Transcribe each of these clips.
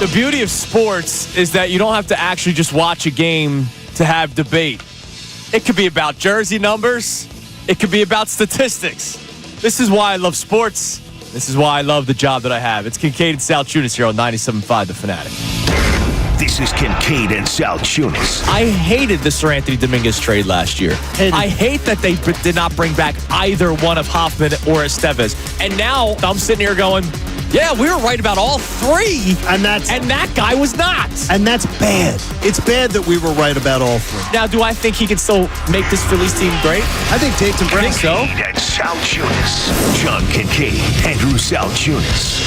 The beauty of sports is that you don't have to actually just watch a game to have debate. It could be about jersey numbers. It could be about statistics. This is why I love sports. This is why I love the job that I have. It's Kincade Salciunas here on 97.5 The Fanatic. This is Kincade and Salciunas. I hated the Sir Anthony Dominguez trade last year. I hate that they did not bring back either one of Hoffman or Estevez. And now I'm sitting here going, yeah, we were right about all three. And that guy was not. And that's bad. It's bad that we were right about all three. Now, do I think he can still make this Phillies team great? I think Tatum Brown. I think so. Kincade and Salciunas. John Kincade, Andrew Salciunas.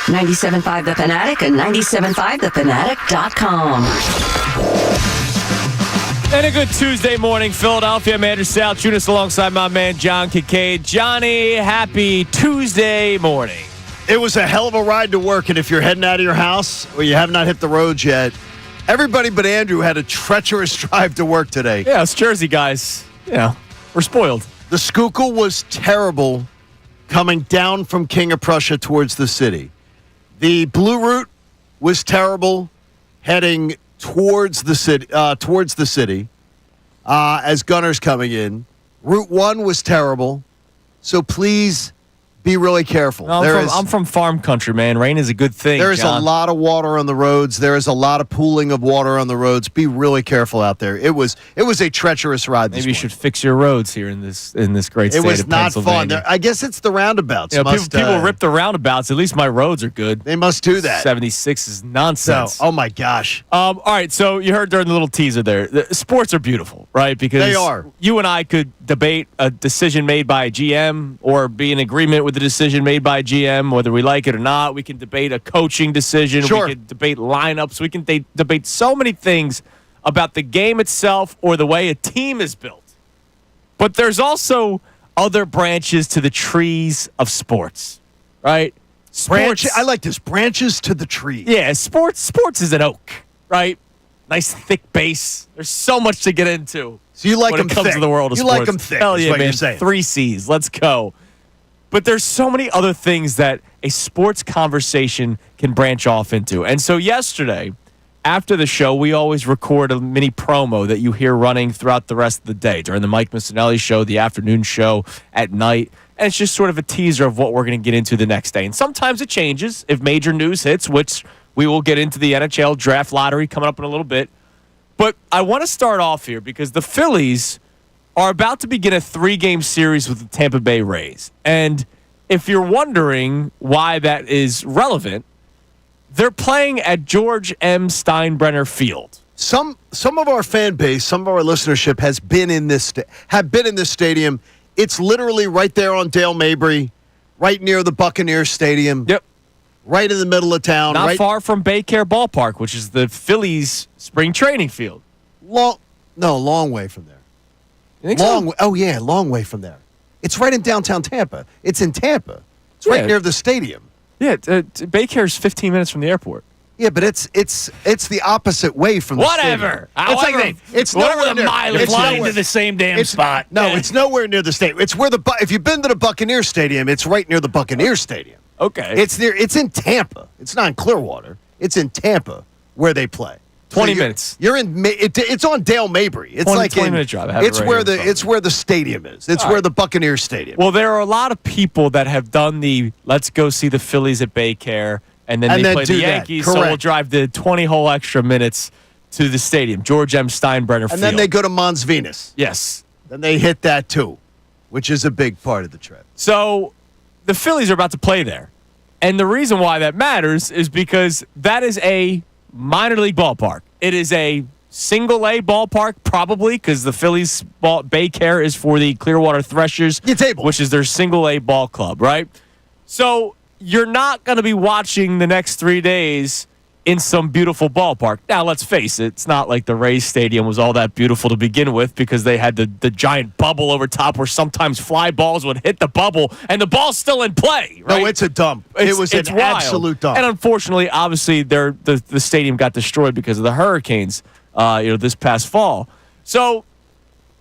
97.5 The Fanatic and 97.5thefanatic.com. And a good Tuesday morning, Philadelphia. I'm Andrew Salciunas alongside my man John Kincade. Johnny, happy Tuesday morning. It was a hell of a ride to work, and if you're heading out of your house or you have not hit the roads yet, everybody but Andrew had a treacherous drive to work today. Yeah, us Jersey guys, we're spoiled. The Schuylkill was terrible coming down from King of Prussia towards the city. The Blue Route was terrible heading towards the city, as Gunner's coming in. Route 1 was terrible, so please be really careful. No, I'm from farm country, man. Rain is a good thing. There is John. a lot of water on the roads. There is a lot of pooling of water on the roads. Be really careful out there. It was a treacherous ride. Maybe you should fix your roads here in this great state of Pennsylvania. It was not fun. I guess it's the roundabouts. People rip the roundabouts. At least my roads are good. They must do that. 76 is nonsense. Oh my gosh. All right, so you heard during the little teaser there, the sports are beautiful, right? Because they are. You and I could debate a decision made by a GM or be in agreement with the decision made by a GM, whether we like it or not. We can debate a coaching decision. Sure. We can debate lineups. We can debate so many things about the game itself or the way a team is built. But there's also other branches to the trees of sports, right? I like this. Branches to the tree. Yeah, sports is an oak, right? Nice thick base. There's so much to get into. So you like when them it comes thick. to the world of you sports. like them thick. Hell yeah, what man. You're saying. 3 C's. Let's go. But there's so many other things that a sports conversation can branch off into. And so yesterday, after the show, we always record a mini promo that you hear running throughout the rest of the day. During the Mike Missanelli show, the afternoon show, at night. And it's just sort of a teaser of what we're going to get into the next day. And sometimes it changes if major news hits, which we will get into the NHL draft lottery coming up in a little bit. But I want to start off here because the Phillies are about to begin a 3-game series with the Tampa Bay Rays. And if you're wondering why that is relevant, they're playing at George M. Steinbrenner Field. Some of our fan base, some of our listenership have been in this stadium. It's literally right there on Dale Mabry, right near the Buccaneers Stadium. Yep. Right in the middle of town. Not far from Baycare Ballpark, which is the Phillies spring training field. Long way from there. You think so? Oh, yeah, long way from there. It's right in downtown Tampa. It's in Tampa. It's right near the stadium. Yeah, Baycare's 15 minutes from the airport. Yeah, but it's the opposite way from the stadium. Whatever. It's nowhere near. It's flying to the same damn spot. No, it's nowhere near the stadium. It's where if you've been to the Buccaneers Stadium, it's right near the Buccaneers Stadium. Okay. It's in Tampa. It's not in Clearwater. It's in Tampa where they play. 20 minutes. You're in. It's on Dale Mabry. It's 20-minute drive. It's where the stadium is. It's where the Buccaneers Stadium. Well, there are a lot of people that have done the let's go see the Phillies at Baycare, and then they play the Yankees, so we'll drive the 20 whole extra minutes to the stadium, George M. Steinbrenner Field. And then they go to Mons Venus. Yes. Then they hit that too, which is a big part of the trip. So the Phillies are about to play there. And the reason why that matters is because that is a minor league ballpark. It is a single-A ballpark, probably, because the Phillies Baycare is for the Clearwater Threshers, which is their single-A ball club, right? So you're not going to be watching the next 3 days in some beautiful ballpark. Now, let's face it, it's not like the Rays Stadium was all that beautiful to begin with because they had the giant bubble over top where sometimes fly balls would hit the bubble and the ball's still in play, right? No, it's a dump. It was an absolute dump. And unfortunately, obviously, the stadium got destroyed because of the hurricanes this past fall. So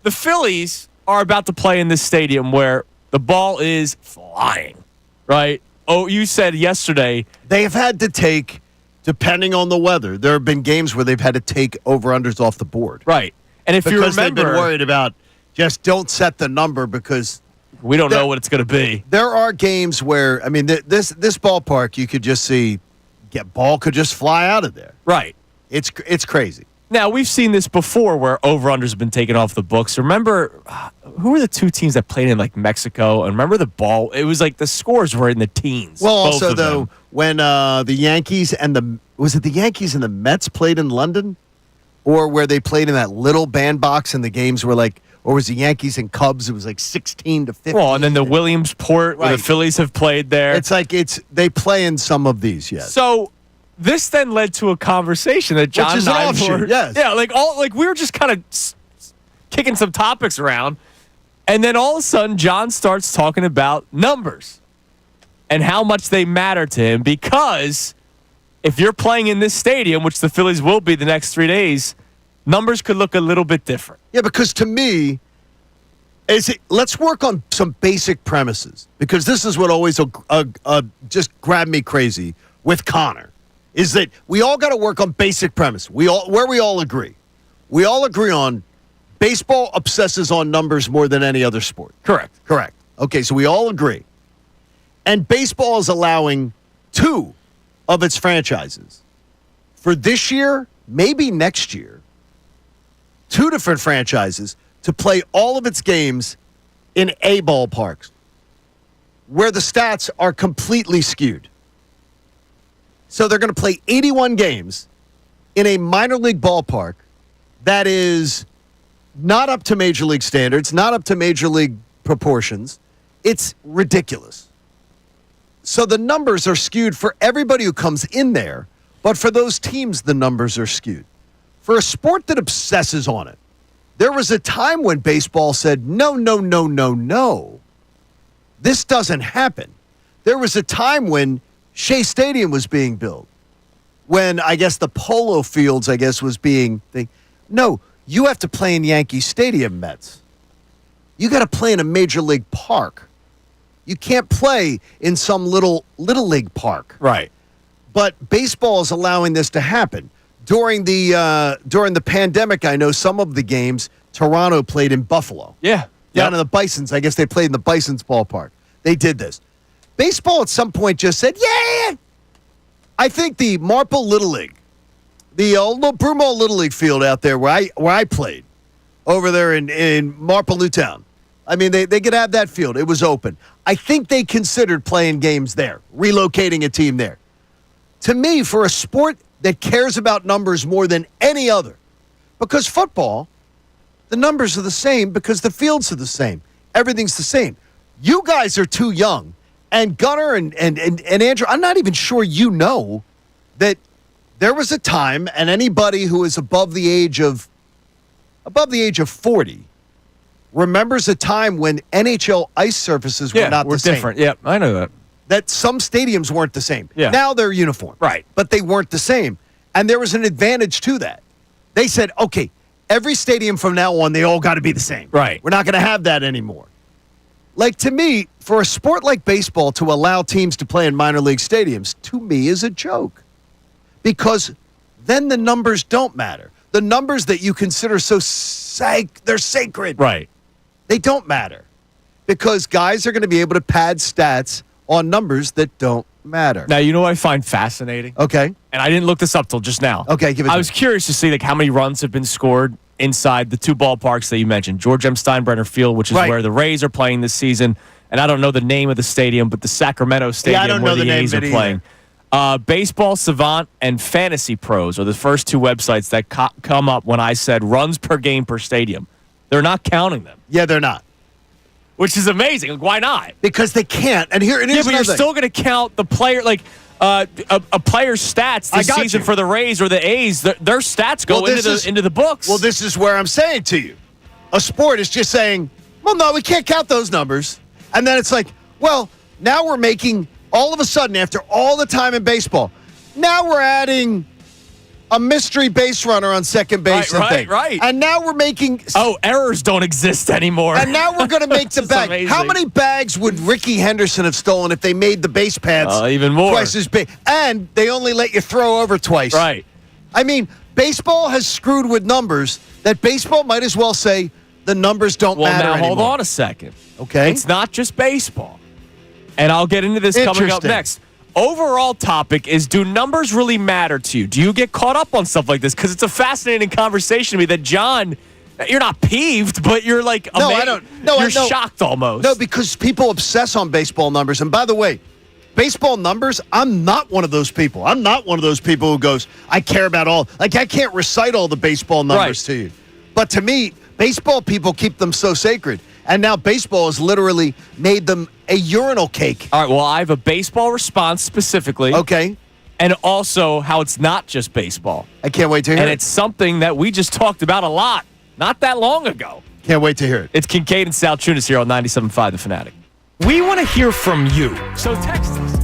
the Phillies are about to play in this stadium where the ball is flying, right? Oh, you said yesterday they have had to take depending on the weather. There have been games where they've had to take over-unders off the board. Right. And if you Because remember, they've been worried about just don't set the number because we don't know what it's going to be. there are games where, I mean, this ballpark, you could just see ball could just fly out of there. Right. It's crazy. Now, we've seen this before where over-unders have been taken off the books. Remember, who were the two teams that played in, like, Mexico? And remember the ball? It was like the scores were in the teens. Well, both also, of though, them. when the Yankees and the Yankees and the Mets played in London? Or where they played in that little bandbox and the games were like, or was the Yankees and Cubs? It was like 16-15. Well, and then the Williamsport where the Phillies have played there. It's like they play in some of these, yes. So this then led to a conversation that John Which is and an I offshoot, were, yes. yeah, like we were just kind of kicking some topics around, and then all of a sudden John starts talking about numbers and how much they matter to him, because if you're playing in this stadium, which the Phillies will be the next 3 days, numbers could look a little bit different. Yeah, because to me, let's work on some basic premises, because this is what always just grabbed me crazy with Connor, is that we all got to work on basic premise. We all agree. We all agree on baseball obsesses on numbers more than any other sport. Correct. Okay, so we all agree. And baseball is allowing 2 of its franchises for this year, maybe next year, 2 different franchises to play all of its games in A ballparks where the stats are completely skewed. So they're going to play 81 games in a minor league ballpark that is not up to major league standards, not up to major league proportions. It's ridiculous. So the numbers are skewed for everybody who comes in there, but for those teams, the numbers are skewed. For a sport that obsesses on it, there was a time when baseball said, no. This doesn't happen. There was a time when Shea Stadium was being built, when I guess the polo fields, was being... No, you have to play in Yankee Stadium, Mets. You got to play in a major league park. You can't play in some little league park. Right. But baseball is allowing this to happen. During the pandemic, I know some of the games, Toronto played in Buffalo. Yeah. Down in the Bisons. I guess they played in the Bisons ballpark. They did this. Baseball at some point just said, yeah. I think the Marple Little League, the old Broomall Little League field out there where I played, over there in Marple, Newtown. I mean, they could have that field. It was open. I think they considered playing games there, relocating a team there. To me, for a sport that cares about numbers more than any other, because football, the numbers are the same because the fields are the same. Everything's the same. You guys are too young. And Gunnar and Andrew, I'm not even sure you know that there was a time, and anybody who is above the age of 40 remembers a time when NHL ice surfaces were not the same. Different. Yep, I know that. That some stadiums weren't the same. Yeah. Now they're uniform. Right. But they weren't the same. And there was an advantage to that. They said, okay, every stadium from now on, they all got to be the same. Right. We're not going to have that anymore. Like, to me, for a sport like baseball to allow teams to play in minor league stadiums, to me, is a joke. Because then the numbers don't matter. The numbers that you consider they're sacred. Right. They don't matter. Because guys are going to be able to pad stats on numbers that don't matter. Now, you know what I find fascinating? Okay. And I didn't look this up till just now. Okay, give it to I me. was curious to see like how many runs have been scored inside the 2 ballparks that you mentioned, George M. Steinbrenner Field, which is Right. where the Rays are playing this season, and I don't know the name of the stadium, but the Sacramento Stadium where the A's are playing. Baseball Savant and Fantasy Pros are the first 2 websites that come up when I said runs per game per stadium. They're not counting them. Yeah, they're not. Which is amazing. Like, why not? Because they can't. And here it is. Yeah, but you're still going to count the player, like a player's stats this season for the Rays or the A's. Their stats go into the books. Well, this is where I'm saying to you. A sport is just saying, well, no, we can't count those numbers. And then it's like, well, now we're making, all of a sudden, after all the time in baseball, now we're adding a mystery base runner on second base and thing. Right. And now we're making. Oh, errors don't exist anymore. And now we're going to make the bag. Amazing. How many bags would Ricky Henderson have stolen if they made the base pads even more? Twice as big? And they only let you throw over twice. Right. I mean, baseball has screwed with numbers that baseball might as well say the numbers don't matter now hold anymore. on a second. Okay. It's not just baseball. And I'll get into this coming up Interesting. next. Overall topic is, do numbers really matter to you? Do you get caught up on stuff like this? Because it's a fascinating conversation to me that, John, you're not peeved, but you're like, No, I don't. No, you're I don't. shocked almost. No, because people obsess on baseball numbers. And by the way, baseball numbers, I'm not one of those people. I'm not one of those people who goes, I care about all. Like, I can't recite all the baseball numbers to you. But to me, baseball people keep them so sacred. And now baseball has literally made them a urinal cake. All right, well, I have a baseball response specifically. Okay. And also how it's not just baseball. I can't wait to hear And it. it's something that we just talked about a lot not that long ago. Can't wait to hear it. It's Kincade and Salciunas here on 97.5 The Fanatic. We want to hear from you, so text us.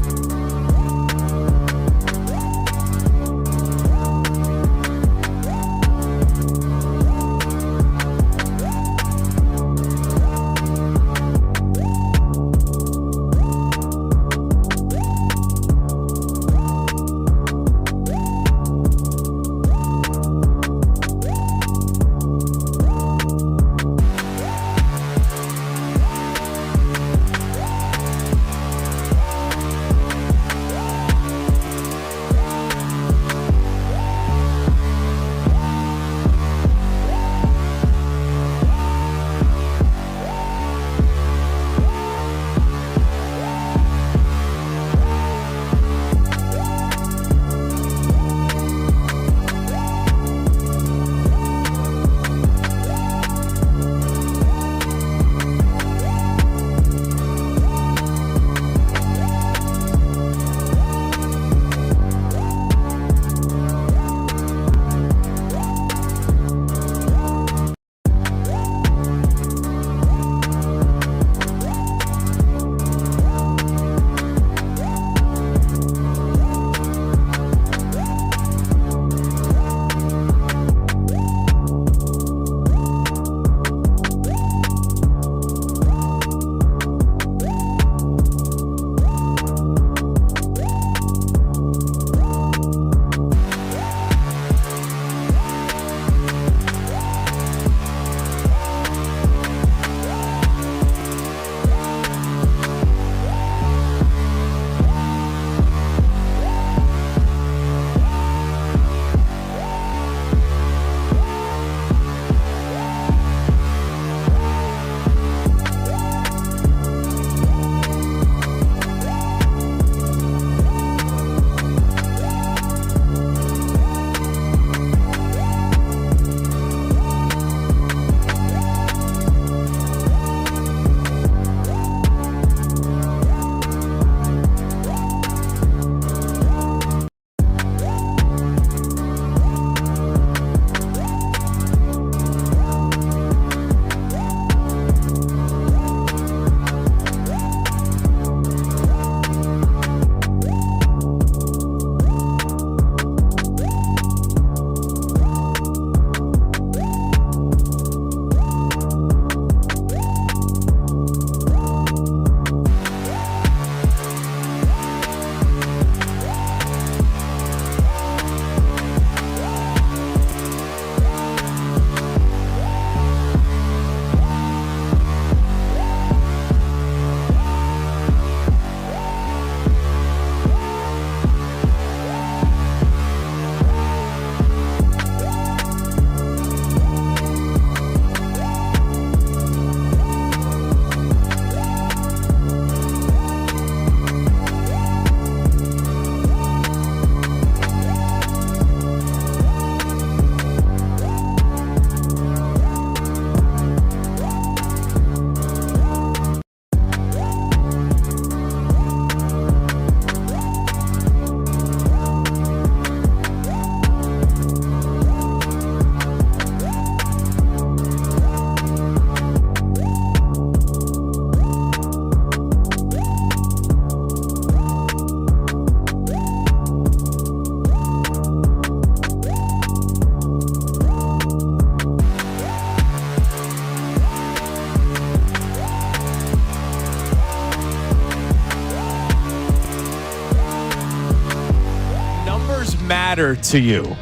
matter to you?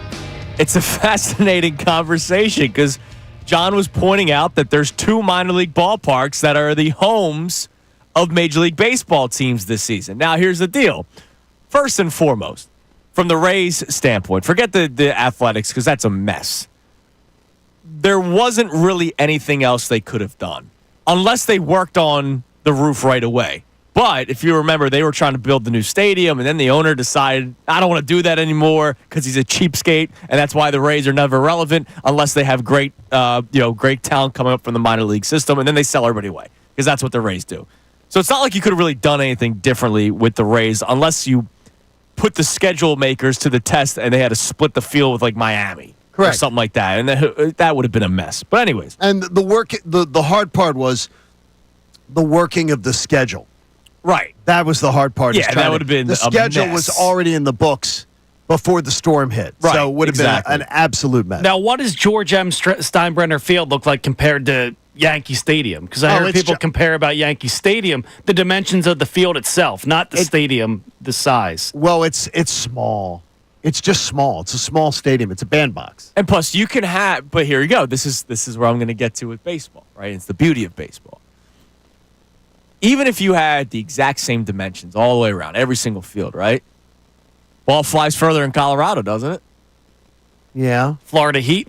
It's a fascinating conversation because John was pointing out that there's 2 minor league ballparks that are the homes of Major League Baseball teams this season. Now, here's the deal. First and foremost, from the Rays' standpoint, forget the Athletics because that's a mess. There wasn't really anything else they could have done unless they worked on the roof right away. But if you remember, they were trying to build the new stadium, and then the owner decided, I don't want to do that anymore because he's a cheapskate, and that's why the Rays are never relevant unless they have great talent coming up from the minor league system, and then they sell everybody away because that's what the Rays do. So it's not like you could have really done anything differently with the Rays unless you put the schedule makers to the test and they had to split the field with like Miami. Correct. Or something like that, and that would have been a mess. But anyways. And the hard part was the working of the schedule. Right. That was the hard part. Yeah, that would have been the schedule mess. was already in the books before the storm hit. Right, so it would have been an absolute mess. Now, what does George M. Steinbrenner Field look like compared to Yankee Stadium? Because I heard people compare about Yankee Stadium, the dimensions of the field itself, not the stadium, the size. Well, it's small. It's just small. It's a small stadium. It's a bandbox. And plus, you can have. But here you go. This is where I'm going to get to with baseball. Right? It's the beauty of baseball. Even if you had the exact same dimensions all the way around, every single field, right? Ball flies further in Colorado, doesn't it? Yeah. Florida Heat.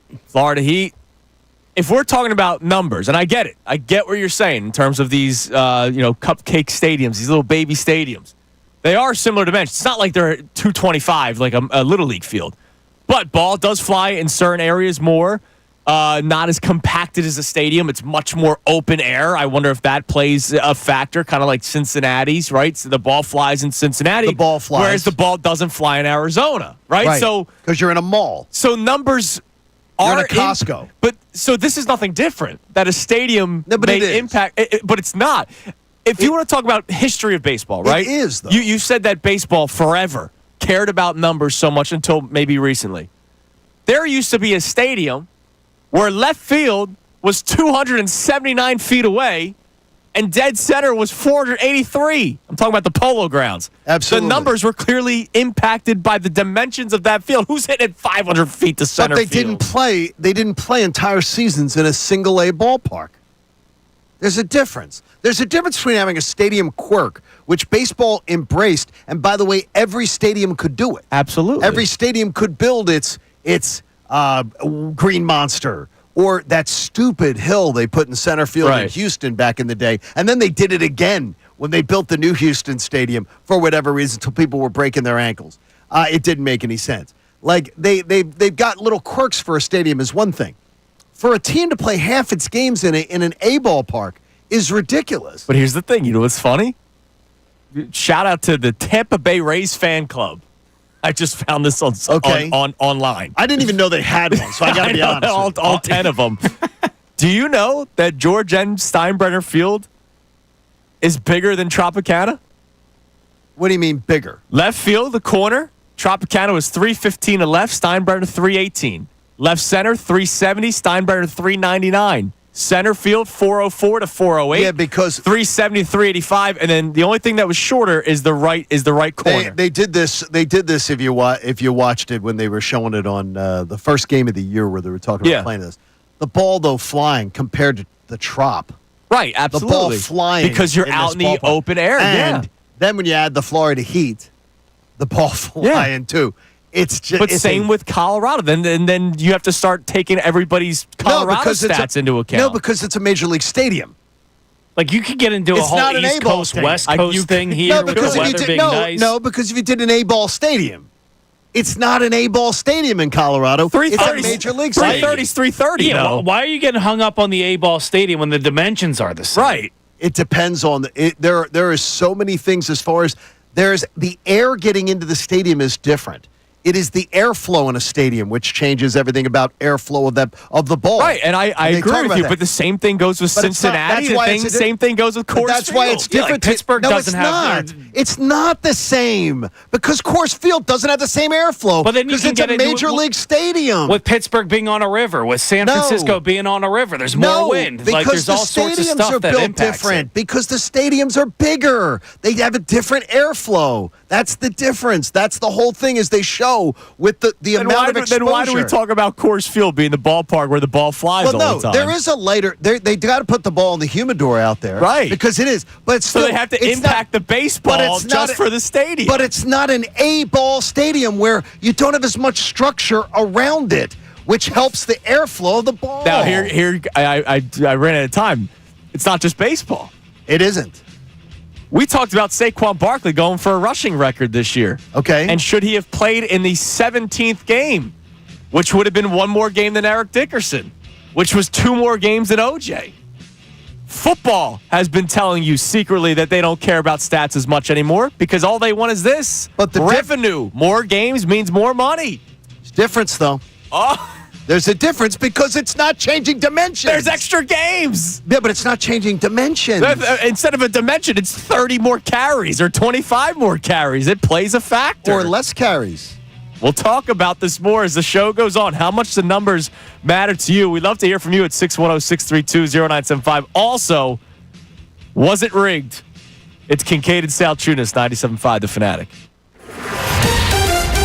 If we're talking about numbers, and I get it. I get what you're saying in terms of these, cupcake stadiums, these little baby stadiums. They are similar dimensions. It's not like they're 225 like a Little League field. But ball does fly in certain areas more. Not as compacted as a stadium. It's much more open air. I wonder if that plays a factor, kind of like Cincinnati's, right? So the ball flies in Cincinnati. The ball flies. Whereas the ball doesn't fly in Arizona, right? So because you're in a mall. So numbers you're are in a Costco. But so this is nothing different. That a stadium may impact, but it's not. If you want to talk about history of baseball, right? It is, though. You said that baseball forever cared about numbers so much until maybe recently. There used to be a stadium where left field was 279 feet away and dead center was 483. I'm talking about the Polo Grounds. Absolutely. The numbers were clearly impacted by the dimensions of that field. Who's hitting 500 feet to center field? But they didn't play entire seasons in a single A ballpark. There's a difference. There's a difference between having a stadium quirk, which baseball embraced, and by the way, every stadium could do it. Absolutely. Every stadium could build its Green Monster or that stupid hill they put in center field in Houston back in the day. And then they did it again when they built the new Houston Stadium for whatever reason until people were breaking their ankles. It didn't make any sense. Like they've got little quirks for a stadium is one thing. For a team to play half its games in an A ballpark is ridiculous. But here's the thing. You know what's funny? Shout out to the Tampa Bay Rays fan club. I just found this on online. I didn't even know they had one, so I got to be honest. All 10 of them. Do you know that George M. Steinbrenner Field is bigger than Tropicana? What do you mean bigger? Left field, the corner, Tropicana was 315 to left, Steinbrenner 318. Left center 370, Steinbrenner 399. Center field 404 to 408. Yeah, because 370 385, and then the only thing that was shorter is the right corner. They did this if you watched it when they were showing it on the first game of the year where they were talking about playing this. The ball though flying compared to the Trop. Right, absolutely. The ball flying because you're out in the open air. And then when you add the Florida Heat, the ball flying too. It's just, but same with Colorado. Then you have to start taking everybody's Colorado stats into account. No, because it's a major league stadium. Like you could get into a whole East Coast, West Coast thing here with the weather being nice. No, because if you did an A-ball stadium, it's not an A-ball stadium in Colorado. It's a major league stadium. 330's 330. Yeah, why are you getting hung up on the A-ball stadium when the dimensions are the same? Right. It depends on there is so many things as far as there's the air getting into the stadium is different. It is the airflow in a stadium which changes everything about airflow of the ball. Right, and I agree with you, but the same thing goes with Cincinnati. Same thing goes with Coors Field. That's why it's different. Like Pittsburgh doesn't have It's not the same because Coors Field doesn't have the same airflow. But then you can it's a major league stadium. With Pittsburgh being on a river, with San Francisco being on a river, there's more wind. Because like there's all sorts of stuff are that built impacts different. it. Because the stadiums are bigger. They have a different airflow. That's the difference. That's the whole thing is they show with the amount of exposure. Then why do we talk about Coors Field being the ballpark where the ball flies all the time? There is a lighter. They got to put the ball in the humidor out there. Right. Because it is. But it's still, so they have to impact the baseball just for the stadium. But it's not an A-ball stadium where you don't have as much structure around it, which helps the airflow of the ball. Now, I ran out of time. It's not just baseball. It isn't. We talked about Saquon Barkley going for a rushing record this year. Okay. And should he have played in the 17th game, which would have been one more game than Eric Dickerson, which was 2 more games than OJ. Football has been telling you secretly that they don't care about stats as much anymore because all they want is this. But the revenue. More games means more money. There's difference, though. Oh. There's a difference because it's not changing dimensions. There's extra games. Yeah, but it's not changing dimensions. Instead of a dimension, it's 30 more carries or 25 more carries. It plays a factor. Or less carries. We'll talk about this more as the show goes on. How much the numbers matter to you. We'd love to hear from you at 610-632-0975. Also, was it rigged? It's Kincade Salciunas, 97.5 The Fanatic.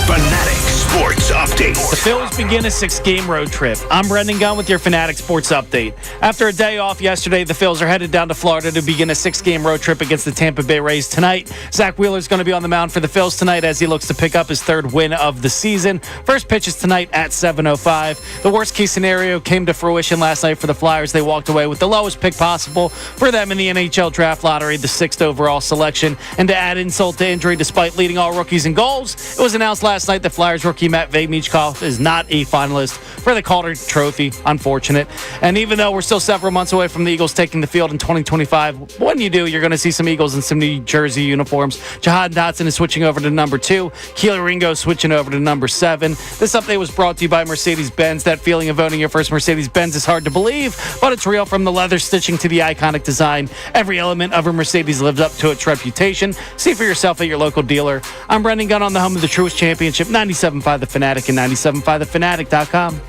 Fanatic Sports Update. The Phillies begin a 6-game road trip. I'm Brendan Gunn with your Fanatic Sports Update. After a day off yesterday, the Phillies are headed down to Florida to begin a 6-game road trip against the Tampa Bay Rays tonight. Zach Wheeler's going to be on the mound for the Phillies tonight as he looks to pick up his 3rd win of the season. First pitch is tonight at 7:05. The worst-case scenario came to fruition last night for the Flyers. They walked away with the lowest pick possible for them in the NHL Draft Lottery, the 6th overall selection. And to add insult to injury, despite leading all rookies in goals, it was announced last night that Flyers rookie Matt Michkov is not a finalist for the Calder Trophy. Unfortunate. And even though we're still several months away from the Eagles taking the field in 2025, when you do, you're going to see some Eagles in some New Jersey uniforms. Jahan Dotson is switching over to number 2. Keeler Ringo switching over to number 7. This update was brought to you by Mercedes-Benz. That feeling of owning your first Mercedes-Benz is hard to believe, but it's real. From the leather stitching to the iconic design, every element of a Mercedes lives up to its reputation. See for yourself at your local dealer. I'm Brendan Gunn on the home of the truest championship, 97.5 The Fanatic and 97.5thefanatic.com.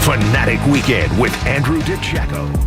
Fanatic Weekend with Andrew DiCecco.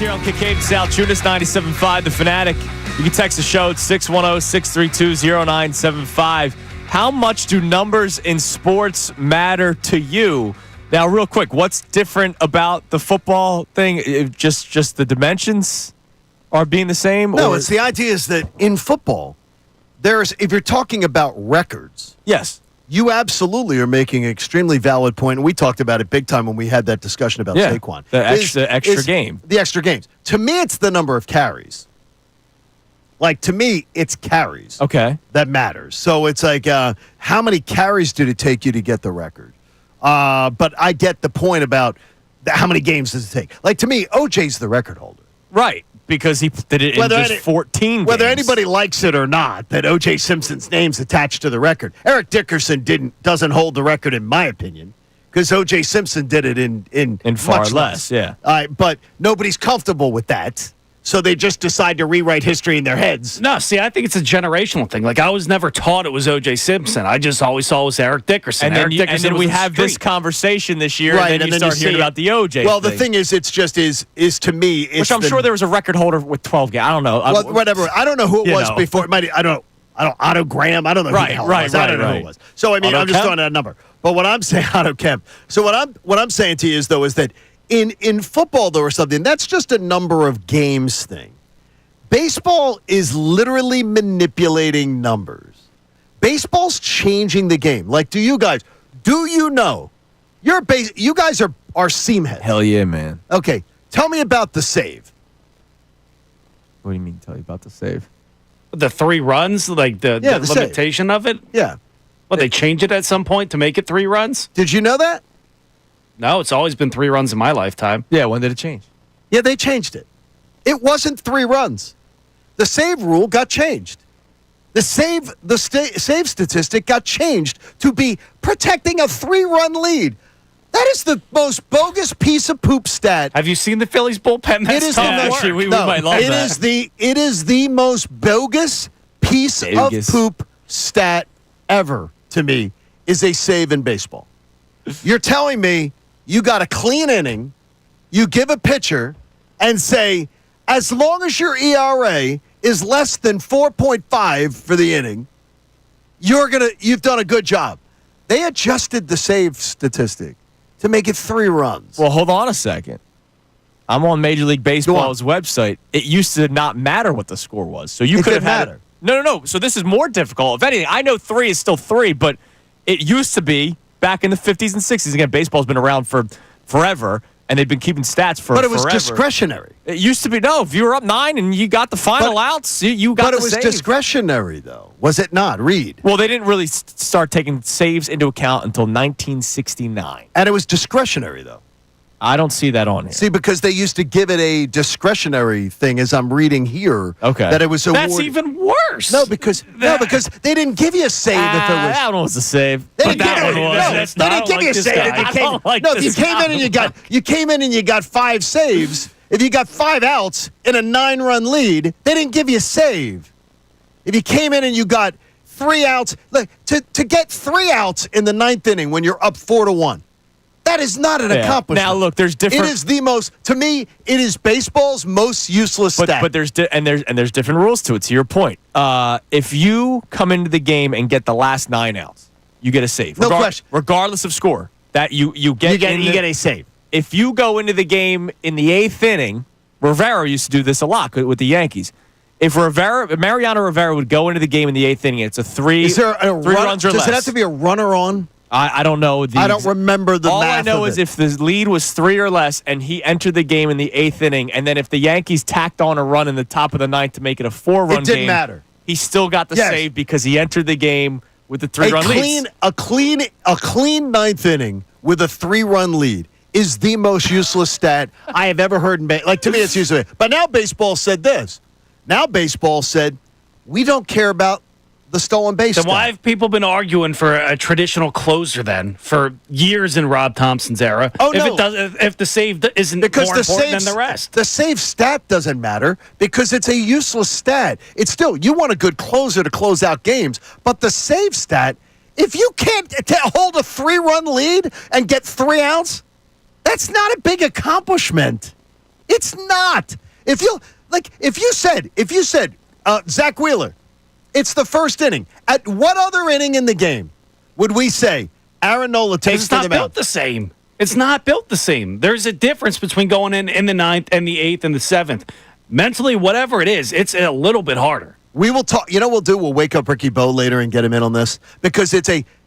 here on Kincade Salciunas, 97.5 The Fanatic. You can text the show at 610-632-0975. How much do numbers in sports matter to you? Now, real quick, what's different about the football thing? Just the dimensions are being the same? No, it's the idea is that in football, if you're talking about records, yes, you absolutely are making an extremely valid point. And we talked about it big time when we had that discussion about Saquon. The extra game. The extra games. To me, it's the number of carries. Like, to me, it's carries. Okay. That matters. So it's like, how many carries did it take you to get the record? But I get the point about how many games does it take. Like, to me, OJ's the record holder. Right, because he did it in just 14 games. Whether anybody likes it or not, that O.J. Simpson's name's attached to the record. Eric Dickerson doesn't hold the record, in my opinion, because O.J. Simpson did it in far much less. Yeah. But nobody's comfortable with that. So they just decide to rewrite history in their heads. No, see, I think it's a generational thing. Like, I was never taught it was O.J. Simpson. I just always saw it was Eric Dickerson. And then we have this conversation this year, right, and then you start hearing about the O.J. Well, thing. the thing is to me, it's which I'm sure there was a record holder with 12 games. I don't know. Well, whatever. I don't know who it was before. It might. I don't. Otto Graham. I don't know who the hell it was. I don't know who it was. So I mean, I'm just throwing out a number. But what I'm saying, Otto Kemp. So what I'm saying to you is though is that in football there was something that's just a number of games thing. Baseball is literally manipulating numbers. Baseball's changing the game. Like, do you know? You guys are seam heads. Hell yeah, man. Okay, tell me about the save. What do you mean? Tell you about the save? The 3 runs, like the limitation of it. Yeah. Well, they changed it at some point to make it 3 runs. Did you know that? No, it's always been 3 runs in my lifetime. Yeah. When did it change? Yeah, they changed it. It wasn't 3 runs. The save rule got changed. The save statistic got changed to be protecting a 3-run lead. That is the most bogus piece of poop stat. Have you seen the Phillies bullpen? It is we might love that. It is the most bogus piece of poop stat ever to me is a save in baseball. You're telling me you got a clean inning, you give a pitcher, and say, as long as your ERA is less than 4.5 for the inning, you've done a good job. They adjusted the save statistic to make it 3 runs. Well, hold on a second. I'm on Major League Baseball's website. It used to not matter what the score was. So you could have had it. No. So this is more difficult. If anything, I know 3 is still 3, but it used to be back in the 50s and 60s. Again, baseball's been around for forever. And they've been keeping stats for forever. But it was discretionary. It used to be, no, if you were up 9 and you got the final outs, you got the save. But it was discretionary, though. Was it not? Reed. Well, they didn't really start taking saves into account until 1969. And it was discretionary, though. I don't see that on here. See, because they used to give it a discretionary thing, as I'm reading here. Okay. That it was That's even worse. No, because they didn't give you a save if it was. That one was a save. They didn't give you a save if you came in and you got 5 saves. If you got 5 outs in a 9-run lead, they didn't give you a save. If you came in and you got 3 outs, to get 3 outs in the 9th inning when you're up 4-1. That is not an accomplishment. Now look, there's different. It is the most. To me, it is baseball's most useless stat. But there's different rules to it. To your point, if you come into the game and get the last 9 outs, you get a save. No question. Regardless of score, that you get a save. If you go into the game in the 8th inning, Rivera used to do this a lot with the Yankees. If Mariano Rivera would go into the game in the 8th inning, it's a 3. Is there a 3 runs or less. Does it have to be a runner on? I don't know. I don't remember the math. All I know is if the lead was 3 or less and he entered the game in the 8th inning, and then if the Yankees tacked on a run in the top of the 9th to make it a 4-run game, it didn't matter. He still got the save because he entered the game with the 3-run lead. A clean 9th inning with a 3-run lead is the most useless stat I have ever heard in baseball. Like, to me, it's useless. But now baseball said this. Now baseball said, we don't care about the stolen base. Then why have people been arguing for a traditional closer then for years in Rob Thompson's era? Oh, if the save isn't more important than the rest. The save stat doesn't matter because it's a useless stat. It's still, you want a good closer to close out games, but the save stat, if you can't hold a 3-run lead and get 3 outs, that's not a big accomplishment. It's not. If you said Zach Wheeler, it's the first inning. At what other inning in the game would we say Aaron Nola takes to the mound? It's not built the same. It's not built the same. There's a difference between going in the 9th and the 8th and the 7th. Mentally, whatever it is, it's a little bit harder. We will talk. You know what we'll do? We'll wake up Ricky Bo later and get him in on this because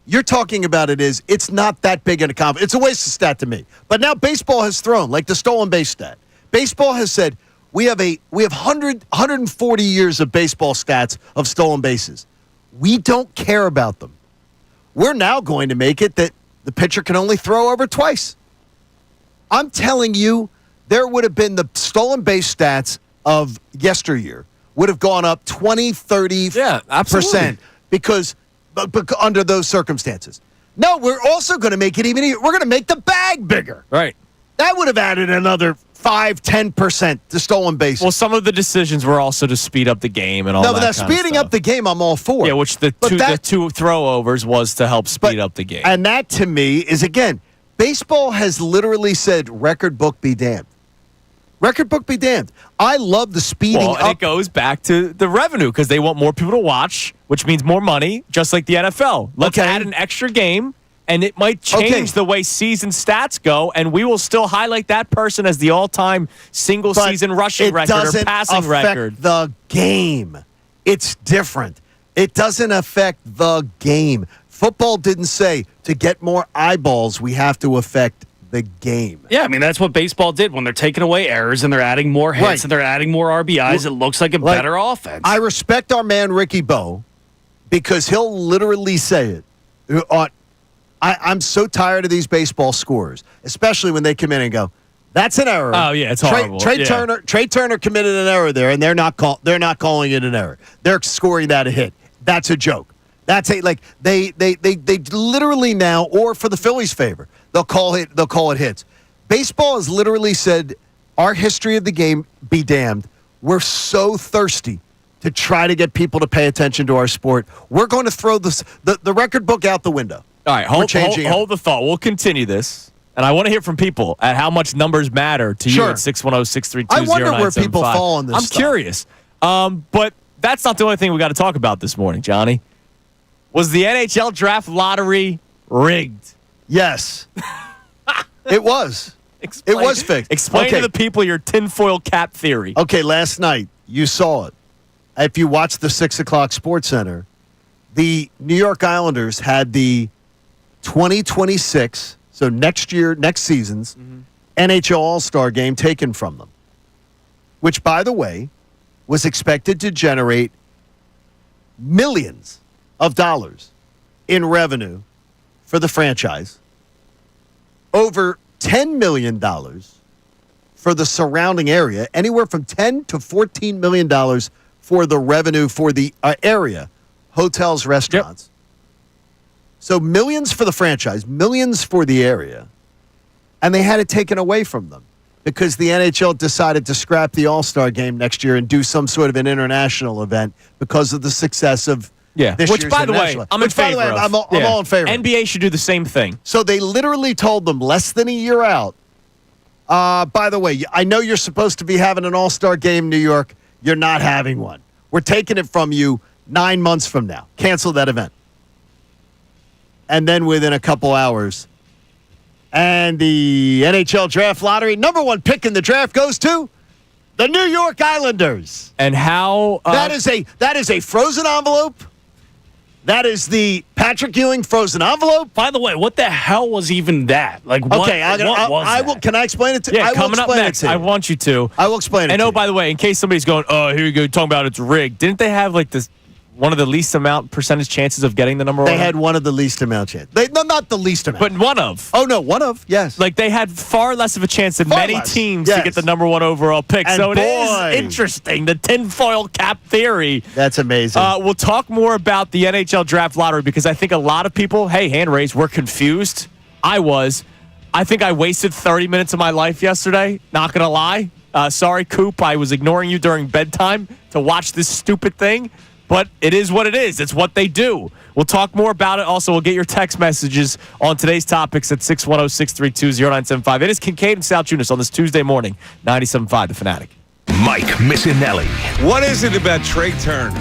you're talking about it's not that big an accomplishment. It's a waste of stat to me. But now baseball has thrown, like the stolen base stat. Baseball has said we have 140 years of baseball stats of stolen bases. We don't care about them. We're now going to make it that the pitcher can only throw over twice. I'm telling you, there would have been the stolen base stats of yesteryear would have gone up 20, 30% because under those circumstances. No, we're also going to make it even. We're going to make the bag bigger. Right. That would have added another 5-10% to stolen bases. Well, some of the decisions were also to speed up the game and all that. No, but speeding up the game, I'm all for. Yeah, which the two throwovers was to help speed up the game. And that to me is, again, baseball has literally said record book be damned. Record book be damned. I love the speeding up. And it goes back to the revenue because they want more people to watch, which means more money, just like the NFL. Let's add an extra game, and it might change the way season stats go, and we will still highlight that person as the all-time single-season rushing record or passing record. It doesn't affect the game. It's different. It doesn't affect the game. Football didn't say to get more eyeballs, we have to affect the game. Yeah, I mean, that's what baseball did when they're taking away errors and they're adding more hits and they're adding more RBIs. It looks like a better offense. I respect our man Ricky Bo because he'll literally say it. I'm so tired of these baseball scores, especially when they come in and go, that's an error. Oh, yeah, it's horrible. Trey Turner committed an error there, and they're not calling it an error. They're scoring that a hit. That's a joke. That's they literally now, or for the Phillies' favor, they'll call it hits. Baseball has literally said, our history of the game be damned. We're so thirsty to try to get people to pay attention to our sport. We're going to throw the record book out the window. All right, hold the thought. We'll continue this. And I want to hear from people at how much numbers matter to you at 610-632-0975. I wonder where people fall on this I'm curious. But that's not the only thing we got to talk about this morning, Johnny. Was the NHL draft lottery rigged? Yes. It was. It was fixed. Explain to the people your tinfoil cap theory. Okay, last night, you saw it. If you watched the 6 o'clock Sports Center, the New York Islanders had the 2026, so next season's NHL All-Star game taken from them, which, by the way, was expected to generate millions of dollars in revenue for the franchise, over $10 million for the surrounding area, anywhere from $10 to $14 million for the revenue for the area, hotels, restaurants. Yep. So millions for the franchise, millions for the area, and they had it taken away from them because the NHL decided to scrap the All-Star game next year and do some sort of an international event because of the success of this which, year's by the way, international. I'm in favor of. I'm all in favor. NBA should do the same thing. So they literally told them less than a year out, by the way, I know you're supposed to be having an All-Star game in New York. You're not having one. We're taking it from you 9 months from now. Cancel that event. And then within a couple hours, and the NHL draft lottery, number one pick in the draft goes to the New York Islanders. And how that is a frozen envelope. That is the Patrick Ewing frozen envelope. By the way, what the hell was even that? Like, what, okay, I will. Can I explain it to you? Yeah, coming up next. I want you to. I will explain it. And by the way, in case somebody's going, oh, here you go, talking about it's rigged. Didn't they have like this? One of the least amount percentage chances of getting the number one? They had one of the least amount chances. No, not the least amount. But one of. Oh, no, one of, yes. Like, they had far less of a chance than many teams to get the number one overall pick. And so it is interesting, the tinfoil cap theory. That's amazing. We'll talk more about the NHL draft lottery because I think a lot of people, hand raised, were confused. I was. I think I wasted 30 minutes of my life yesterday, not going to lie. Sorry, Coop, I was ignoring you during bedtime to watch this stupid thing. But it is what it is. It's what they do. We'll talk more about it. Also, we'll get your text messages on today's topics at 610-632-0975. It is Kincade and Salciunas on this Tuesday morning, 97.5 The Fanatic. Mike Missanelli. What is it about Trey Turner?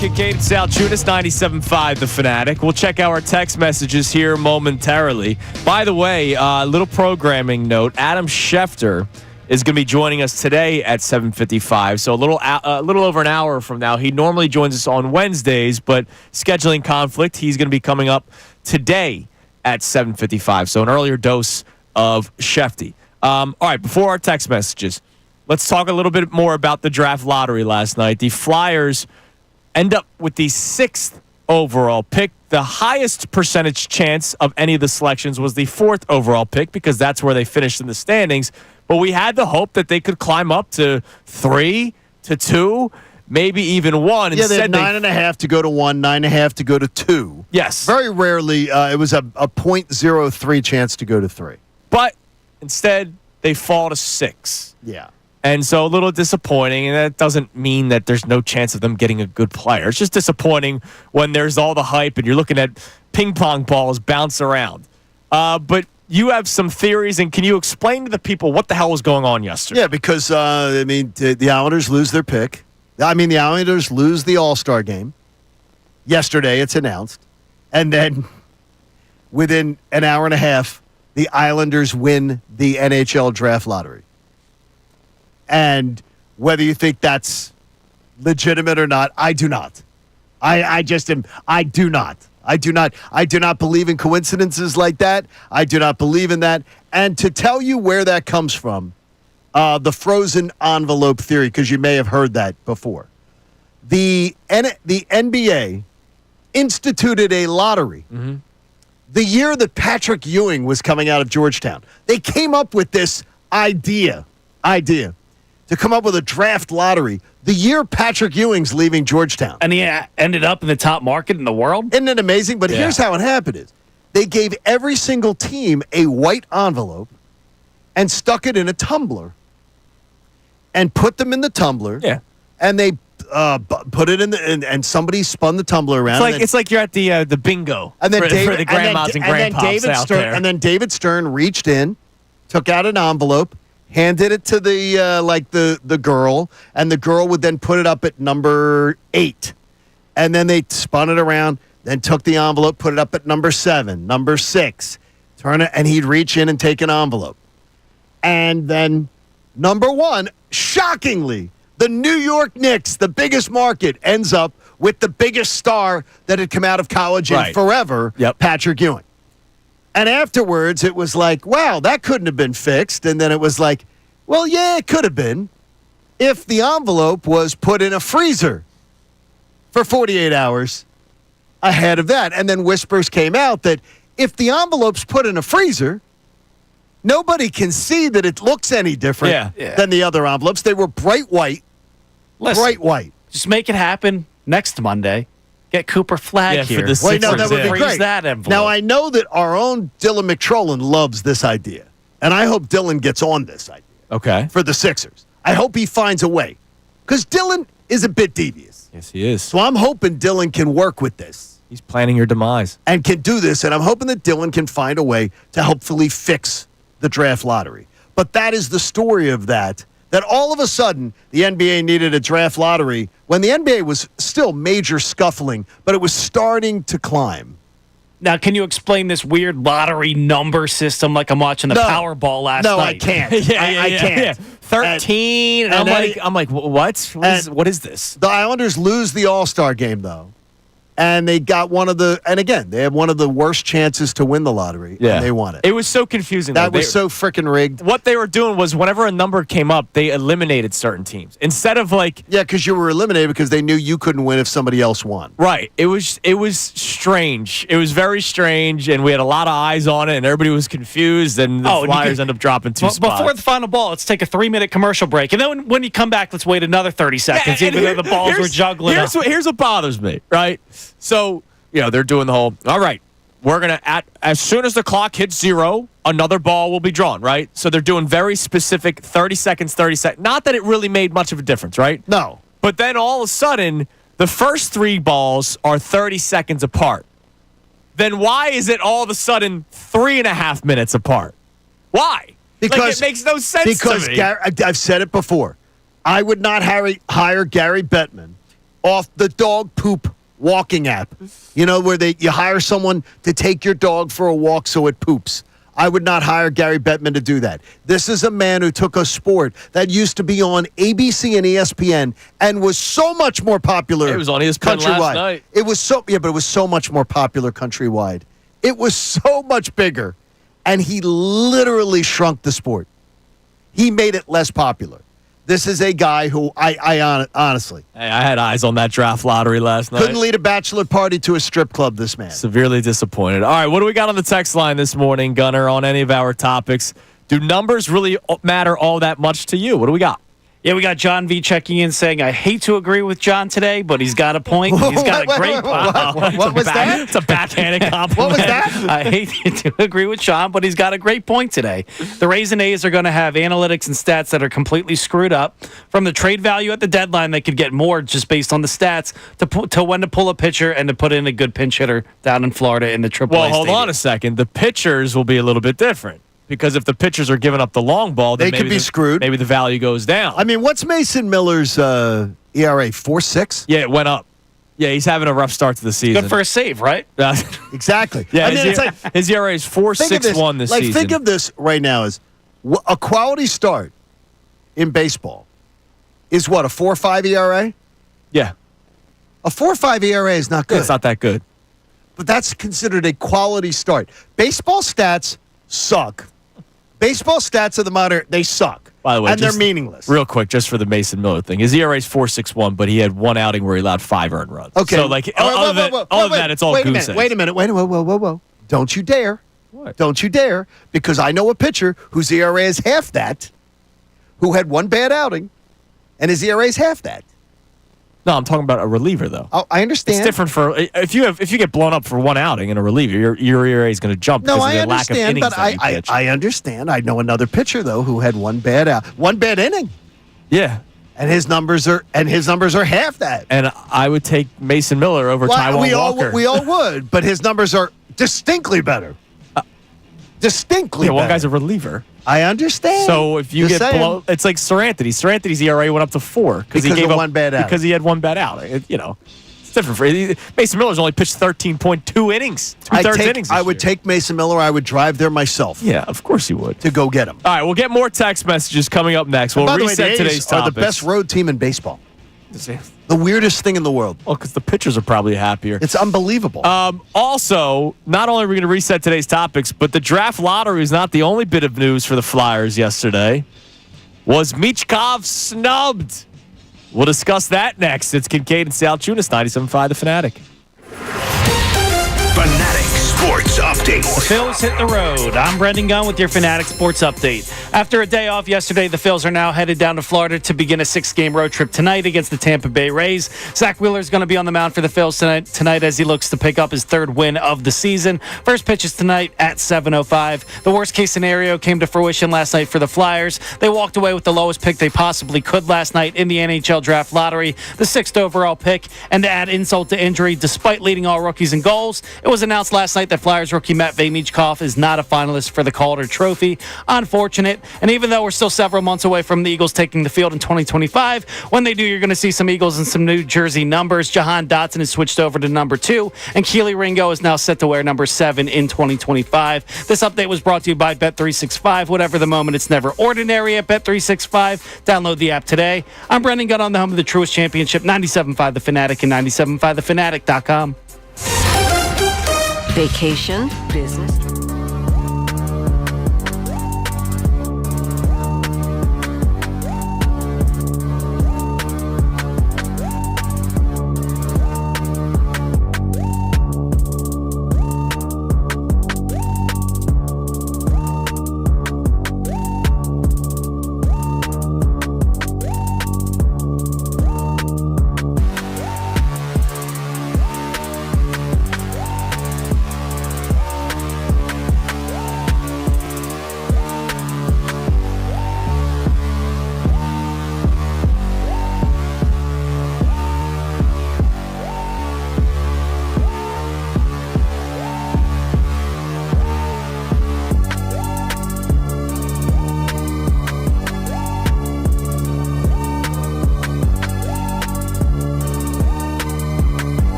Kincade Salciunas, 97.5 The Fanatic. We'll check our text messages here momentarily. By the way, little programming note. Adam Schefter is going to be joining us today at 7:55. So a little over an hour from now. He normally joins us on Wednesdays, but scheduling conflict, he's going to be coming up today at 7:55. So an earlier dose of Schefty. All right, before our text messages, let's talk a little bit more about the draft lottery last night. The Flyers end up with the 6th overall pick. The highest percentage chance of any of the selections was the 4th overall pick because that's where they finished in the standings. But we had the hope that they could climb up to 3, to 2, maybe even 1. Yeah, they had 9.5 to go to 1, 9.5 to go to 2. Yes. Very rarely, it was a .03 chance to go to 3. But instead, they fall to 6. Yeah. And so a little disappointing, and that doesn't mean that there's no chance of them getting a good player. It's just disappointing when there's all the hype and you're looking at ping pong balls bounce around. But you have some theories, and can you explain to the people what the hell was going on yesterday? Yeah, because, the Islanders lose their pick. The Islanders lose the All-Star game. Yesterday, it's announced. And then within an hour and a half, the Islanders win the NHL draft lottery. And whether you think that's legitimate or not, I do not. I do not believe in coincidences like that. I do not believe in that. And to tell you where that comes from, the frozen envelope theory, because you may have heard that before. The NBA instituted a lottery the year that Patrick Ewing was coming out of Georgetown. They came up with this idea to come up with a draft lottery the year Patrick Ewing's leaving Georgetown. And he ended up in the top market in the world? Isn't it amazing? But here's how it happened is they gave every single team a white envelope and stuck it in a tumbler and put them in the tumbler. Yeah. And they put it in and somebody spun the tumbler around. It's like you're at the bingo and then for the grandmas and grandpas out there. And then David Stern reached in, took out an envelope, handed it to the girl, and the girl would then put it up at number 8. And then they spun it around, then took the envelope, put it up at number 7, number 6, turn it, and he'd reach in and take an envelope. And then number 1, shockingly, the New York Knicks, the biggest market, ends up with the biggest star that had come out of college in forever, Patrick Ewing. And afterwards, it was like, wow, that couldn't have been fixed. And then it was like, well, yeah, it could have been if the envelope was put in a freezer for 48 hours ahead of that. And then whispers came out that if the envelope's put in a freezer, nobody can see that it looks any different than the other envelopes. They were bright white. Listen, bright white. Just make it happen next Monday. Get Cooper Flag here. For the Well, no, that would be Freeze great. that envelope. Now, I know that our own Dylan McTrollan loves this idea, and I hope Dylan gets on this idea. Okay. For the Sixers. I hope he finds a way, because Dylan is a bit devious. Yes, he is. So I'm hoping Dylan can work with this. He's planning your demise. And can do this, and I'm hoping that Dylan can find a way to hopefully fix the draft lottery. But that is the story of that all of a sudden the NBA needed a draft lottery when the NBA was still major scuffling, but it was starting to climb. Now, can you explain this weird lottery number system like I'm watching the Powerball last night? No, I can't. I can't. 13. And I'm like, what? What is this? The Islanders lose the All-Star game, though. And they got they had one of the worst chances to win the lottery, and they won it. It was so confusing. That was so freaking rigged. What they were doing was whenever a number came up, they eliminated certain teams. Instead of like... Yeah, because you were eliminated because they knew you couldn't win if somebody else won. Right. It was strange. It was very strange, and we had a lot of eyes on it, and everybody was confused, and the Flyers end up dropping 2 spots. Before the final ball, let's take a 3-minute commercial break. And then when you come back, let's wait another 30 seconds, even though the balls were juggling. Here's what bothers me, right? So, they're doing the whole, all right, we're going to, as soon as the clock hits 0, another ball will be drawn, right? So they're doing very specific 30 seconds. Not that it really made much of a difference, right? No. But then all of a sudden, the first 3 balls are 30 seconds apart. Then why is it all of a sudden 3.5 minutes apart? Why? Because it makes no sense to me. I've said it before. I would not hire Gary Bettman off the dog poop walking app. Where you hire someone to take your dog for a walk so it poops. I would not hire Gary Bettman to do that. This is a man who took a sport that used to be on ABC and ESPN and was so much more popular. It was on ESPN countrywide. last night. It was but it was so much more popular countrywide. It was so much bigger, and he literally shrunk the sport. He made it less popular. This is a guy who I honestly Hey, I had eyes on that draft lottery last night. couldn't lead a bachelor party to a strip club, this man. Severely disappointed. All right, what do we got on the text line this morning, Gunner, on any of our topics? Do numbers really matter all that much to you? What do we got? Yeah, we got John V checking in saying, I hate to agree with John today, but he's got a point. He's got a great point. What was that? It's a backhanded compliment. What was that? I hate to agree with Sean, but he's got a great point today. The Rays and A's are going to have analytics and stats that are completely screwed up. From the trade value at the deadline, they could get more just based on the stats to when to pull a pitcher and to put in a good pinch hitter down in Florida in the AAA Well, hold stadium. on a second. The pitchers will be a little bit different because if the pitchers are giving up the long ball, then They maybe could be screwed. Maybe the value goes down. I mean, what's Mason Miller's ERA? 4.6? Yeah, it went up. Yeah, he's having a rough start to the season. Good for a save, right? Exactly. Yeah, I mean, it's like his ERA is think of 4.61 this like, season. think of this right now as a quality start in baseball is what, a 4.5 ERA? yeah, A 4.5 ERA is not good. it's not that good. But that's considered a quality start. Baseball stats suck. Baseball stats of the modern, they suck. By the way, and they're just meaningless. Real quick, just for the Mason Miller thing, his ERA is 4.61, but he had one outing where he allowed 5 earned runs. Okay. So, like, other than that, it's all wait a goose minute. Wait a minute. Whoa. Don't you dare. What? Don't you dare. Because I know a pitcher whose ERA is half that, who had one bad outing, and his ERA is half that. No, I'm talking about a reliever, though. Oh, I understand. It's different for if you get blown up for one outing in a reliever, your ERA is going to jump No, because I of the lack of understand, innings but that you pitch. I understand. I know another pitcher though who had one bad inning, Yeah, and his numbers are half that. and I would take Mason Miller over Well, Taijuan Walker. we all would, but his numbers are distinctly better. Distinctly yeah, one better. guy's a reliever. I understand. So if you Just get saying. blown, it's like Seranthony. Seranthi's ERA went up to 4 Because he gave of up one bad outing. because he had one bad outing. It's different for Mason Miller's only pitched 13.2 innings, two-thirds innings. I would take Mason Miller. I would drive there myself Yeah, of course you would. to go get him. All right, we'll get more text messages coming up next. We'll By the way, reset the today's A's are topics. the best road team in baseball. The weirdest thing in the world. Well, because the pitchers are probably happier. It's unbelievable. Also, not only are we going to reset today's topics, but the draft lottery is not the only bit of news for the Flyers yesterday. Was Michkov snubbed? We'll discuss that next. It's Kincade and Salciunas, 97.5 The Fanatic. Fanatic Sports Update. The Phils hit the road. I'm Brendan Gunn with your Fanatic Sports Update. After a day off yesterday, the Phils are now headed down to Florida to begin a 6-game road trip tonight against the Tampa Bay Rays. Zach Wheeler is going to be on the mound for the Phils tonight as he looks to pick up his 3rd win of the season. First pitch is tonight at 7:05. The worst-case scenario came to fruition last night for the Flyers. They walked away with the lowest pick they possibly could last night in the NHL draft lottery, the 6th overall pick. And to add insult to injury, despite leading all rookies in goals, it was announced last night that Flyers rookie Matvei Michkov is not a finalist for the Calder Trophy. Unfortunate. And even though we're still several months away from the Eagles taking the field in 2025, when they do, you're going to see some Eagles and some New Jersey numbers. Jahan Dotson has switched over to number 2, and Keely Ringo is now set to wear number 7 in 2025. This update was brought to you by Bet365. Whatever the moment, it's never ordinary at Bet365. Download the app today. I'm Brendan Gunn on the home of the Truist Championship, 97.5 The Fanatic and 97.5thefanatic.com. Vacation, business.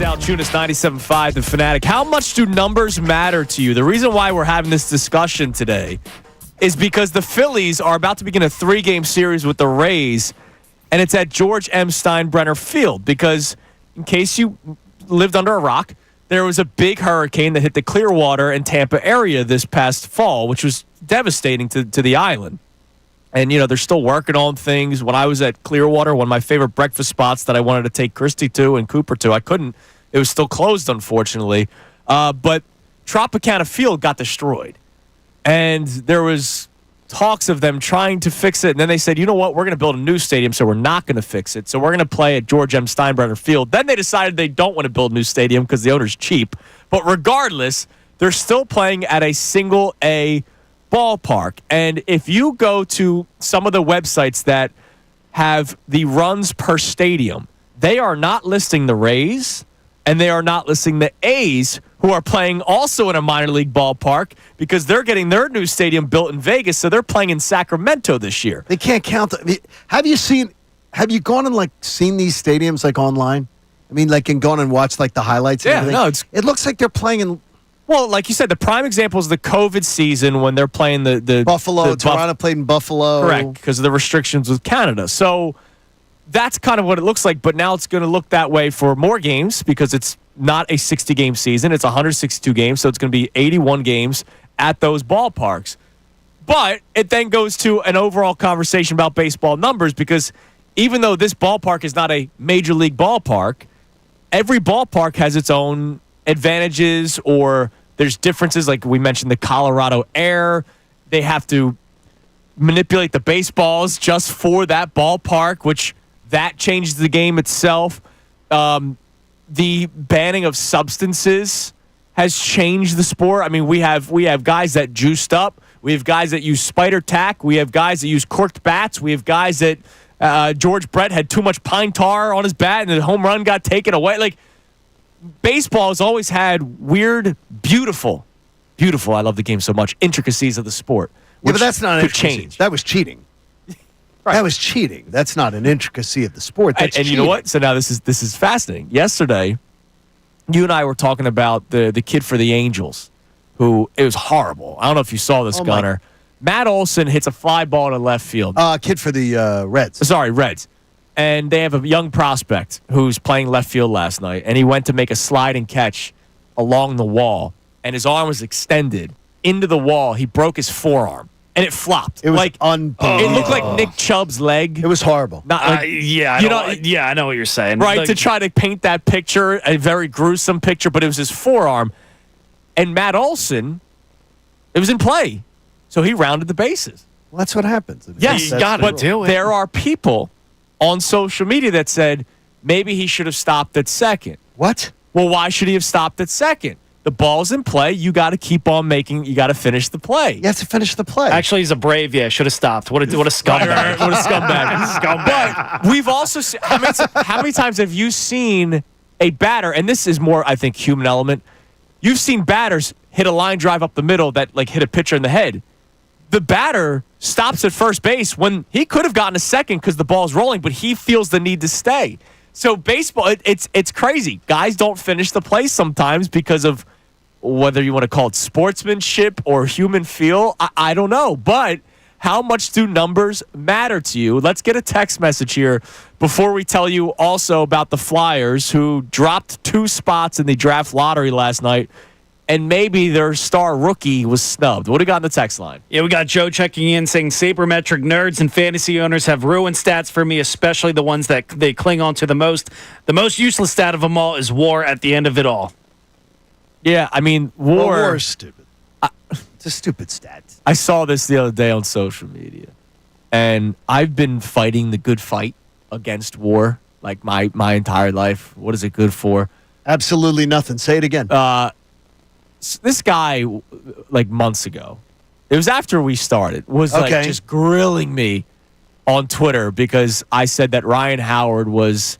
Salciunas, 97.5, The Fanatic. How much do numbers matter to you? The reason why we're having this discussion today is because the Phillies are about to begin a 3-game series with the Rays, and it's at George M. Steinbrenner Field because, in case you lived under a rock, there was a big hurricane that hit the Clearwater and Tampa area this past fall, which was devastating to the island. And, they're still working on things. When I was at Clearwater, one of my favorite breakfast spots that I wanted to take Christy to and Cooper to, I couldn't. It was still closed, unfortunately. But Tropicana Field got destroyed. And there was talks of them trying to fix it. And then they said, you know what, we're going to build a new stadium, so we're not going to fix it. So we're going to play at George M. Steinbrenner Field. Then they decided they don't want to build a new stadium because the owner's cheap. But regardless, they're still playing at a single A ballpark. And if you go to some of the websites that have the runs per stadium, they are not listing the Rays and they are not listing the A's, who are playing also in a minor league ballpark because they're getting their new stadium built in Vegas, so they're playing in Sacramento this year. They can't count. Have you gone and seen these stadiums online? I mean, and gone and watched the highlights and everything? No, it looks like they're playing in. Well, like you said, the prime example is the COVID season when they're playing the Buffalo. Toronto played in Buffalo. Correct, because of the restrictions with Canada. So that's kind of what it looks like, but now it's going to look that way for more games because it's not a 60-game season. It's 162 games, so it's going to be 81 games at those ballparks. But it then goes to an overall conversation about baseball numbers because even though this ballpark is not a major league ballpark, every ballpark has its own advantages or there's differences. Like we mentioned, the Colorado Air, they have to manipulate the baseballs just for that ballpark, which that changes the game itself. The banning of substances has changed the sport. I mean, we have guys that juiced up. We have guys that use spider tack. We have guys that use corked bats. We have guys that George Brett had too much pine tar on his bat and the home run got taken away. Baseball has always had weird, beautiful, I love the game so much, intricacies of the sport. Yeah, but that's not an intricacy. Change. That was cheating. Right. That was cheating. That's not an intricacy of the sport. That's and you know what? So now this is fascinating. Yesterday, you and I were talking about the kid for the Angels, who it was horrible. I don't know if you saw this, Gunner. Matt Olson hits a fly ball to left field. Kid for the Reds. Sorry, Reds. And they have a young prospect who's playing left field last night, and he went to make a sliding catch along the wall, and his arm was extended into the wall. He broke his forearm, and it flopped. It was unbelievable. It looked like Nick Chubb's leg. It was horrible. Not I know what you're saying. Right, to try to paint that picture, a very gruesome picture, but it was his forearm. And Matt Olson, it was in play, so he rounded the bases. Well, that's what happens. Yes, you got to do it. There are people on social media that said maybe he should have stopped at second. What? Well, why should he have stopped at second? The ball's in play. You got to keep on you got to finish the play. You have to finish the play. Actually, he's a Brave. Yeah, should have stopped. What a scumbag. What a scumbag. But we've also seen, how many times have you seen a batter, and this is more, I think, human element. You've seen batters hit a line drive up the middle that hit a pitcher in the head. The batter stops at first base when he could have gotten a second because the ball's rolling, but he feels the need to stay. So baseball, it's crazy. Guys don't finish the play sometimes because of whether you want to call it sportsmanship or human feel. I don't know. But how much do numbers matter to you? Let's get a text message here before we tell you also about the Flyers, who dropped 2 spots in the draft lottery last night. And maybe their star rookie was snubbed. What do we got on the text line? Yeah, we got Joe checking in saying sabermetric nerds and fantasy owners have ruined stats for me, especially the ones that they cling on to the most. The most useless stat of them all is WAR at the end of it all. Yeah, I mean, WAR is stupid. It's a stupid stat. I saw this the other day on social media, and I've been fighting the good fight against WAR my entire life. What is it good for? Absolutely nothing. Say it again. This guy, months ago, it was after we started, was just grilling me on Twitter because I said that Ryan Howard was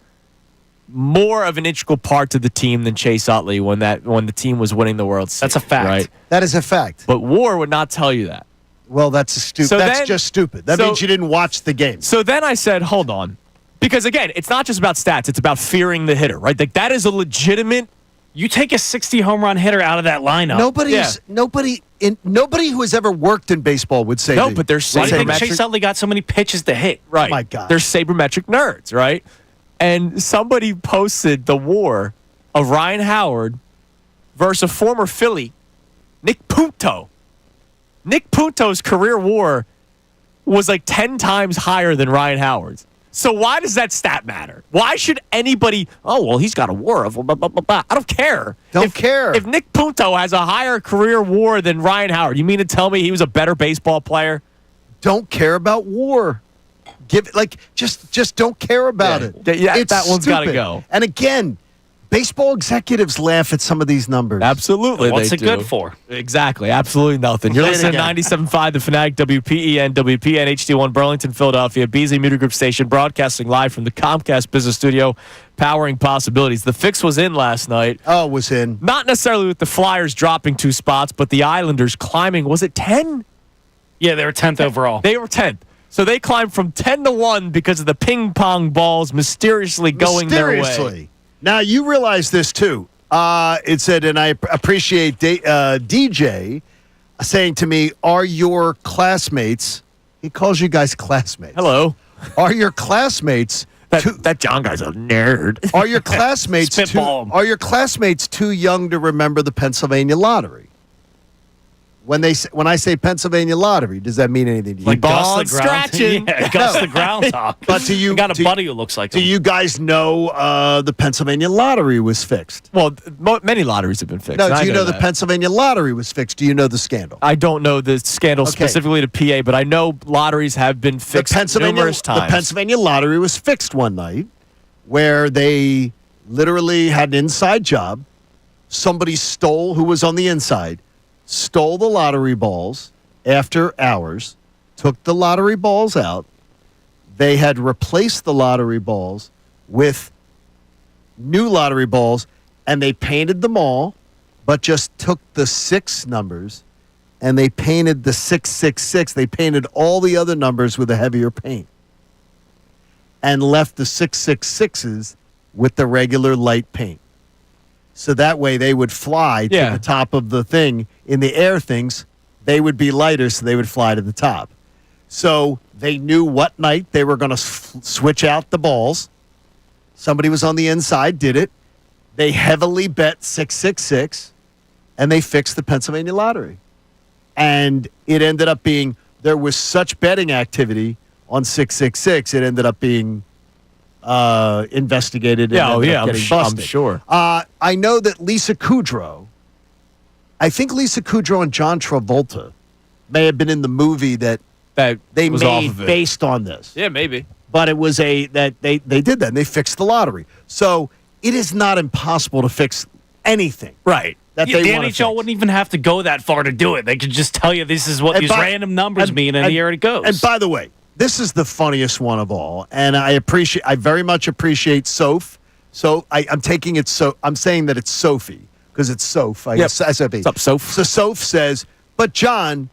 more of an integral part to the team than Chase Utley when the team was winning the World Series. That's a fact. Right? That is a fact. But WAR would not tell you that. Well, that's stupid. That's just stupid. That means you didn't watch the game. So then I said, hold on. Because, again, it's not just about stats. It's about fearing the hitter, right? Like, that is a legitimate. You take a 60 home run hitter out of that lineup. Nobody who has ever worked in baseball would say No, but there's Why do you think sabermetric. Chase Utley got so many pitches to hit? Right. My God. They're sabermetric nerds, right? And somebody posted the war of Ryan Howard versus a former Philly, Nick Punto. Nick Punto's career war was like 10 times higher than Ryan Howard's. So why does that stat matter? Why should anybody, he's got a war of blah, blah, blah, blah. I don't care. Don't care. If Nick Punto has a higher career war than Ryan Howard, you mean to tell me he was a better baseball player? Don't care about war. Just don't care about it. Yeah, It's that one's got to stupid. go. And again, baseball executives laugh at some of these numbers. Absolutely. What's they it good do. for? Exactly. Absolutely nothing. You're Play it listening to again. 97.5, The Fanatic, WPEN, WPN, HD1, Burlington, Philadelphia, Beasley Media Group Station, broadcasting live from the Comcast Business Studio, powering possibilities. The fix was in last night. Oh, it was in. Not necessarily with the Flyers dropping 2 spots, but the Islanders climbing. Was it 10? Yeah, they were 10th overall. They were 10th. So they climbed from 10 to 1 because of the ping pong balls mysteriously going their way. Now, you realize this, too. It said, and I appreciate DJ saying to me, are your classmates, he calls you guys classmates. Hello. Are your classmates, That John guy's a nerd. are your classmates, Spitball 'em. are your classmates too young to remember the Pennsylvania lottery? When I say Pennsylvania lottery, does that mean anything to you? Like Gus ball the ground. scratching. Yeah, Gus the groundhog. But do you- I got a do- buddy who looks like Do him. you guys know the Pennsylvania lottery was fixed? Well, many lotteries have been fixed. No, and I do you know the that. Pennsylvania lottery was fixed? Do you know the scandal? I don't know the scandal Okay. specifically to PA, but I know lotteries have been fixed numerous times. The Pennsylvania lottery was fixed one night where they literally had an inside job. Somebody who was on the inside, stole the lottery balls after hours, took the lottery balls out. They had replaced the lottery balls with new lottery balls, and they painted them all, but just took the 6 numbers and they painted the 666. They painted all the other numbers with a heavier paint and left the 666s with the regular light paint. So that way they would fly to Yeah. the top of the thing. In the air things, they would be lighter, so they would fly to the top. So they knew what night they were going to switch out the balls. Somebody was on the inside, did it. They heavily bet 666, and they fixed the Pennsylvania lottery. And it ended up being, there was such betting activity on 666, it ended up being investigated and ended up getting busted. I'm sure. I know that Lisa Kudrow, I think Lisa Kudrow and John Travolta may have been in the movie that That they was off made of it. based on this. Yeah, maybe. But it was they did that and they fixed the lottery. So it is not impossible to fix anything. Right. That Yeah, they the want to NHL fix. wouldn't even have to go that far to do it. They could just tell you this is what And these by- random numbers mean, and here it goes. And by the way, this is the funniest one of all, and I very much appreciate Soph. So I'm taking it. So I'm saying that it's Sophie because it's Soph. I guess SOP. What's up, Soph? So Soph says, but John,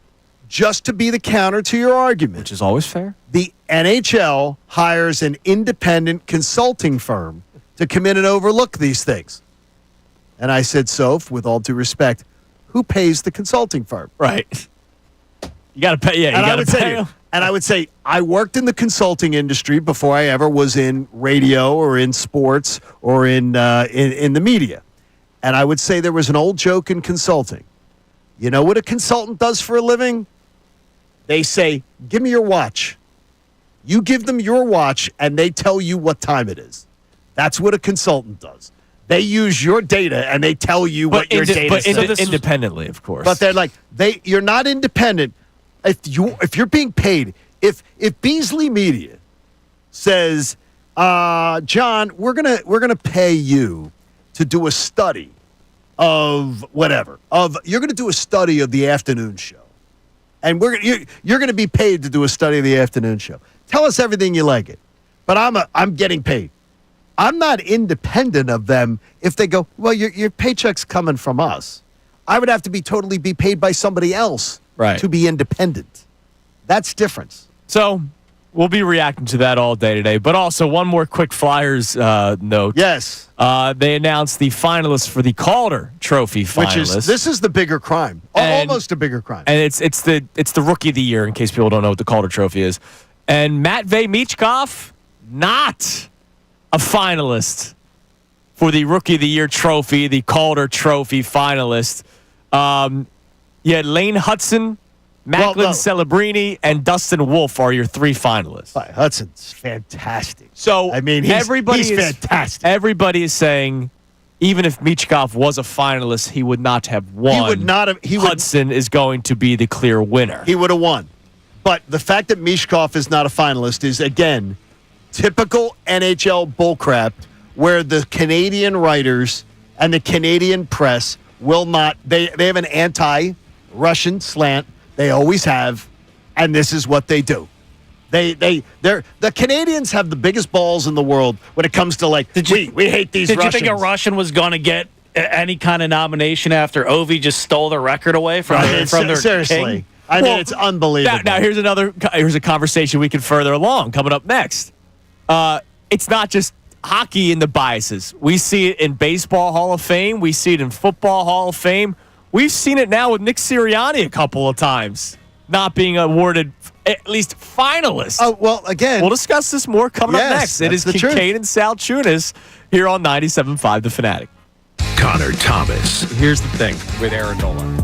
just to be the counter to your argument, Which is always fair. the NHL hires an independent consulting firm to come in and overlook these things. And I said, Soph, with all due respect, who pays the consulting firm? Right. You got to pay. Yeah, you got to pay. 'em. And I would say, I worked in the consulting industry before I ever was in radio or in sports or in the media. And I would say there was an old joke in consulting. You know what a consultant does for a living? They say, give me your watch. You give them your watch, and they tell you what time it is. That's what a consultant does. They use your data, and they tell you what your data says. Independently, of course. But they're like, you're not independent. If you're being paid, if Beasley Media says, John, we're gonna pay you to do a study of whatever, you're gonna do a study of the afternoon show, and you're gonna be paid to do a study of the afternoon show. Tell us everything you like it, but I'm getting paid. I'm not independent of them if they go, well, your paycheck's coming from us. I would have to totally be paid by somebody else Right. to be independent. That's different. So We'll be reacting to that all day today. But also, one more quick Flyers note. Yes. They announced the finalists for the Calder Trophy finalists. This is the bigger crime. Almost a bigger crime. And it's the Rookie of the Year, in case people don't know what the Calder Trophy is. And Matvei Michkov, not a finalist for the Rookie of the Year trophy, the Calder Trophy finalist. You had Lane Hudson, Macklin Celebrini, and Dustin Wolf are your three finalists. Hudson's fantastic. So I mean, he's fantastic. Everybody is saying, even if Michkov was a finalist, he would not have won. He would not have. Hudson is going to be the clear winner. He would have won. But the fact that Michkov is not a finalist is, again, typical NHL bullcrap, where the Canadian writers and the Canadian press will not. They have an anti-Russian slant. They always have, and this is what they do. The Canadians have the biggest balls in the world when it comes to we hate these Russians. Did you think a Russian was going to get any kind of nomination after Ovi just stole the record away from their seriously? king? I mean, it's unbelievable. Now here's a conversation we can further along coming up next. It's not just hockey in the biases. We see it in Baseball Hall of Fame. We see it in Football Hall of Fame. We've seen it now with Nick Sirianni a couple of times, not being awarded at least finalists. Oh, well, again. We'll discuss this more coming up next. It is Kincade and Salciunas here on 97.5 The Fanatic. Connor Thomas. Here's the thing with Aaron Nola.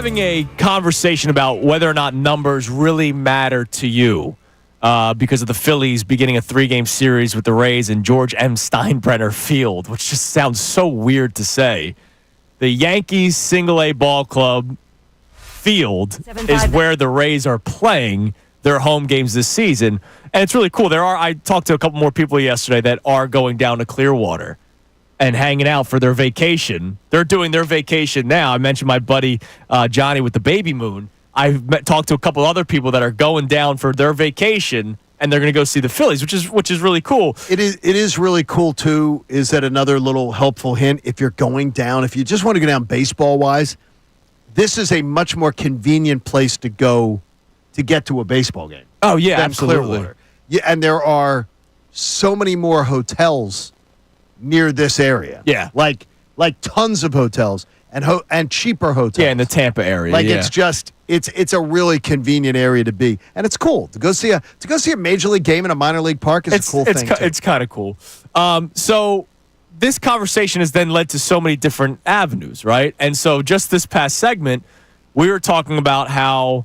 having a conversation about whether or not numbers really matter to you because of the Phillies beginning a 3-game series with the Rays in George M. Steinbrenner Field, which just sounds so weird to say. The Yankees Single-A ball club field is where the Rays are playing their home games this season, and it's really cool. I talked to a couple more people yesterday that are going down to Clearwater and hanging out for their vacation. They're doing their vacation now. I mentioned my buddy Johnny with the baby moon. I've talked to a couple other people that are going down for their vacation, and they're going to go see the Phillies, which is really cool. It is really cool too. Is that another little helpful hint? If you're going down, if you just want to go down baseball wise, this is a much more convenient place to go to get to a baseball game. Oh yeah, than absolutely. Clearwater. Yeah, and there are so many more hotels near this area. Yeah, like tons of hotels and cheaper hotels. Yeah, in the Tampa area. Like yeah. it's just it's a really convenient area to be, and it's cool to go see a major league game in a minor league park is a cool thing. It's kind of cool. So this conversation has then led to so many different avenues, right? And so just this past segment, we were talking about how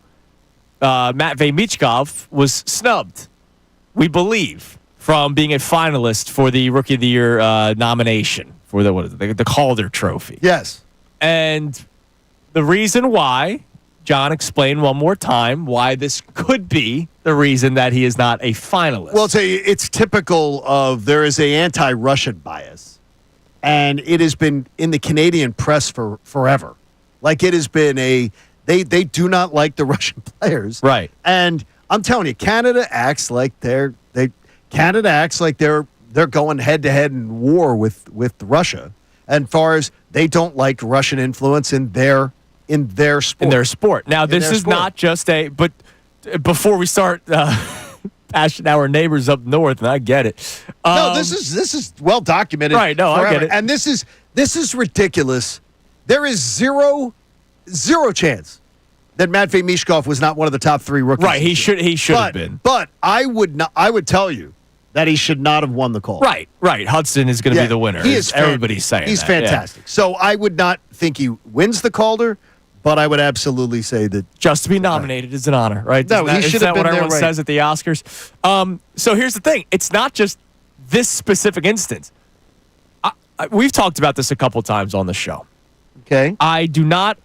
Matvei Michkov was snubbed, we believe, from being a finalist for the Rookie of the Year nomination for the Calder Trophy. Yes. And the reason why, John, explain one more time why this could be the reason that he is not a finalist. Well, it's typical of there is a anti-Russian bias, and it has been in the Canadian press for forever. Like it has been they do not like the Russian players, right? And I'm telling you, Canada acts like they're going head to head in war with Russia, and far as they don't like Russian influence in their sport. In their sport. Now, this is not just but before we start bashing our neighbors up north, and I get it. No, this is well documented. Right? No, forever. I get it. And this is ridiculous. There is zero chance that Matvei Michkov was not one of the top 3 rookies. Right? He should have been. But I would tell you that he should not have won the call. Right. Hudson is going to be the winner. Everybody's saying he's that. fantastic. Yeah. So I would not think he wins the Calder, but I would absolutely say that just to be nominated is an honor, right? No, he should have been what there, everyone right. says at the Oscars. So here's the thing: it's not just this specific instance. We've talked about this a couple times on the show. Okay. I do not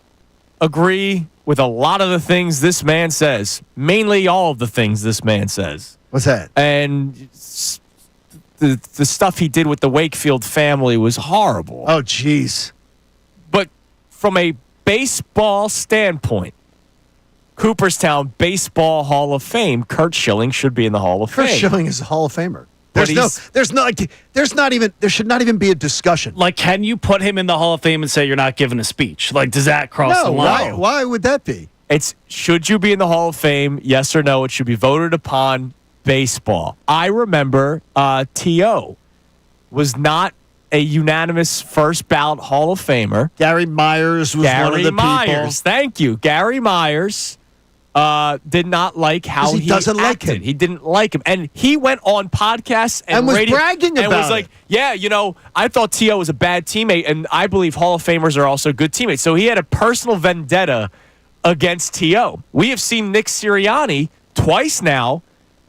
agree with a lot of the things this man says. Mainly all of the things this man says. What's that? And the stuff he did with the Wakefield family was horrible. Oh, jeez. But from a baseball standpoint, Cooperstown Baseball Hall of Fame, Curt Schilling should be in the Hall of Fame. Curt Schilling is a Hall of Famer. But There should not even be a discussion. Like, can you put him in the Hall of Fame and say you're not giving a speech? Like, does that cross the line? Why would that be? It's should you be in the Hall of Fame? Yes or no? It should be voted upon. Baseball. I remember T.O. was not a unanimous first ballot Hall of Famer. Gary Myers was one of the people. Thank you. Gary Myers did not like how he doesn't acted. like him. He didn't like him. And he went on podcasts and was radio, bragging and about was like, it. yeah, I thought T.O. was a bad teammate, and I believe Hall of Famers are also good teammates. So he had a personal vendetta against T.O. We have seen Nick Sirianni twice now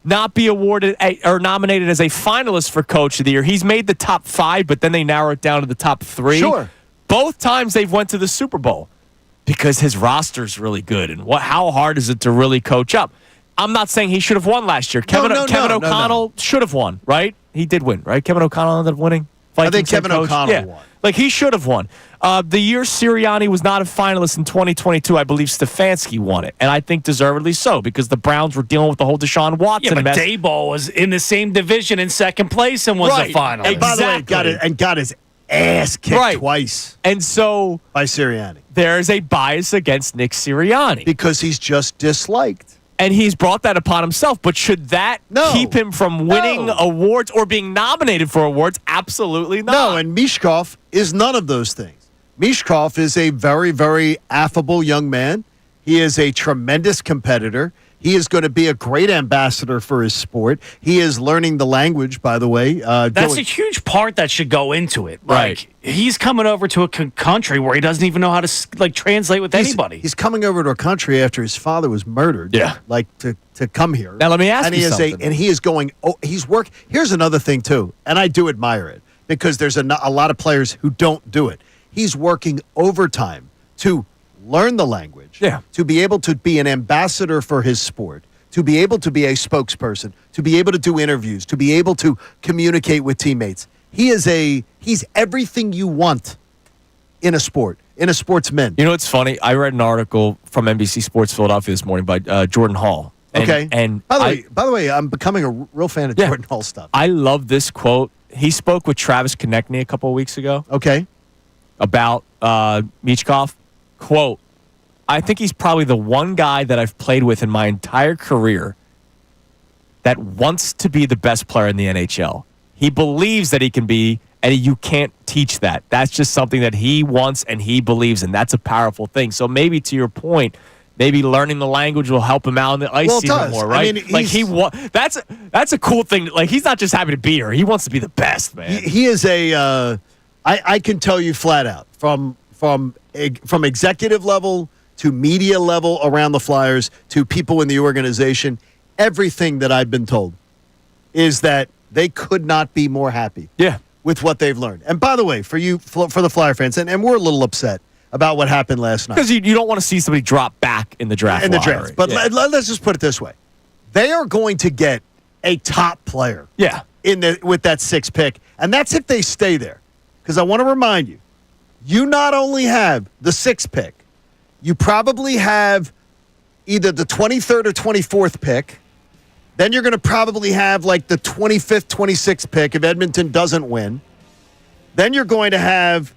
not be awarded or nominated as a finalist for Coach of the Year. He's made the top 5, but then they narrow it down to the top 3. Sure. Both times they've went to the Super Bowl because his roster's really good. And how hard is it to really coach up? I'm not saying he should have won last year. Kevin O'Connell should have won, right? He did win, right? Kevin O'Connell ended up winning. I think Kevin O'Connell won. Like, he should have won. The year Sirianni was not a finalist in 2022, I believe Stefanski won it. And I think deservedly so, because the Browns were dealing with the whole Deshaun Watson mess. Daboll was in the same division in second place and was a finalist. And by the way, got his ass kicked twice. And so by Sirianni. There is a bias against Nick Sirianni. Because he's just disliked. And he's brought that upon himself. But should that keep him from winning awards or being nominated for awards? Absolutely not. No, and Michkov is none of those things. Michkov is a very, very affable young man. He is a tremendous competitor. He is going to be a great ambassador for his sport. He is learning the language, by the way. That's a huge part that should go into it. Right. Like, he's coming over to a country where he doesn't even know how to translate with anybody. He's coming over to a country after his father was murdered. Yeah. Like to come here. Now, let me ask you something. And he is going, here's another thing, too, and I do admire it because there's a lot of players who don't do it. He's working overtime to learn the language, to be able to be an ambassador for his sport, to be able to be a spokesperson, to be able to do interviews, to be able to communicate with teammates. He's everything you want in a sport, in a sportsman. You know what's funny? I read an article from NBC Sports Philadelphia this morning by Jordan Hall. And by the way, I'm becoming a real fan of Jordan Hall stuff. I love this quote. He spoke with Travis Konechny a couple of weeks ago. Okay. About Michkov. Quote, I think he's probably the one guy that I've played with in my entire career that wants to be the best player in the NHL. He believes that he can be, and you can't teach that. That's just something that he wants and he believes in. That's a powerful thing. So maybe to your point, maybe learning the language will help him out in the ice even more, right? I mean, that's a cool thing. Like, he's not just happy to be here. He wants to be the best, man. He is I can tell you flat out from executive level to media level around the Flyers to people in the organization, everything that I've been told is that they could not be more happy with what they've learned. And by the way, for the Flyer fans, and we're a little upset about what happened last night. Because you don't want to see somebody drop back in the draft lottery. But let's just put it this way. They are going to get a top player with that 6th pick, and that's if they stay there. Because I want to remind you, you not only have the 6th pick, you probably have either the 23rd or 24th pick. Then you're going to probably have like the 25th, 26th pick if Edmonton doesn't win. Then you're going to have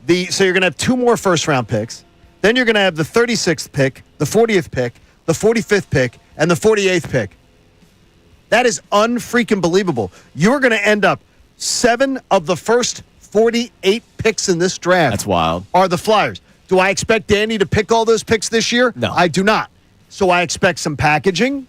so you're going to have 2 more first-round picks. Then you're going to have the 36th pick, the 40th pick, the 45th pick, and the 48th pick. That is unfreaking believable. You're going to end up 7 of the first 48 picks in this draft. That's wild. Are the Flyers. Do I expect Danny to pick all those picks this year? No. I do not. So I expect some packaging,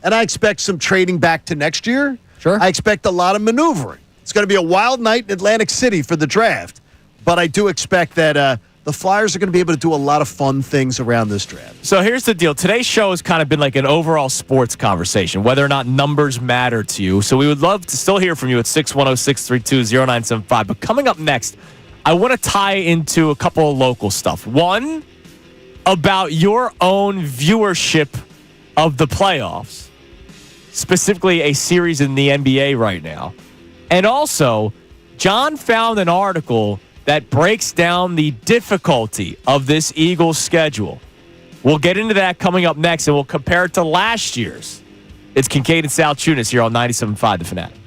and I expect some trading back to next year. Sure. I expect a lot of maneuvering. It's going to be a wild night in Atlantic City for the draft, but I do expect that the Flyers are going to be able to do a lot of fun things around this draft. So here's the deal. Today's show has kind of been like an overall sports conversation, whether or not numbers matter to you. So we would love to still hear from you at 610-632-0975. But coming up next, I want to tie into a couple of local stuff. One, about your own viewership of the playoffs, specifically a series in the NBA right now. And also, John found an article that breaks down the difficulty of this Eagles schedule. We'll get into that coming up next, and we'll compare it to last year's. It's Kincade Salciunas here on 97.5 The Fanatic.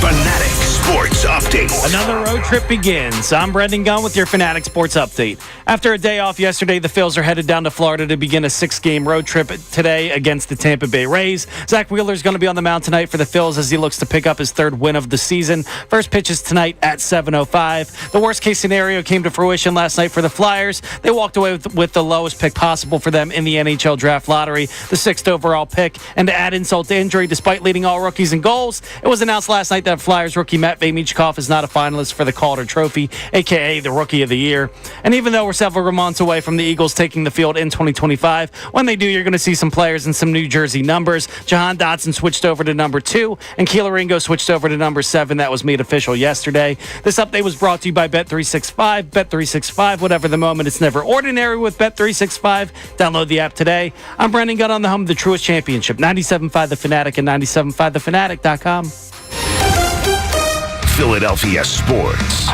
Fanatic Sports Update. Another road trip begins. I'm Brendan Gunn with your Fanatic Sports Update. After a day off yesterday, the Phillies are headed down to Florida to begin a 6-game road trip today against the Tampa Bay Rays. Zach Wheeler is going to be on the mound tonight for the Phillies as he looks to pick up his 3rd win of the season. First pitch is tonight at 7:05. The worst-case scenario came to fruition last night for the Flyers. They walked away with the lowest pick possible for them in the NHL draft lottery, the 6th overall pick. And to add insult to injury, despite leading all rookies in goals, it was announced last night that Flyers rookie Matvei Michkov is not a finalist for the Calder Trophy, a.k.a. the Rookie of the Year. And even though we're several months away from the Eagles taking the field in 2025, when they do, you're going to see some players in some New Jersey numbers. Jahan Dotson switched over to number 2, and Keeler Ringo switched over to number 7. That was made official yesterday. This update was brought to you by Bet365. Bet365, whatever the moment, it's never ordinary with Bet365. Download the app today. I'm Brendan Gunn on the home of the truest championship, 97.5 The Fanatic and 97.5thefanatic.com. Philadelphia Sports.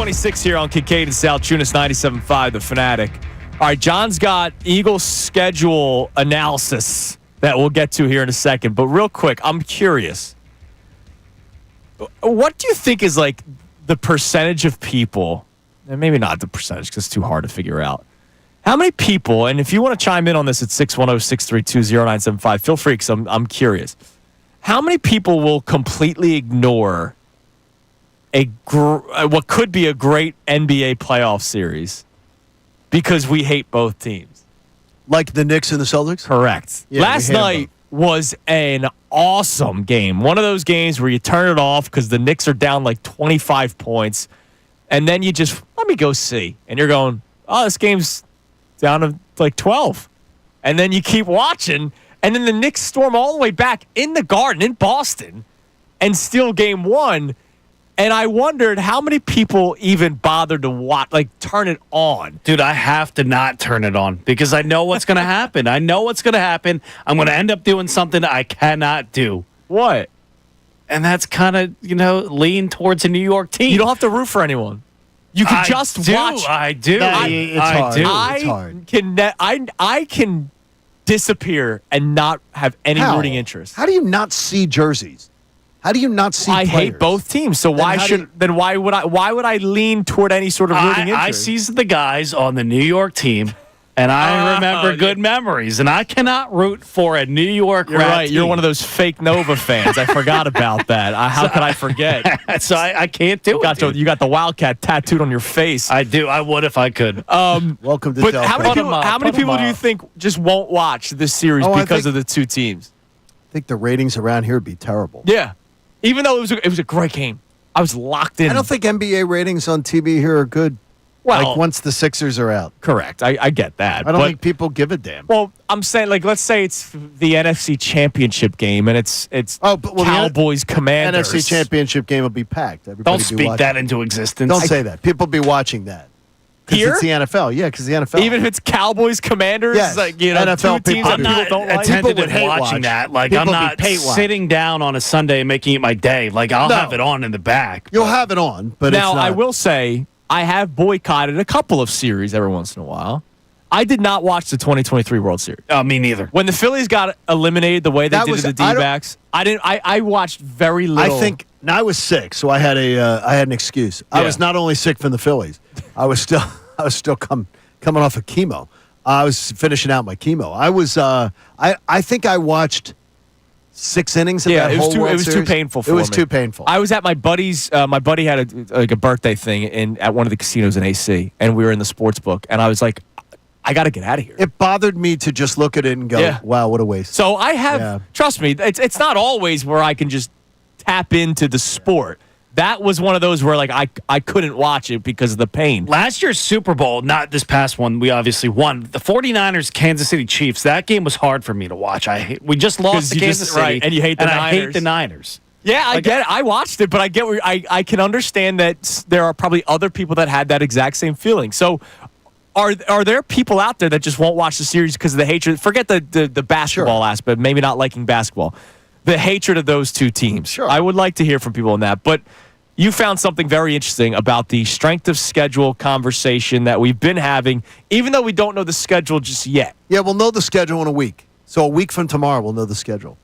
7:26 here on Kincade Salciunas 97.5 The Fanatic. All right, John's got Eagles schedule analysis that we'll get to here in a second. But real quick, I'm curious. What do you think is like the percentage of people, and maybe not the percentage because it's too hard to figure out. How many people, and if you want to chime in on this at 610-632-0975, feel free because I'm curious. How many people will completely ignore what could be a great NBA playoff series because we hate both teams? Like the Knicks and the Celtics? Correct. Yeah, Last night was an awesome game. One of those games where you turn it off because the Knicks are down like 25 points, and then you just, let me go see. And you're going, oh, this game's down to like 12. And then you keep watching, and then the Knicks storm all the way back in the Garden in Boston and steal game one. And I wondered how many people even bothered to watch, like turn it on. Dude, I have to not turn it on because I know what's going to happen. I know what's going to happen. I'm going to end up doing something I cannot do. What? And that's kind of, lean towards a New York team. You don't have to root for anyone. You can just watch. I do. It's hard. It's hard. I can disappear and not have any rooting interest. How do you not see jerseys? How do you not see I players? hate both teams, so why would I lean toward any sort of rooting interest? I see the guys on the New York team, and I remember good memories, and I cannot root for a New York You're Rat right. team. You're one of those fake Nova fans. I forgot about that. How could I forget? So I can't do it. You got the Wildcat tattooed on your face. I do. I would if I could. Welcome to But Delco. how many people do you think just won't watch this series because of the two teams? I think the ratings around here would be terrible. Yeah. Even though it was a great game. I was locked in. I don't think NBA ratings on TV here are good. Well, like once the Sixers are out. Correct. I get that. I don't think people give a damn. Well, I'm saying, like, let's say it's the NFC Championship game and it's Cowboys Commanders. NFC Championship game will be packed. Everybody Don't speak that into existence. Don't say that. People be watching that. Here? It's the NFL. Yeah, because the NFL. Even if it's Cowboys Commanders, Yes. two NFL teams that people people I'm don't not like. attentive People would hate watching watch. that. Like, People I'm would not be hate watch. sitting down on a Sunday and making it my day. Like, I'll No. have it on in the back. You'll have it on, but Now, it's not. I will say, I have boycotted a couple of series every once in a while. I did not watch the 2023 World Series. Me neither. When the Phillies got eliminated the way they did to the D-backs, I watched very little. I was sick, so I had an excuse. I was not only sick from the Phillies, I was still coming off of chemo. I was finishing out my chemo. I think I watched 6 innings of that whole World it was too Series. painful for me. It was too painful. I was at my buddy's. My buddy had a birthday thing at one of the casinos in AC, and we were in the sports book, and I was like, I got to get out of here. It bothered me to just look at it and go, wow, what a waste. So I have, trust me, it's not always where I can just tap into the sport. That was one of those where like I couldn't watch it because of the pain. Last year's Super Bowl, not this past one, we obviously won. The 49ers, Kansas City Chiefs, that game was hard for me to watch. We just lost to Kansas City. Right, and you hate the Niners. I hate the Niners. Yeah, I get it. I watched it, but I get where I can understand that there are probably other people that had that exact same feeling. So are there people out there that just won't watch the series because of the hatred? Forget the basketball aspect, maybe not liking basketball. The hatred of those two teams. Sure. I would like to hear from people on that. But you found something very interesting about the strength of schedule conversation that we've been having, even though we don't know the schedule just yet. Yeah, we'll know the schedule in a week. So a week from tomorrow, we'll know the schedule.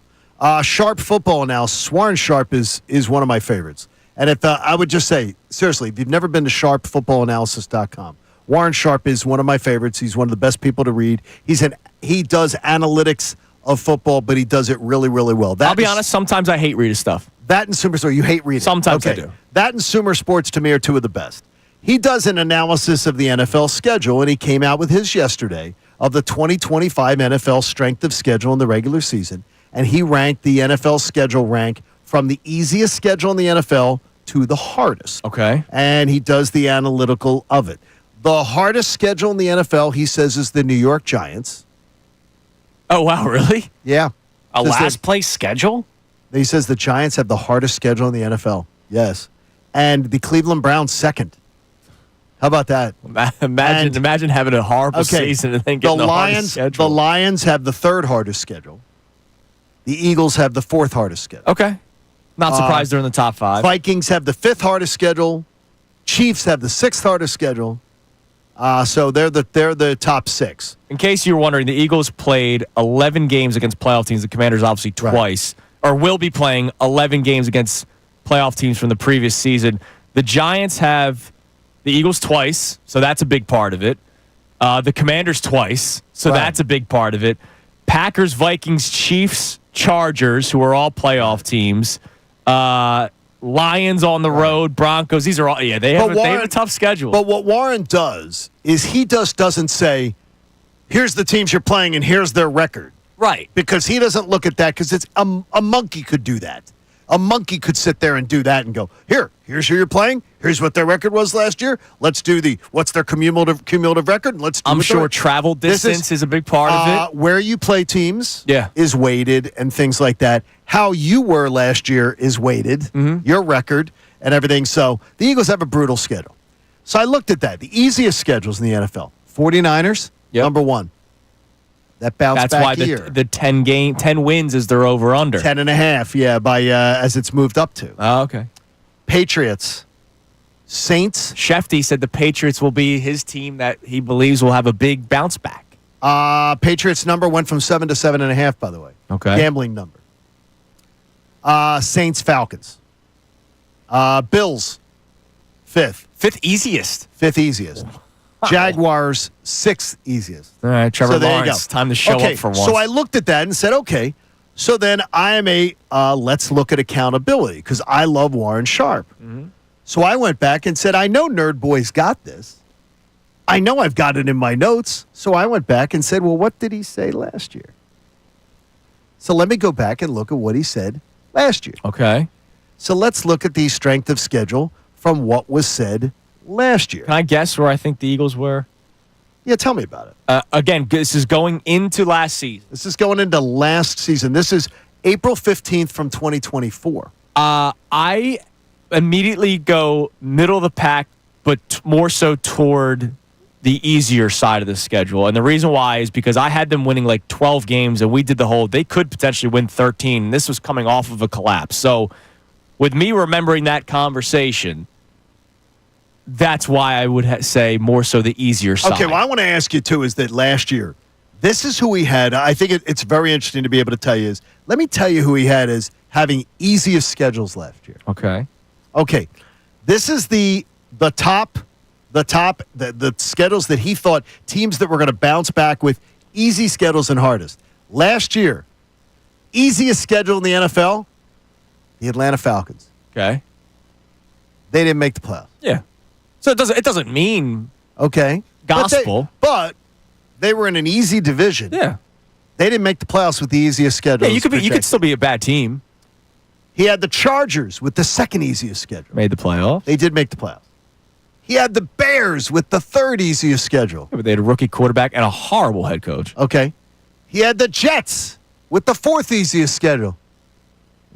Sharp football analysis. Warren Sharp is one of my favorites. And if I would just say, seriously, if you've never been to sharpfootballanalysis.com, Warren Sharp is one of my favorites. He's one of the best people to read. He does analytics of football, but he does it really, really well. I'll be honest, sometimes I hate reading stuff. That and Sumer Sports, you hate reading. Sometimes I do. That and Sumer Sports, to me, are two of the best. He does an analysis of the NFL schedule, and he came out with his yesterday of the 2025 NFL strength of schedule in the regular season, and he ranked the NFL schedule rank from the easiest schedule in the NFL to the hardest. Okay. And he does the analytical of it. The hardest schedule in the NFL, he says, is the New York Giants. Oh, wow, really? Yeah. A last place schedule? He says the Giants have the hardest schedule in the NFL. Yes. And the Cleveland Browns second. How about that? Imagine having a horrible season and then getting the hardest schedule. The Lions have the third hardest schedule. The Eagles have the fourth hardest schedule. Okay. Not surprised they're in the top 5. Vikings have the fifth hardest schedule. Chiefs have the 6th hardest schedule. So they're the top 6. In case you were wondering, the Eagles played 11 games against playoff teams. The Commanders obviously twice, or will be playing 11 games against playoff teams from the previous season. The Giants have the Eagles twice, so that's a big part of it. The Commanders twice, so that's a big part of it. Packers, Vikings, Chiefs, Chargers, who are all playoff teams. Lions on the road, Broncos. These are all they have a tough schedule. But what Warren does is he doesn't say, here's the teams you're playing and here's their record. Right. Because he doesn't look at that because it's a monkey could do that. A monkey could sit there and do that and go, here's who you're playing. Here's what their record was last year. Let's do what's their cumulative record. And let's do I'm sure travel distance is a big part of it. Where you play teams is weighted and things like that. How you were last year is weighted, your record and everything. So the Eagles have a brutal schedule. So I looked at that. The easiest schedules in the NFL. 49ers, number 1. That bounce back year. That's why the 10 wins is their over-under. 10.5, by as it's moved up to. Oh, okay. Patriots, Saints. Schefter said the Patriots will be his team that he believes will have a big bounce back. Patriots number went from 7 to 7.5, by the way. Okay. Gambling number. Saints, Falcons. Bills, 5th. 5th easiest. 5th easiest. Jaguars, 6th easiest. All right, Trevor so there Lawrence, you go. time to show up for once. So I looked at that and said, okay, so then I am let's look at accountability because I love Warren Sharp. Mm-hmm. So I went back and said, I know Nerd Boy's got this. I know I've got it in my notes. So I went back and said, well, what did he say last year? So let me go back and look at what he said last year. Okay. So let's look at the strength of schedule from what was said last year. Can I guess where I think the Eagles were? Yeah, tell me about it. Again, this is going into last season. This is going into last season. This is April 15th from 2024. I immediately go middle of the pack, but more so toward the easier side of the schedule. And the reason why is because I had them winning like 12 games, and we did they could potentially win 13. And this was coming off of a collapse. So with me remembering that conversation, that's why I would say more so the easier side. Okay, well, I want to ask you, too, is that last year, this is who he had. I think it's very interesting to be able to tell you is, let me tell you who he had as having easiest schedules last year. Okay. This is the schedules that he thought teams that were going to bounce back with easy schedules and hardest. Last year, easiest schedule in the NFL, the Atlanta Falcons. Okay. They didn't make the playoffs. Yeah. So it doesn't mean gospel. But they were in an easy division. Yeah. They didn't make the playoffs with the easiest schedule. Yeah, you could still be a bad team. He had the Chargers with the second easiest schedule. Made the playoffs. They did make the playoffs. He had the Bears with the third easiest schedule. Yeah, but they had a rookie quarterback and a horrible head coach. Okay. He had the Jets with the fourth easiest schedule.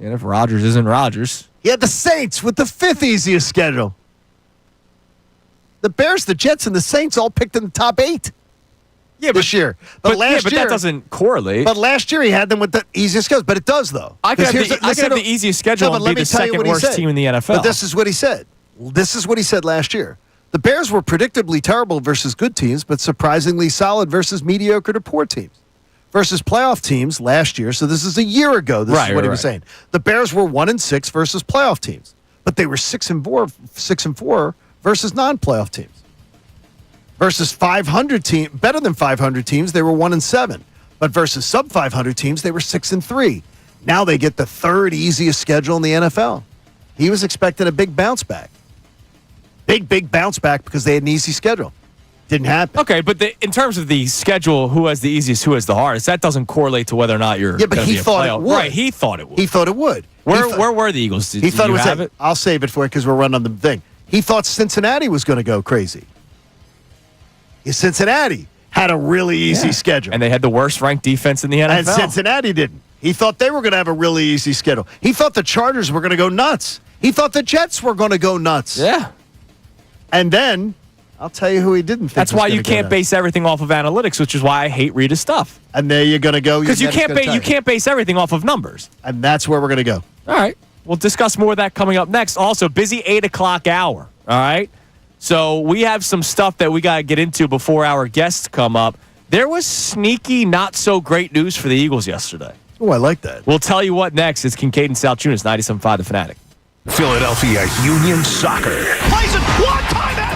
And if Rodgers isn't Rodgers. He had the Saints with the fifth easiest schedule. The Bears, the Jets, and the Saints all picked in the top 8 this year. But last year, that doesn't correlate. But last year he had them with the easiest schedule. But it does, though. I could have the easiest schedule and be the second worst team in the NFL. But this is what he said. This is what he said last year. The Bears were predictably terrible versus good teams, but surprisingly solid versus mediocre to poor teams. Versus playoff teams last year, so this is a year ago. This is what he was saying. The Bears were 1-6 versus playoff teams, but they were 6-4 versus non-playoff teams. Versus 500 team, better than 500 teams, they were 1-7, but versus sub 500 teams, they were 6-3. Now they get the third easiest schedule in the NFL. He was expecting a big bounce back, big bounce back because they had an easy schedule. Didn't happen. Okay, but in terms of the schedule, who has the easiest, who has the hardest, that doesn't correlate to whether or not you're. Yeah, but he thought it would. Right, he thought it would. He thought it would. Where were the Eagles? He thought it was it. I'll save it for it because we're running on the thing. He thought Cincinnati was going to go crazy. Cincinnati had a really easy schedule. And they had the worst ranked defense in the NFL. And Cincinnati didn't. He thought they were going to have a really easy schedule. He thought the Chargers were going to go nuts. He thought the Jets were going to go nuts. Yeah. And then, I'll tell you who he didn't think. That's why you can't base everything off of analytics, which is why I hate Rita's stuff. And there you're going to go. Because you can't base everything off of numbers. And that's where we're going to go. All right. We'll discuss more of that coming up next. Also, busy 8 o'clock hour. All right. So we have some stuff that we got to get into before our guests come up. There was sneaky, not so great news for the Eagles yesterday. Oh, I like that. We'll tell you what next. It's Kincade and Salciunas, 97.5 The Fanatic. Philadelphia Union Soccer. Plays it one time out.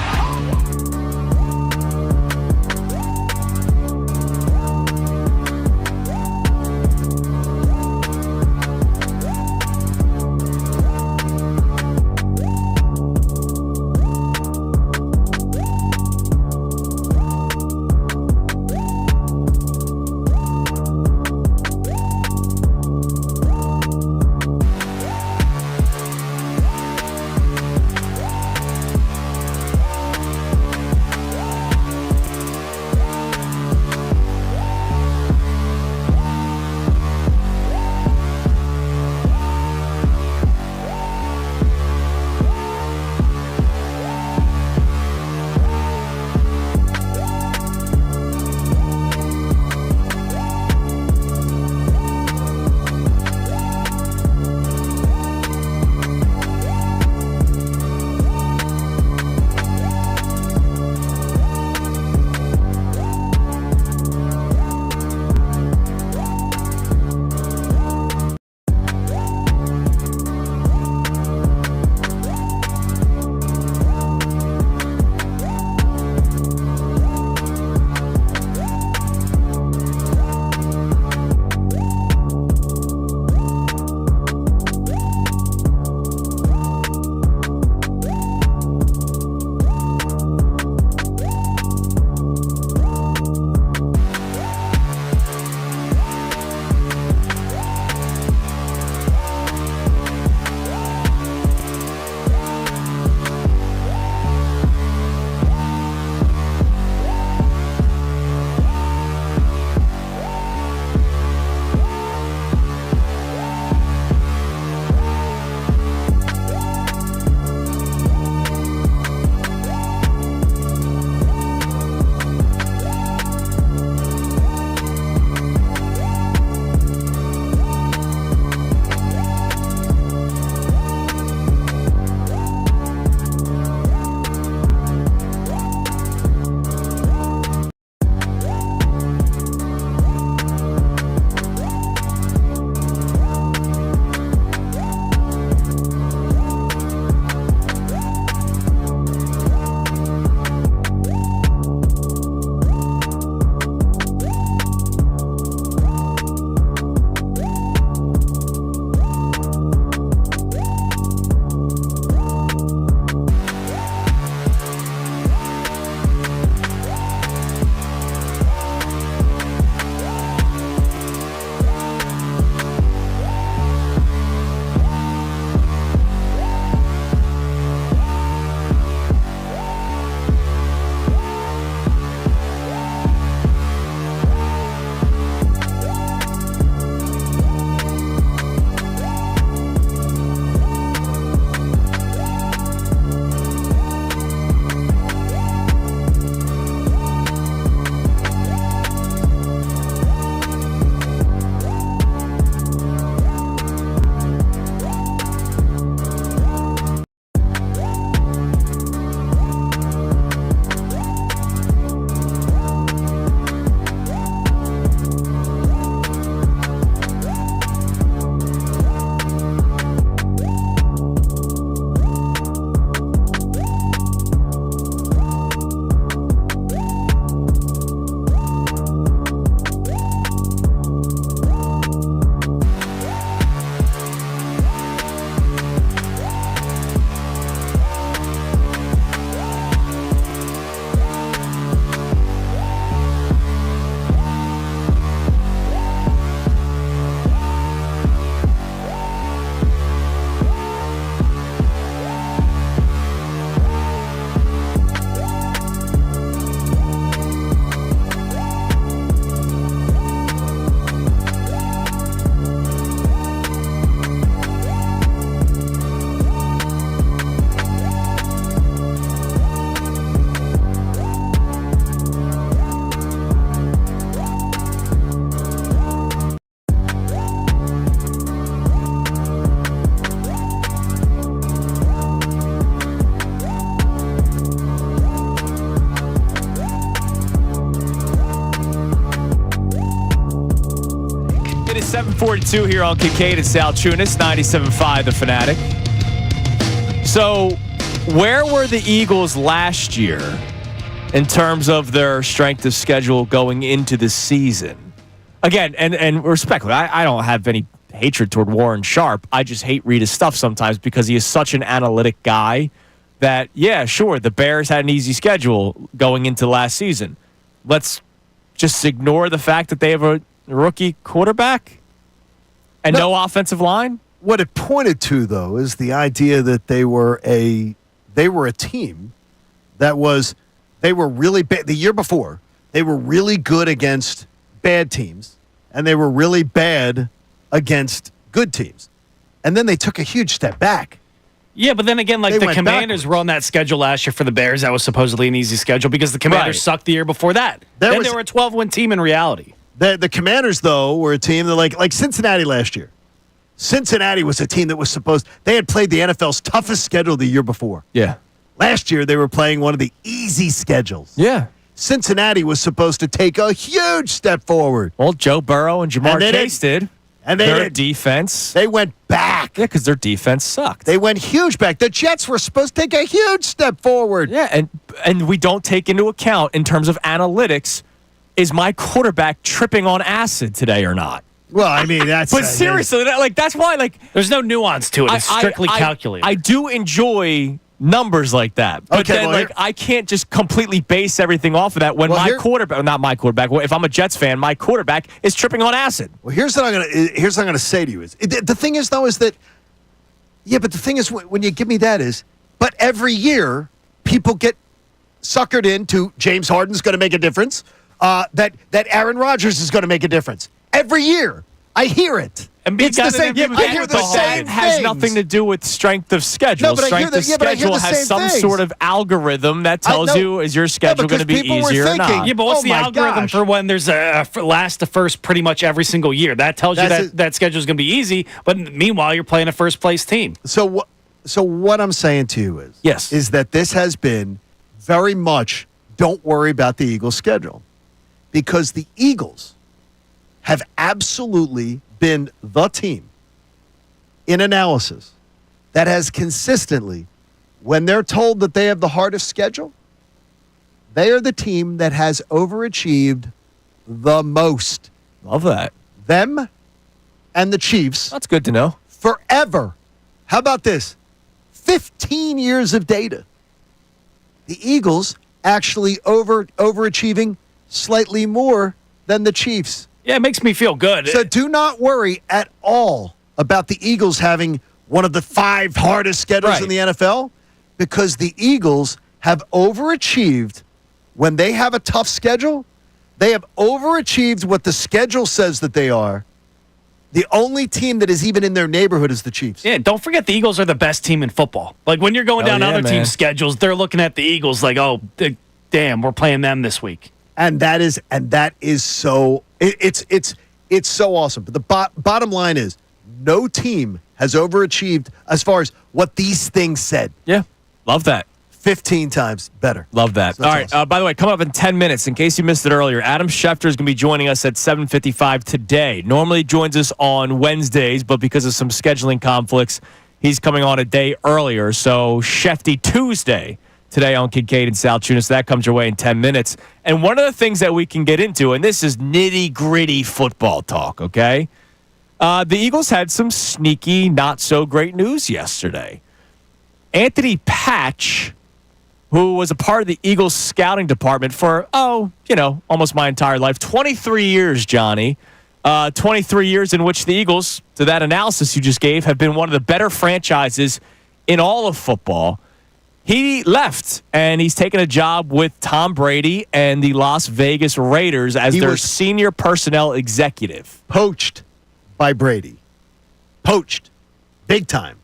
7:42 here on Kincade Salciunas, 97.5 The Fanatic. So, where were the Eagles last year in terms of their strength of schedule going into the season? Again, and respectfully, I don't have any hatred toward Warren Sharp. I just hate read his stuff sometimes because he is such an analytic guy that, yeah, sure, the Bears had an easy schedule going into last season. Let's just ignore the fact that they have a rookie quarterback and no offensive line. What it pointed to, though, is the idea that they were a team that they were really bad. The year before, they were really good against bad teams, and they were really bad against good teams. And then they took a huge step back. Yeah, but then again, like the Commanders were on that schedule last year for the Bears. That was supposedly an easy schedule because the Commanders sucked the year before that. They were a 12-win team in reality. The Commanders, though, were a team that like Cincinnati last year. Cincinnati was a team that they had played the NFL's toughest schedule the year before. Yeah. Last year, they were playing one of the easy schedules. Yeah. Cincinnati was supposed to take a huge step forward. Well, Joe Burrow and Jamar Chase did. And their defense. They went back. Yeah, because their defense sucked. They went huge back. The Jets were supposed to take a huge step forward. Yeah, and we don't take into account in terms of analytics, is my quarterback tripping on acid today or not? Well, I mean, that's... But seriously, that's why, there's no nuance to it. It's strictly calculated. I do enjoy numbers like that. But then, I can't just completely base everything off of that when not my quarterback, if I'm a Jets fan, my quarterback is tripping on acid. Well, here's what I'm gonna say to you is the thing is though is that but the thing is when you give me that is but every year people get suckered into James Harden's going to make a difference, that Aaron Rodgers is going to make a difference every year. I hear it. And it's the same. I hear the same. It has nothing to do with strength of schedule. No, but strength of schedule has some sort of algorithm that tells you is your schedule going to be easier or not. Yeah, but what's the algorithm for when there's a last to first pretty much every single year? That tells you that schedule is going to be easy. But meanwhile, you're playing a first place team. So what I'm saying to you is that this has been very much. Don't worry about the Eagles' schedule, because the Eagles have absolutely been the team in analysis that has consistently, when they're told that they have the hardest schedule, they are the team that has overachieved the most. Love that. Them and the Chiefs. That's good to know. Forever. How about this? 15 years of data. The Eagles actually overachieving slightly more than the Chiefs. Yeah, it makes me feel good. So do not worry at all about the Eagles having one of the 5 hardest schedules in the NFL, because the Eagles have overachieved when they have a tough schedule. They have overachieved what the schedule says that they are. The only team that is even in their neighborhood is the Chiefs. Yeah, don't forget the Eagles are the best team in football. Like when you're going down other teams' schedules, they're looking at the Eagles like, oh, damn, we're playing them this week. And that is so it's so awesome. But the bottom line is no team has overachieved as far as what these things said. Yeah, love that. 15 times better. Love that. All right. Awesome. By the way, coming up in 10 minutes, in case you missed it earlier, Adam Schefter is going to be joining us at 7:55 today. Normally joins us on Wednesdays, but because of some scheduling conflicts, he's coming on a day earlier. So Shefty Tuesday today on Kincade and Salciunas. That comes your way in 10 minutes. And one of the things that we can get into, and this is nitty-gritty football talk, okay? The Eagles had some sneaky, not-so-great news yesterday. Anthony Patch, who was a part of the Eagles scouting department for, almost my entire life. 23 years, Johnny. 23 years in which the Eagles, to that analysis you just gave, have been one of the better franchises in all of football. He left, and he's taken a job with Tom Brady and the Las Vegas Raiders as their senior personnel executive. Poached by Brady. Poached. Big time.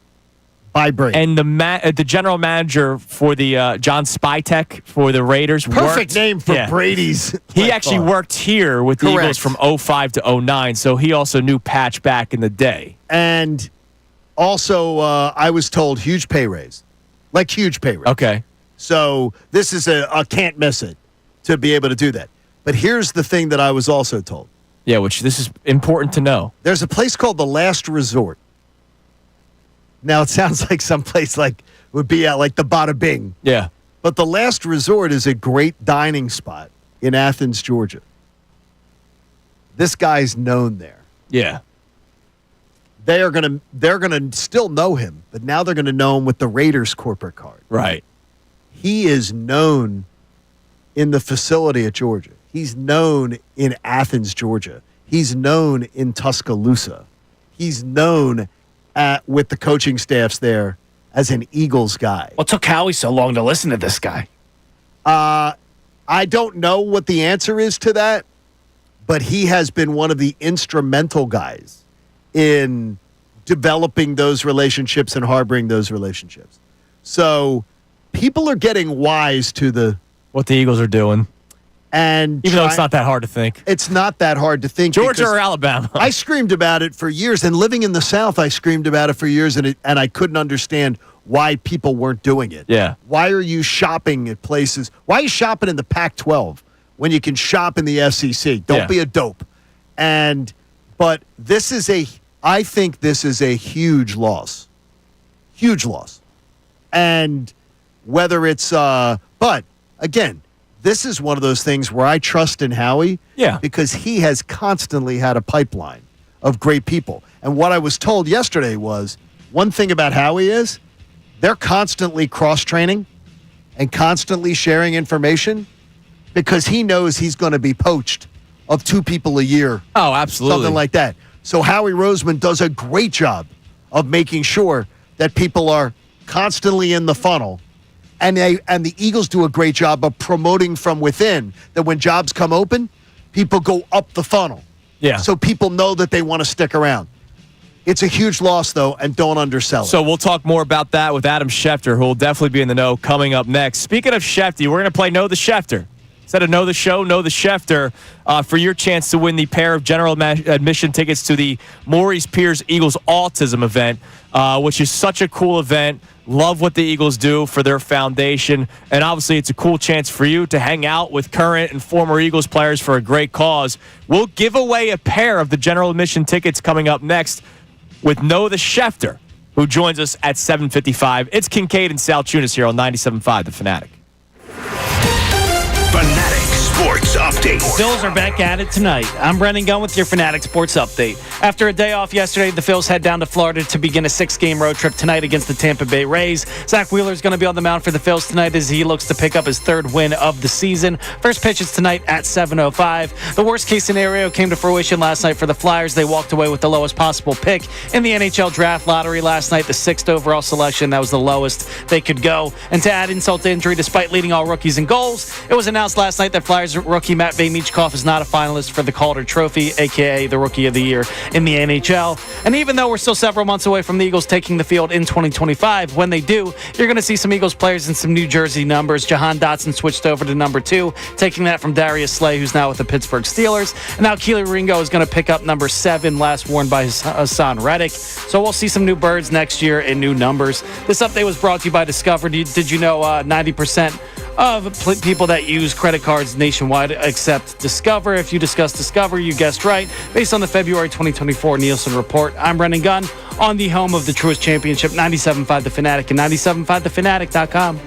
By Brady. And the general manager for the John Spytek for the Raiders. Perfect name for Brady's. He actually worked here with the Eagles from 05 to 09, so he also knew Patch back in the day. And also, I was told huge pay raise. Like huge pay raise. Okay. So this is a can't miss it to be able to do that. But here's the thing that I was also told. Yeah, which this is important to know. There's a place called the Last Resort. Now, it sounds like someplace like would be at like the Bada Bing. Yeah. But the Last Resort is a great dining spot in Athens, Georgia. This guy's known there. Yeah. They're gonna still know him, but now they're gonna know him with the Raiders corporate card. Right. He is known in the facility at Georgia. He's known in Athens, Georgia. He's known in Tuscaloosa. He's known with the coaching staffs there as an Eagles guy. What took Howie so long to listen to this guy? I don't know what the answer is to that, but he has been one of the instrumental guys in developing those relationships and harboring those relationships. So people are getting wise to what the Eagles are doing. And even though it's not that hard to think. It's not that hard to think. Georgia or Alabama? I screamed about it for years. And living in the South, I screamed about it for years, and I couldn't understand why people weren't doing it. Yeah. Why are you shopping at places? Why are you shopping in the Pac-12 when you can shop in the SEC? Don't be a dope. But I think this is a huge loss. Huge loss. And whether it's, but again, this is one of those things where I trust in Howie because he has constantly had a pipeline of great people. And what I was told yesterday was one thing about Howie is they're constantly cross-training and constantly sharing information because he knows he's going to be poached of 2 people a year. Oh, absolutely. Something like that. So Howie Roseman does a great job of making sure that people are constantly in the funnel. And the Eagles do a great job of promoting from within, that when jobs come open, people go up the funnel. Yeah. So people know that they want to stick around. It's a huge loss, though, and don't undersell it. So we'll talk more about that with Adam Schefter, who will definitely be in the know coming up next. Speaking of Schefter, we're going to play Know the Schefter. Instead of Know the Show, Know the Schefter, for your chance to win the pair of general admission tickets to the Maurice Pierce Eagles Autism event, which is such a cool event. Love what the Eagles do for their foundation. And obviously, it's a cool chance for you to hang out with current and former Eagles players for a great cause. We'll give away a pair of the general admission tickets coming up next with Know the Schefter, who joins us at 7:55. It's Kincade and Salciunas here on 97.5 The Fanatic. Fanatic Sports Update. Phils are back at it tonight. I'm Brendan Gunn with your Fanatic Sports Update. After a day off yesterday, the Phils head down to Florida to begin a 6-game road trip tonight against the Tampa Bay Rays. Zach Wheeler is going to be on the mound for the Phils tonight as he looks to pick up his 3rd win of the season. First pitch is tonight at 7:05. The worst-case scenario came to fruition last night for the Flyers. They walked away with the lowest possible pick in the NHL draft lottery last night, the 6th overall selection. That was the lowest they could go. And to add insult to injury, despite leading all rookies in goals, it was announced last night that Flyers rookie Matt Michkov is not a finalist for the Calder Trophy, a.k.a. the Rookie of the Year in the NHL. And even though we're still several months away from the Eagles taking the field in 2025, when they do, you're going to see some Eagles players in some New Jersey numbers. Jahan Dotson switched over to number 2, taking that from Darius Slay, who's now with the Pittsburgh Steelers. And now Keely Ringo is going to pick up number 7, last worn by Hassan Reddick. So we'll see some new birds next year in new numbers. This update was brought to you by Discover. Did you know 90% of people that use credit cards nationwide accept Discover? If you discuss Discover, you guessed right. Based on the February 2024 Nielsen report, I'm Brendan Gunn on the home of the truest championship, 97.5 The Fanatic and 97.5thefanatic.com.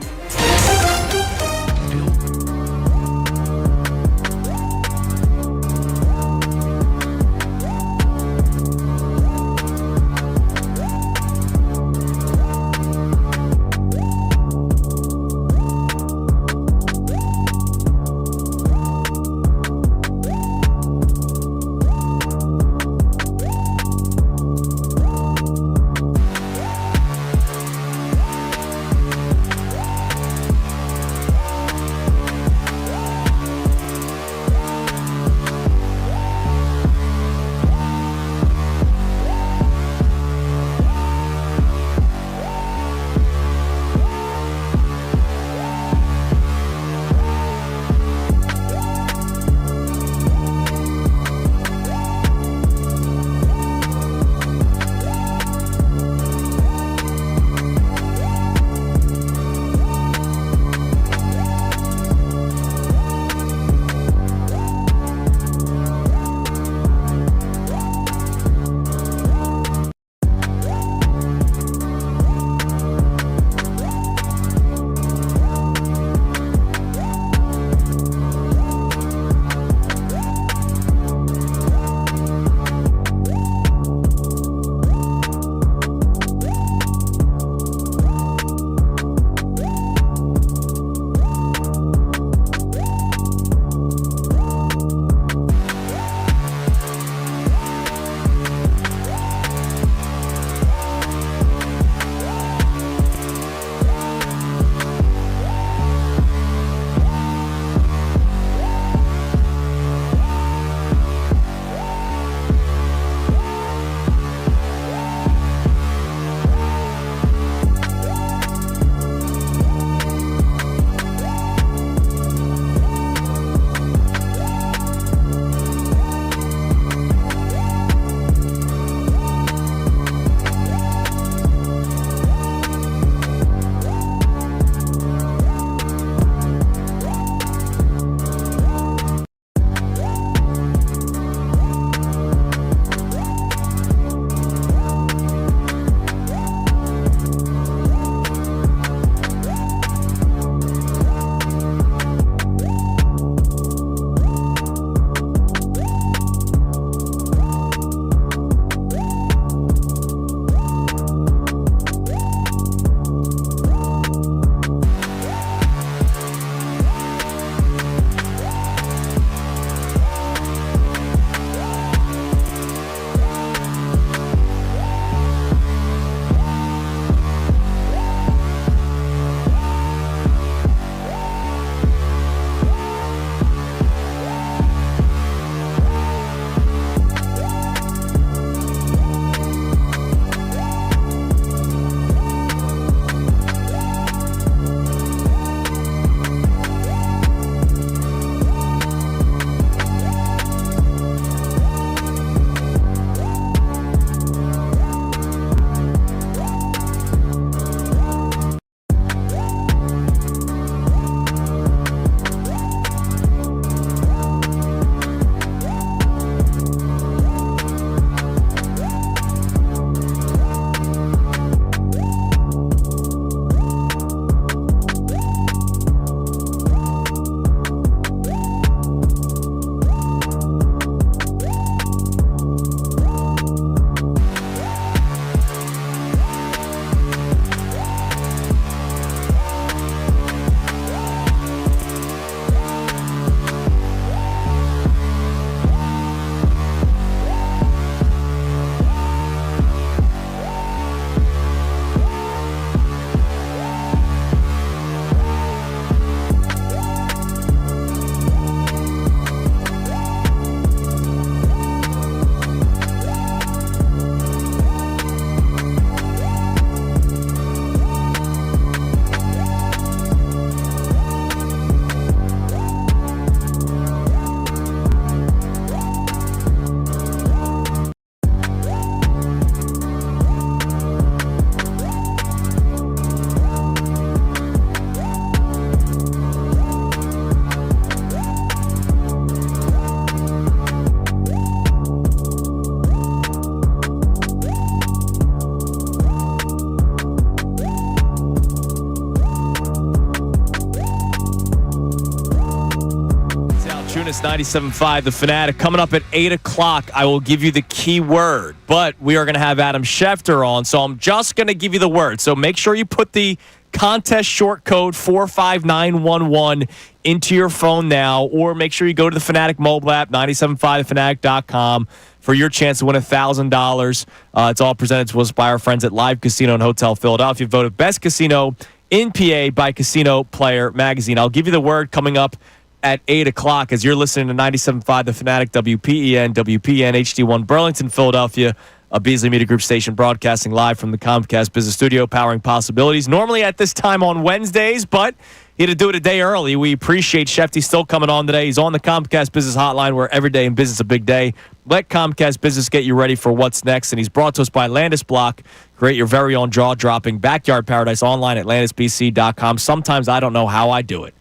Salciunas, 97.5, The Fanatic. Coming up at 8 o'clock, I will give you the key word, but we are going to have Adam Schefter on, so I'm just going to give you the word. So make sure you put the contest short code 45911 into your phone now, or make sure you go to the Fanatic mobile app, 975thefanatic.com, for your chance to win $1,000. It's all presented to us by our friends at Live Casino and Hotel Philadelphia, voted best casino in PA by Casino Player Magazine. I'll give you the word coming up at 8 o'clock as you're listening to 97.5 The Fanatic, WPEN HD1 Burlington, Philadelphia, a Beasley Media Group station broadcasting live from the Comcast Business Studio, powering possibilities. Normally at this time on Wednesdays, but he had to do it a day early. We appreciate Shefty still coming on today. He's on the Comcast Business Hotline, where every day in business is a big day. Let Comcast Business get you ready for what's next. And he's brought to us by Landis Block. Create your very own jaw-dropping backyard paradise online at landisbc.com. Sometimes I don't know how I do it.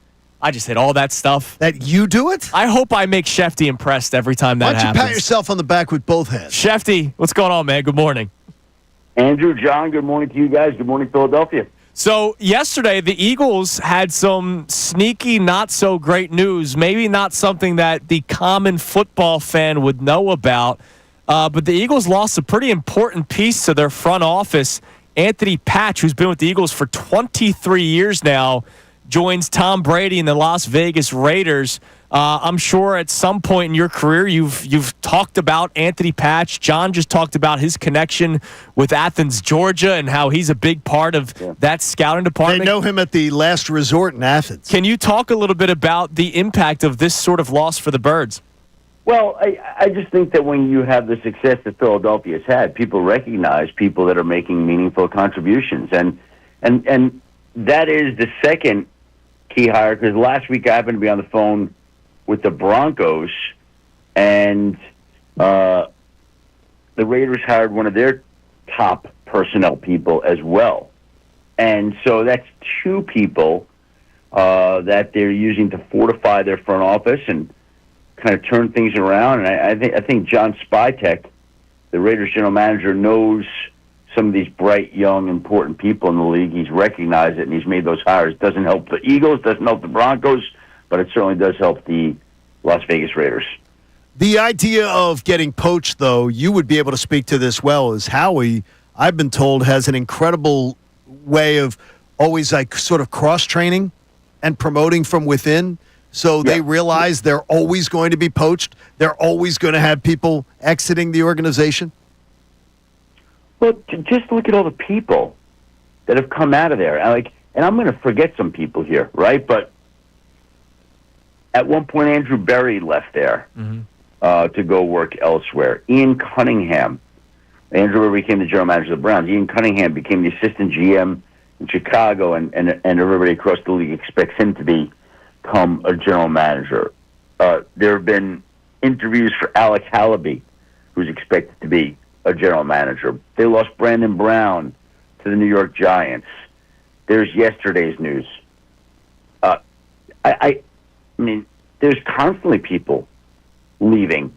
I just hit all that stuff. That you do it? I hope I make Shefty impressed every time that happens. Why don't you pat yourself on the back with both hands? Shefty, what's going on, man? Good morning. Andrew, John, good morning to you guys. Good morning, Philadelphia. So yesterday, the Eagles had some sneaky, not-so-great news. Maybe not something that the common football fan would know about. But the Eagles lost a pretty important piece to their front office. Anthony Patch, who's been with the Eagles for 23 years now, joins Tom Brady and the Las Vegas Raiders. I'm sure at some point in your career you've talked about Anthony Patch. John just talked about his connection with Athens, Georgia, and how he's a big part of that scouting department. They know him at the Last Resort in Athens. Can you talk a little bit about the impact of this sort of loss for the Birds? Well, I just think that when you have the success that Philadelphia has had, people recognize people that are making meaningful contributions. And that is the second key hire, because last week I happened to be on the phone with the Broncos, and the Raiders hired one of their top personnel people as well. And so that's two people that they're using to fortify their front office and kind of turn things around. And I think John Spytek, the Raiders general manager, knows some of these bright, young, important people in the league. He's recognized it, and he's made those hires. Doesn't help the Eagles, doesn't help the Broncos, but it certainly does help the Las Vegas Raiders. The idea of getting poached, though, you would be able to speak to this well, is Howie, I've been told, has an incredible way of always like sort of cross-training and promoting from within. So they realize they're always going to be poached. They're always going to have people exiting the organization. Well, just look at all the people that have come out of there. And I'm going to forget some people here, right? But at one point, Andrew Berry left there to go work elsewhere. Ian Cunningham, Andrew Berry became the general manager of the Browns. Ian Cunningham became the assistant GM in Chicago, and everybody across the league expects him to become a general manager. There have been interviews for Alec Hallaby, who's expected to be a general manager. They lost Brandon Brown to the New York Giants. There's yesterday's news. I mean, there's constantly people leaving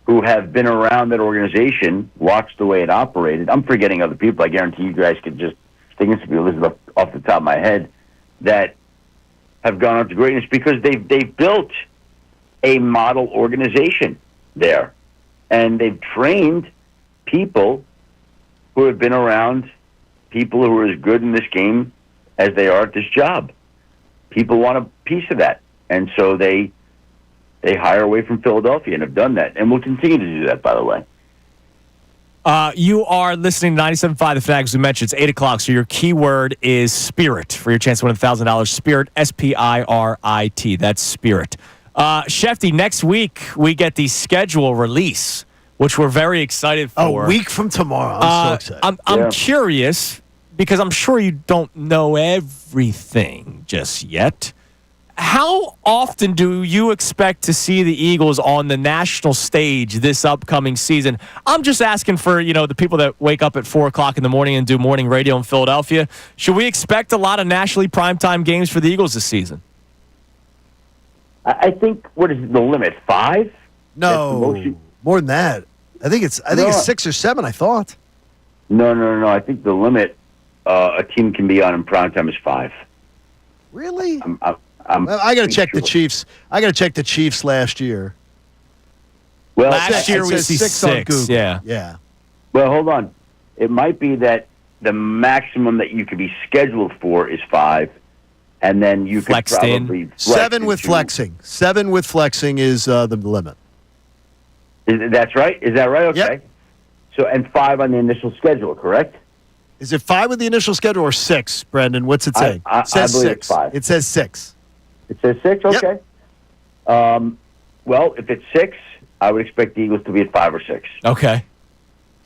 who have been around that organization, watched the way it operated. I'm forgetting other people. I guarantee you guys could just think of some people off the top of my head that have gone on to greatness because they've built a model organization there, and they've trained people who have been around people who are as good in this game as they are at this job. People want a piece of that, and so they hire away from Philadelphia and have done that, and will continue to do that, by the way. You are listening to 97.5 The Fanatic, as we mentioned. It's 8 o'clock, so your keyword is spirit for your chance to win $1,000. Spirit, S-P-I-R-I-T. That's spirit. Shefty, next week we get the schedule release, which we're very excited for. A week from tomorrow. I'm so excited. I'm curious, because I'm sure you don't know everything just yet. How often do you expect to see the Eagles on the national stage this upcoming season? I'm just asking for, the people that wake up at 4 o'clock in the morning and do morning radio in Philadelphia. Should we expect a lot of nationally primetime games for the Eagles this season? I think, what is the limit, 5? No, more than that. I think it's 6 or 7, I thought. No. I think the limit a team can be on in primetime is 5. Really? Well, I got to check the sure. Chiefs. I got to check the Chiefs last year. Well, Last year It we says see 6 on 6. Google. Yeah. Yeah. well, hold on. It might be that the maximum that you could be scheduled for is 5, and then you Flexed could in. probably flex 7 with into- flexing. 7 with flexing is the limit. That's right. Is that right? Okay. Yep. So and 5 on the initial schedule, correct? Is it 5 with the initial schedule or 6, Brendan? What's it say? I It says believe 6. it's 5. It says 6. It says 6. Yep. Okay. Well, if it's 6, I would expect the Eagles to be at 5 or 6. Okay.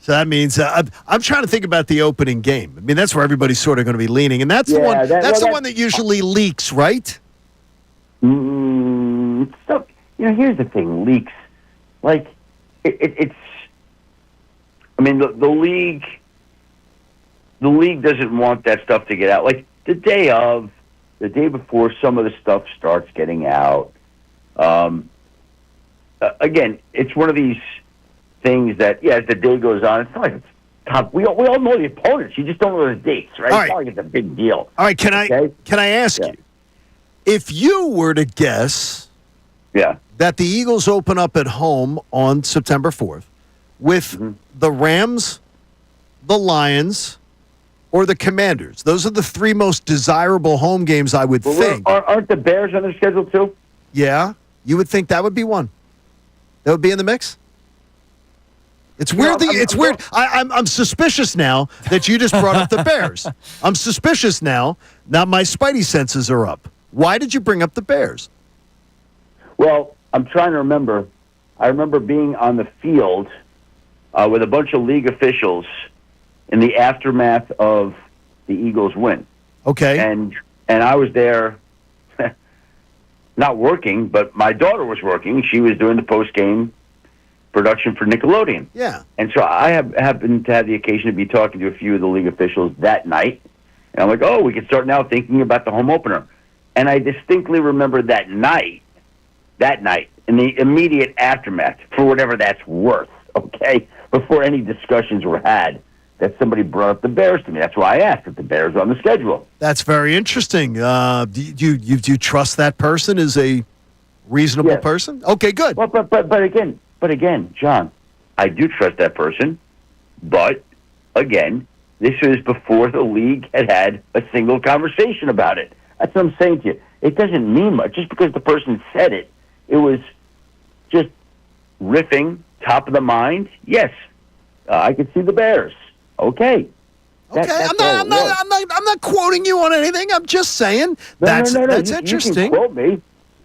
So that means I'm trying to think about the opening game. I mean, that's where everybody's sort of going to be leaning, and that's the Yeah, one. That's the that- one that usually leaks, right? So here's the thing: leaks. Like it's. I mean, the league. The league doesn't want that stuff to get out. Like the day before, some of the stuff starts getting out. Again, it's one of these things that, as the day goes on, it's not like it's top. We all know the opponents. You just don't know the dates, right? All It's right. not like it's a big deal. All right, can I ask Yeah. you, if you were to guess Yeah. that the Eagles open up at home on September 4th with the Rams, the Lions, or the Commanders? Those are the 3 most desirable home games, I would Well, think. aren't the Bears on their schedule too? Yeah, you would think that would be one. That would be in the mix. It's weird. It's weird. I'm suspicious now that you just brought up the Bears. I'm suspicious now. Now my spidey senses are up. Why did you bring up the Bears? Well, I'm trying to remember. I remember being on the field with a bunch of league officials in the aftermath of the Eagles' win, Okay. and I was there, not working, but my daughter was working. She was doing the post-game production for Nickelodeon. Yeah. And so I happened to have the occasion to be talking to a few of the league officials that night. And I'm like, oh, we can start now thinking about the home opener. And I distinctly remember that night, in the immediate aftermath, for whatever that's worth, okay, before any discussions were had, that somebody brought up the Bears to me. That's why I asked if the Bears are on the schedule. That's very interesting. Do you trust that person as a reasonable Yes. person? Okay, good. Well, but again, John, I do trust that person. But again, this was before the league had a single conversation about it. That's what I'm saying to you. It doesn't mean much just because the person said it. It was just riffing, top of the mind. Yes, I could see the Bears. Okay. Okay, That's I'm not quoting you on anything. I'm just saying that's No. interesting.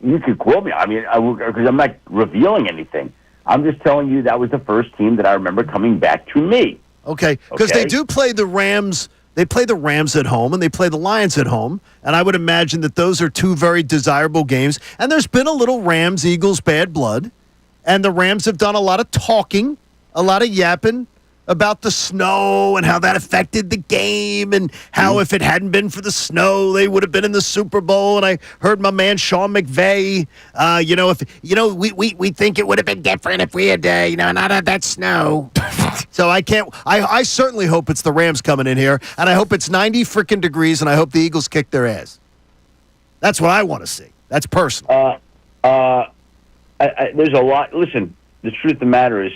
You can quote me. I mean, because I'm not revealing anything. I'm just telling you that was the first team that I remember coming back to me. Okay, because they Okay. do play the Rams. They play the Rams at home, and they play the Lions at home. And I would imagine that those are 2 very desirable games. And there's been a little Rams-Eagles bad blood. And the Rams have done a lot of talking, a lot of yapping about the snow and how that affected the game and how if it hadn't been for the snow, they would have been in the Super Bowl. And I heard my man Sean McVay, we think it would have been different if we had, not had that snow. So I certainly hope it's the Rams coming in here, and I hope it's 90 freaking degrees, and I hope the Eagles kick their ass. That's what I want to see. That's personal. There's a lot. Listen, the truth of the matter is,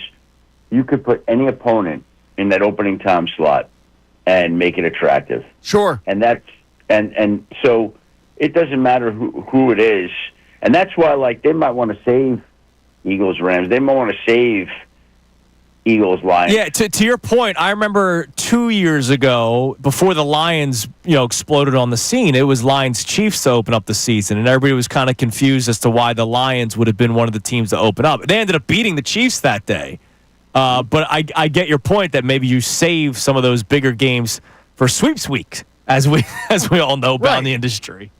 you could put any opponent in that opening time slot and make it attractive. Sure. And that's and so it doesn't matter who it is, and that's why they might want to save Eagles Rams. They might want to save Eagles Lions. Yeah, to your point, I remember 2 years ago, before the Lions, exploded on the scene, it was Lions Chiefs to open up the season, and everybody was kind of confused as to why the Lions would have been one of the teams to open up. They ended up beating the Chiefs that day. But I get your point that maybe you save some of those bigger games for sweeps week, as we all know about in the industry.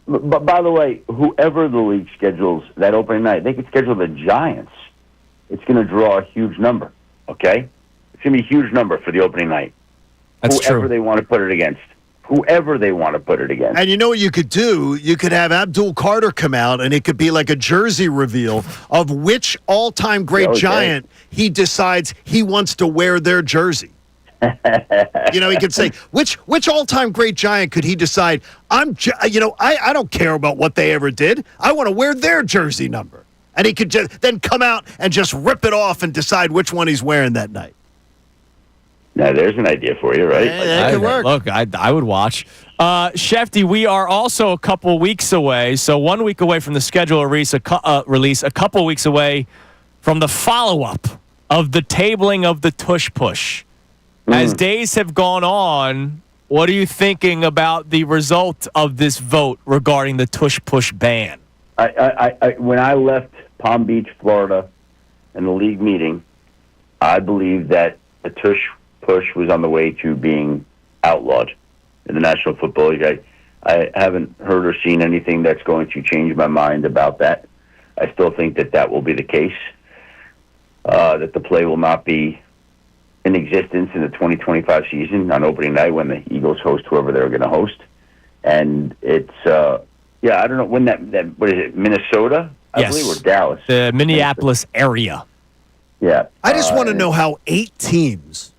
But by the way, whoever the league schedules that opening night, they could schedule the Giants. It's going to draw a huge number, okay? It's going to be a huge number for the opening night. That's Whoever true. they want to put it against. Whoever they want to put it against. And you know what you could do? You could have Abdul Carter come out, and it could be like a jersey reveal of which all-time great Okay. Giant he decides he wants to wear their jersey. He could say, which all-time great Giant could he decide, I don't care about what they ever did. I want to wear their jersey number. And he could just then come out and just rip it off and decide which one he's wearing that night. Now, there's an idea for you, right? That could work. Look, I would watch. Shefty, we are also a couple weeks away. So 1 week away from the schedule release, a couple weeks away from the follow-up of the tabling of the tush push. As days have gone on, what are you thinking about the result of this vote regarding the tush push ban? When I left Palm Beach, Florida, in the league meeting, I believe that the tush push was on the way to being outlawed in the National Football League. I haven't heard or seen anything that's going to change my mind about that. I still think that will be the case, that the play will not be in existence in the 2025 season on opening night when the Eagles host whoever they're going to host. And it's, I don't know when that what is it, Minnesota? I believe, or Dallas? The Minneapolis area. Yeah. I just want to know how 8 teams,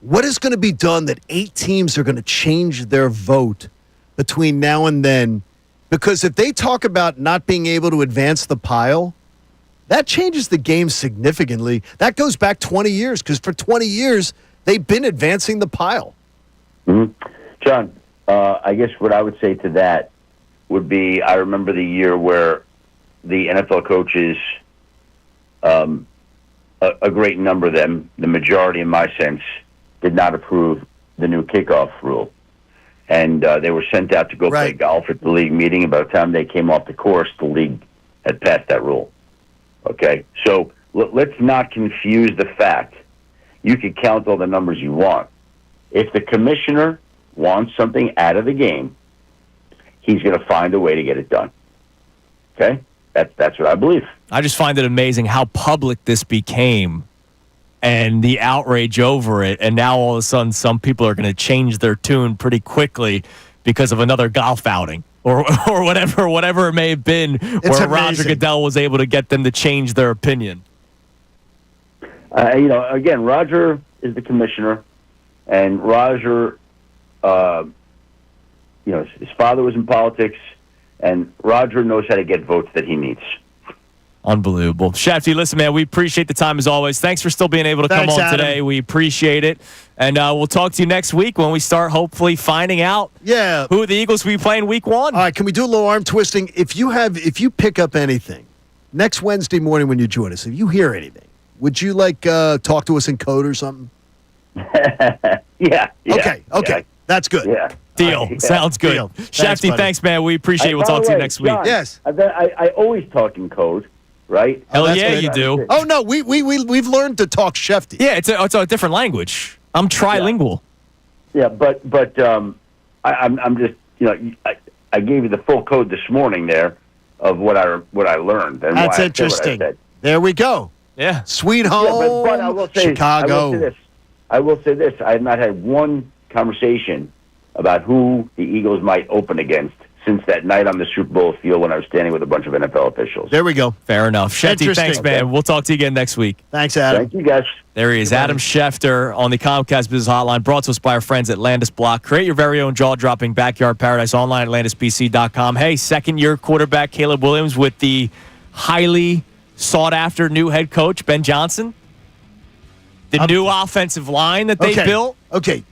what is going to be done that 8 teams are going to change their vote between now and then? Because if they talk about not being able to advance the pile, that changes the game significantly. That goes back 20 years, because for 20 years, they've been advancing the pile. Mm-hmm. John, I guess what I would say to that would be, I remember the year where the NFL coaches, a great number of them, the majority in my sense, did not approve the new kickoff rule. And they were sent out to go play golf at the league meeting. And by the time they came off the course, the league had passed that rule. Okay? So let's not confuse the fact. You can count all the numbers you want. If the commissioner wants something out of the game, he's going to find a way to get it done. Okay? That's what I believe. I just find it amazing how public this became and the outrage over it. And now all of a sudden some people are going to change their tune pretty quickly because of another golf outing or whatever it may have been, where Roger Goodell was able to get them to change their opinion. Again, Roger is the commissioner, and Roger, his father was in politics, and Roger knows how to get votes that he needs. Unbelievable. Shefty, listen, man, we appreciate the time as always. Thanks for still being able to come on Adam. today. We appreciate it. And we'll talk to you next week when we start hopefully finding out who the Eagles will be playing week 1. All right, can we do a little arm twisting? If you pick up anything next Wednesday morning when you join us, if you hear anything, would you talk to us in code or something? Yeah. Okay. Yeah. That's good. Yeah. Deal. Yeah. Sounds good. Deal. Shefty, thanks, man. We appreciate it. We'll talk to you next week. John, Yes. I always talk in code, right? Hell that's yeah, good. you do. Oh no, we've learned to talk Shefty. Yeah, it's a different language. I'm trilingual. Yeah, but I'm just I gave you the full code this morning there of what I learned. And That's why interesting. I said what I said. There we go. Yeah. Sweet Yeah, home, but I will say, Chicago. I will say this. I have not had one conversation about who the Eagles might open against since that night on the Super Bowl field when I was standing with a bunch of NFL officials. There we go. Fair enough. Shefty, Interesting. thanks, man. We'll talk to you again next week. Thanks, Adam. Thank you, guys. There he is, Adam Schefter on the Comcast Business Hotline, brought to us by our friends at Landis Block. Create your very own jaw-dropping backyard paradise online at LandisPC.com. Hey, second-year quarterback Caleb Williams with the highly sought-after new head coach, Ben Johnson. The new offensive line that they built. Okay.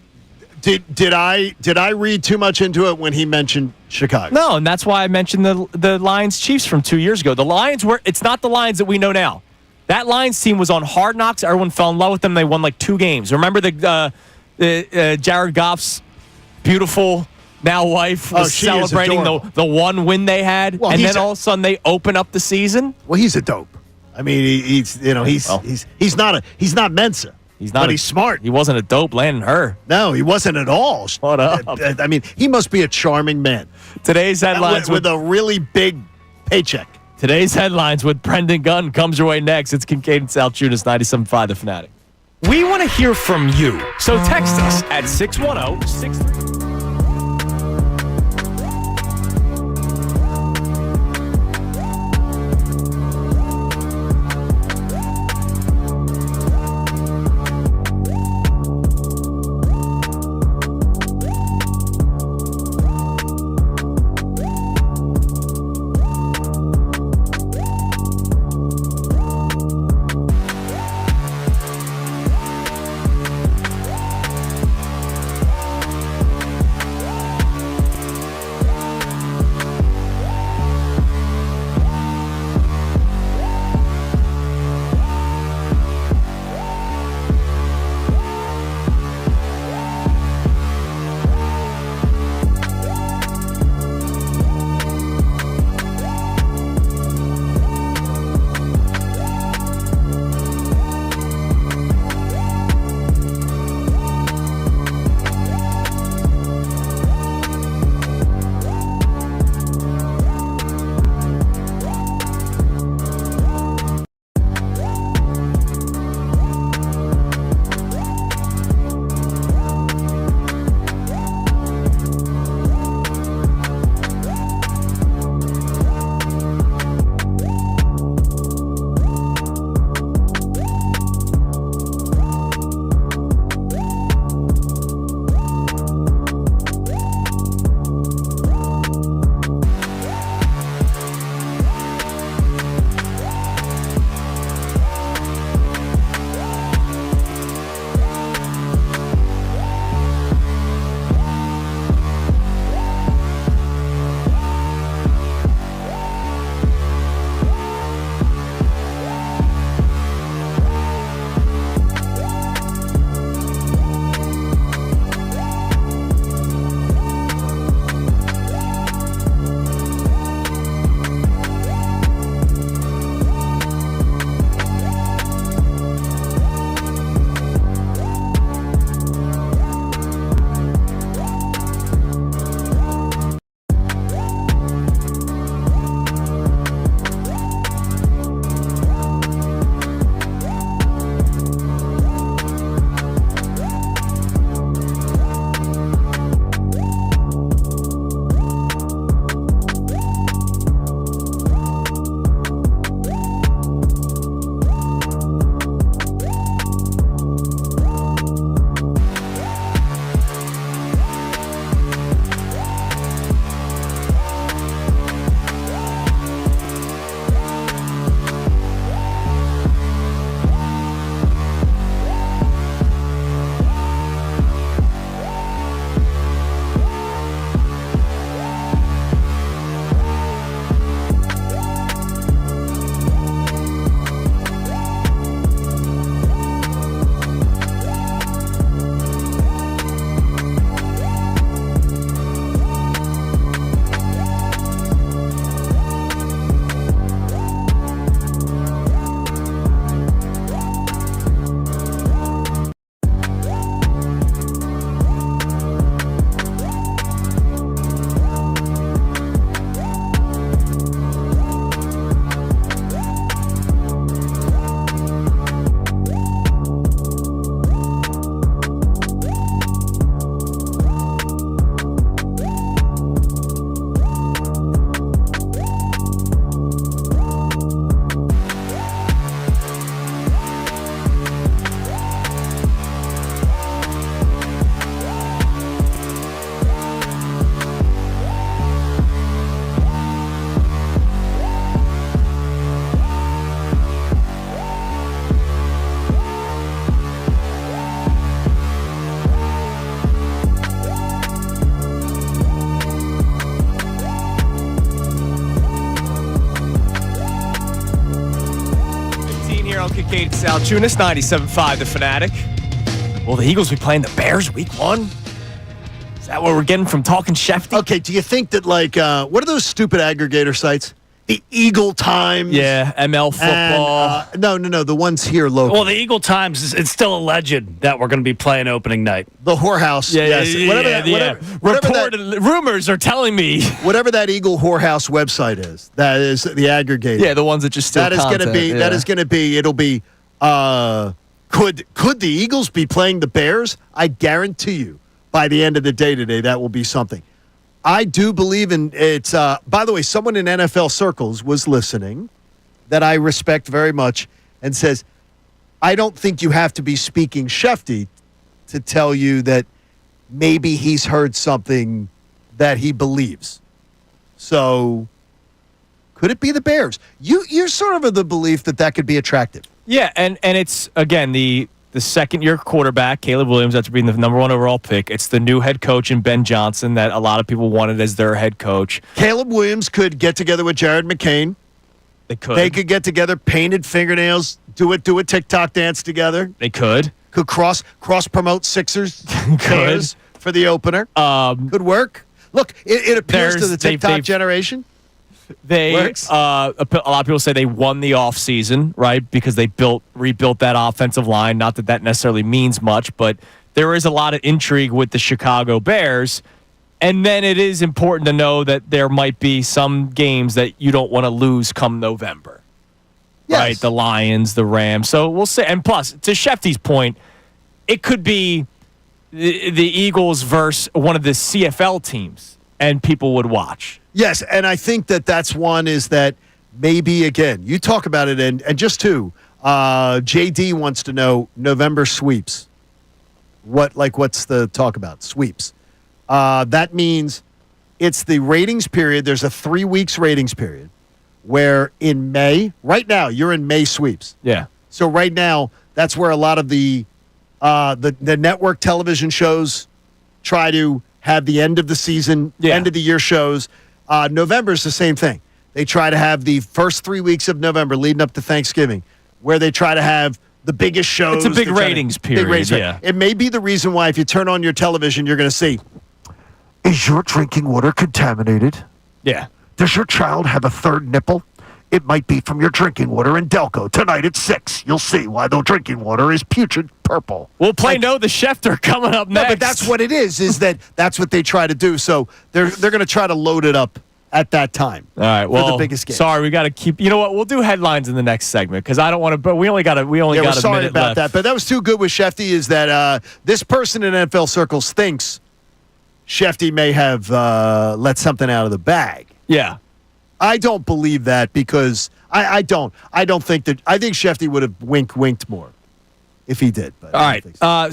Did I read too much into it when he mentioned Chicago? No, and that's why I mentioned the Lions Chiefs from 2 years ago. The Lions it's not the Lions that we know now. That Lions team was on Hard Knocks. Everyone fell in love with them. They won like 2 games. Remember the Jared Goff's beautiful now wife was celebrating the one win they had, and then all of a sudden they open up the season. Well, he's a dope. I mean, he's not Mensa. He's smart. He wasn't a dope landing her. No, he wasn't at all. Shut up. I mean, he must be a charming man. Today's headlines with a really big paycheck. Today's headlines with Brendan Gunn comes your way next. It's Kincade Salciunas, 97.5 The Fanatic. We want to hear from you, so text us at 610-63. here on Kincade Salciunas, 97.5 The Fanatic. Will the Eagles be playing the Bears week 1? Is that what we're getting from talking Schefter? Okay, do you think that, what are those stupid aggregator sites? The Eagle Times. Yeah, ML football. And, no. The ones here local. Well, the Eagle Times, it's still alleged that we're going to be playing opening night. The whorehouse. Yes. Rumors are telling me. Whatever that Eagle whorehouse website is, that is the aggregator. Yeah, the ones that just steal content. That is going to be, it'll be, could the Eagles be playing the Bears? I guarantee you, by the end of the day today, that will be something. I do believe in it's. By the way, someone in NFL circles was listening that I respect very much and says, I don't think you have to be speaking Schefter to tell you that maybe he's heard something that he believes. So could it be the Bears? You're sort of the belief that could be attractive. Yeah, and it's, again, the second-year quarterback, Caleb Williams, after being the number 1 overall pick. It's the new head coach in Ben Johnson that a lot of people wanted as their head coach. Caleb Williams could get together with Jared McCain. They could. They could get together, painted fingernails, do a TikTok dance together. They could. Could cross promote Sixers players for the opener. Could work. Look, it appeals to the TikTok generation. A lot of people say they won the offseason, right? Because they rebuilt that offensive line. Not that necessarily means much, but there is a lot of intrigue with the Chicago Bears. And then it is important to know that there might be some games that you don't want to lose come November. Yes. Right? The Lions, the Rams. So we'll see. And plus, to Schefter's point, it could be the Eagles versus one of the CFL teams, and people would watch. Yes, and I think that's one is that maybe, again, you talk about it, and just two, JD wants to know November sweeps. What's the talk about? Sweeps. That means it's the ratings period. There's a 3 weeks ratings period where in May, right now, you're in May sweeps. Yeah. So right now, that's where a lot of the network television shows try to have the end of the season, end of the year shows. November is the same thing. They try to have the first 3 weeks of November leading up to Thanksgiving, where they try to have the biggest shows. It's a big ratings period. Yeah. It may be the reason why if you turn on your television, you're going to see, is your drinking water contaminated? Yeah. Does your child have a third nipple? It might be from your drinking water in Delco. Tonight at 6, you'll see why the drinking water is putrid purple. We'll play the Schefter coming up next. No, but that's what it is that's what they try to do. So they're going to try to load it up at that time. All right, well, for the biggest game. Sorry, we got to keep. You know what? We'll do headlines in the next segment because I don't want to. But we only got a minute sorry about left. that. But that was too good with Schefter. Is that this person in NFL circles thinks Schefter may have let something out of the bag. Yeah. I don't believe that because I don't think that. I think Schefter would have winked more if he did. But all right.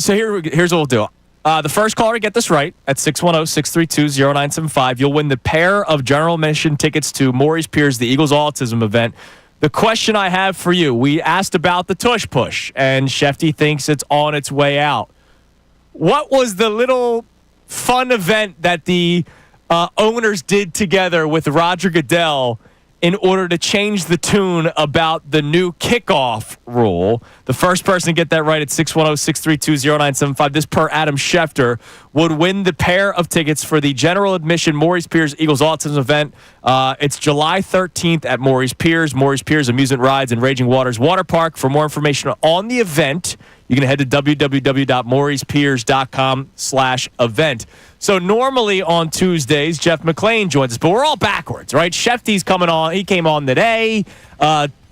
So here's what we'll do. The first caller to get this right at 610-632-0975, you'll win the pair of general admission tickets to Maurice Pierce, the Eagles Autism event. The question I have for you, we asked about the tush push, and Schefter thinks it's on its way out. What was the little fun event that the owners did together with Roger Goodell in order to change the tune about the new kickoff rule? The first person to get that right at 610-632-0975, this per Adam Schefter, would win the pair of tickets for the general admission Maurice Pierce Eagles Autism event. It's July 13th at Maurice Pierce Amusement Rides and Raging Waters Water Park. For more information on the event, you can head to www.mauricepiers.com/event. So normally on Tuesdays, Jeff McClain joins us, but we're all backwards, right? Schefter's coming on. He came on today.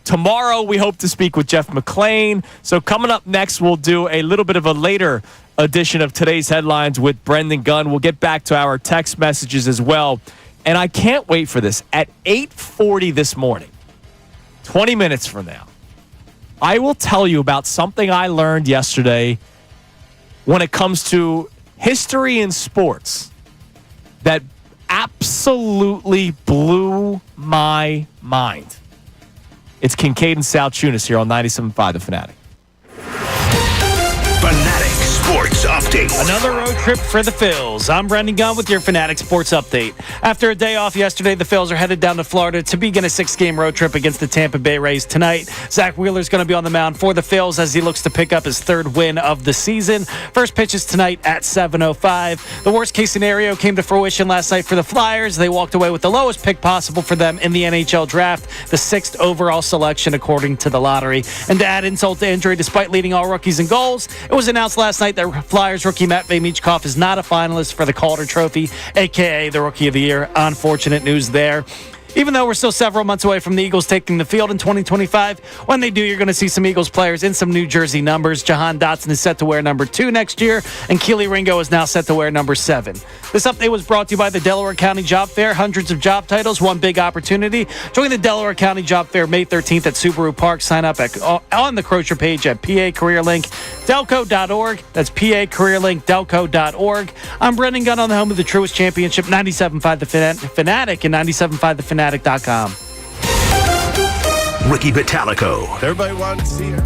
Tomorrow, we hope to speak with Jeff McClain. So coming up next, we'll do a little bit of a later edition of today's headlines with Brendan Gunn. We'll get back to our text messages as well. And I can't wait for this. At 8:40 this morning, 20 minutes from now, I will tell you about something I learned yesterday when it comes to history in sports that absolutely blew my mind. It's Kincade Salciunas here on 97.5 The Fanatic. Fanatic Sports Update. States. Another road trip for the Phils. I'm Brendan Gunn with your Fanatic Sports Update. After a day off yesterday, the Phils are headed down to Florida to begin a 6-game road trip against the Tampa Bay Rays tonight. Zach Wheeler's going to be on the mound for the Phils as he looks to pick up his 3rd win of the season. First pitch is tonight at 7:05. The worst-case scenario came to fruition last night for the Flyers. They walked away with the lowest pick possible for them in the NHL draft, the 6th overall selection according to the lottery. And to add insult to injury, despite leading all rookies in goals, it was announced last night that Flyers rookie Matt Michkov is not a finalist for the Calder Trophy, a.k.a. the Rookie of the Year. Unfortunate news there. Even though we're still several months away from the Eagles taking the field in 2025, when they do, you're going to see some Eagles players in some new jersey numbers. Jahan Dotson is set to wear number 2 next year, and Keely Ringo is now set to wear number 7. This update was brought to you by the Delaware County Job Fair. Hundreds of job titles, one big opportunity. Join the Delaware County Job Fair May 13th at Subaru Park. Sign up on the Crocher page at pacareerlinkdelco.org. That's pacareerlinkdelco.org. I'm Brendan Gunn on the home of the Truist Championship, 97.5 The Fanatic and 97.5thefanatic.com. Ricky Vitalico. Everybody wanted to see her.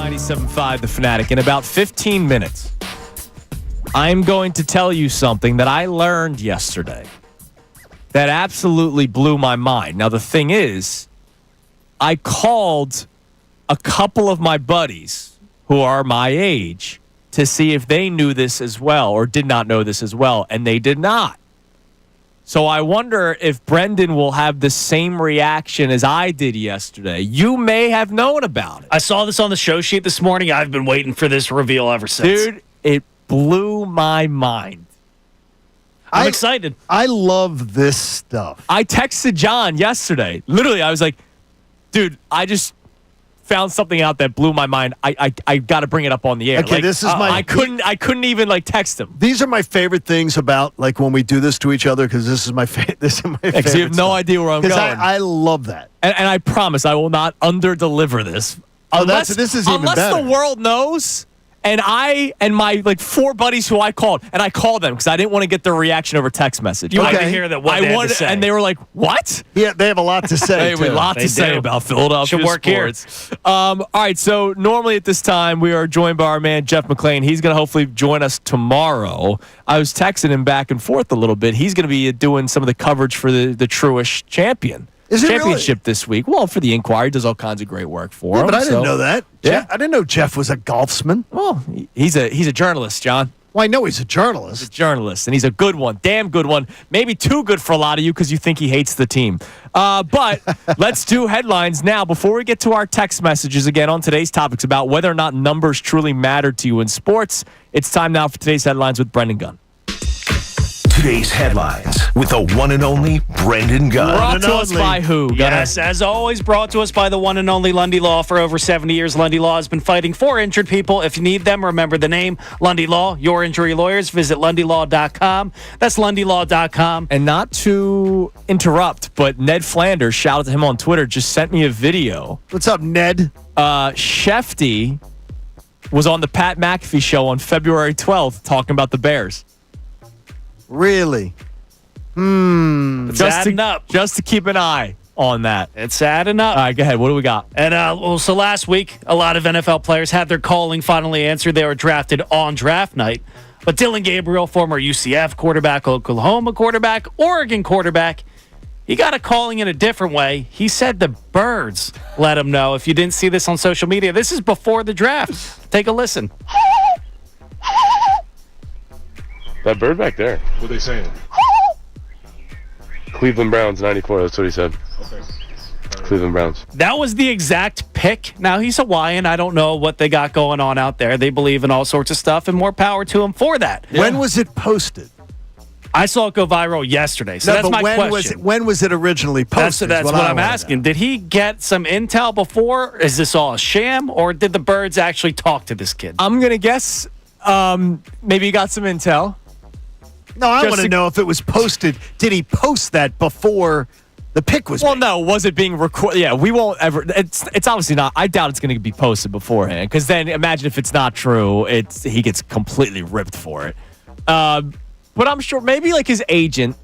97.5 The Fanatic. In about 15 minutes, I'm going to tell you something that I learned yesterday that absolutely blew my mind. Now, the thing is, I called a couple of my buddies who are my age to see if they knew this as well or did not know this as well, and they did not. So I wonder if Brendan will have the same reaction as I did yesterday. You may have known about it. I saw this on the show sheet this morning. I've been waiting for this reveal ever since. Dude, it blew my mind. I'm excited. I love this stuff. I texted John yesterday. Literally, I was like, dude, I just found something out that blew my mind. I got to bring it up on the air. Okay, this is my. I couldn't even text him. These are my favorite things about when we do this to each other because this is my favorite. This is my favorite. Because you have no idea where I'm going. I love that. And I promise I will not under-deliver this. This is even better. Unless the world knows. And I and my 4 buddies who I called, and I called them because I didn't want to get their reaction over text message. You wanted to hear that what they had to say. And they were like, what? Yeah, they have a lot to say. They have a lot to say about Philadelphia Should work sports. All right, so normally at this time, we are joined by our man, Jeff McClain. He's going to hopefully join us tomorrow. I was texting him back and forth a little bit. He's going to be doing some of the coverage for the Truish championship this week. Well, for the Inquiry, does all kinds of great work for him. But I didn't know that. Yeah. I didn't know Jeff was a golfsman. Well, he's a journalist, John. Well, I know he's a journalist. He's a journalist, and he's a good one. Damn good one. Maybe too good for a lot of you because you think he hates the team. But let's do headlines now. Before we get to our text messages again on today's topics about whether or not numbers truly matter to you in sports, it's time now for today's headlines with Brendan Gunn. Today's headlines with the one and only Brendan Gunn. Brought to us by who? Yes, as always, brought to us by the one and only Lundy Law. For over 70 years, Lundy Law has been fighting for injured people. If you need them, remember the name, Lundy Law, your injury lawyers. Visit LundyLaw.com. That's LundyLaw.com. And not to interrupt, but Ned Flanders, shout out to him on Twitter, just sent me a video. What's up, Ned? Schefter was on the Pat McAfee show on February 12th talking about the Bears. Really? It's adding up. Just to keep an eye on that. It's adding up. All right, go ahead. What do we got? And so last week, a lot of NFL players had their calling finally answered. They were drafted on draft night. But Dylan Gabriel, former UCF quarterback, Oklahoma quarterback, Oregon quarterback, he got a calling in a different way. He said the Birds let him know. If you didn't see this on social media, this is before the draft. Take a listen. That bird back there. What are they saying? Cleveland Browns, 94. That's what he said. Okay. Cleveland Browns. That was the exact pick. Now, he's Hawaiian. I don't know what they got going on out there. They believe in all sorts of stuff, and more power to him for that. Yeah. When was it posted? I saw it go viral yesterday, so that's my question. When was it originally posted? That's what I'm asking. Did he get some intel before? Is this all a sham, or did the Birds actually talk to this kid? I'm going to guess maybe he got some intel. No, I want to know if it was posted. Did he post that before the pick was made? No. Was it being recorded? Yeah, we won't ever. It's obviously not. I doubt it's going to be posted beforehand because then imagine if it's not true, he gets completely ripped for it. But I'm sure maybe his agent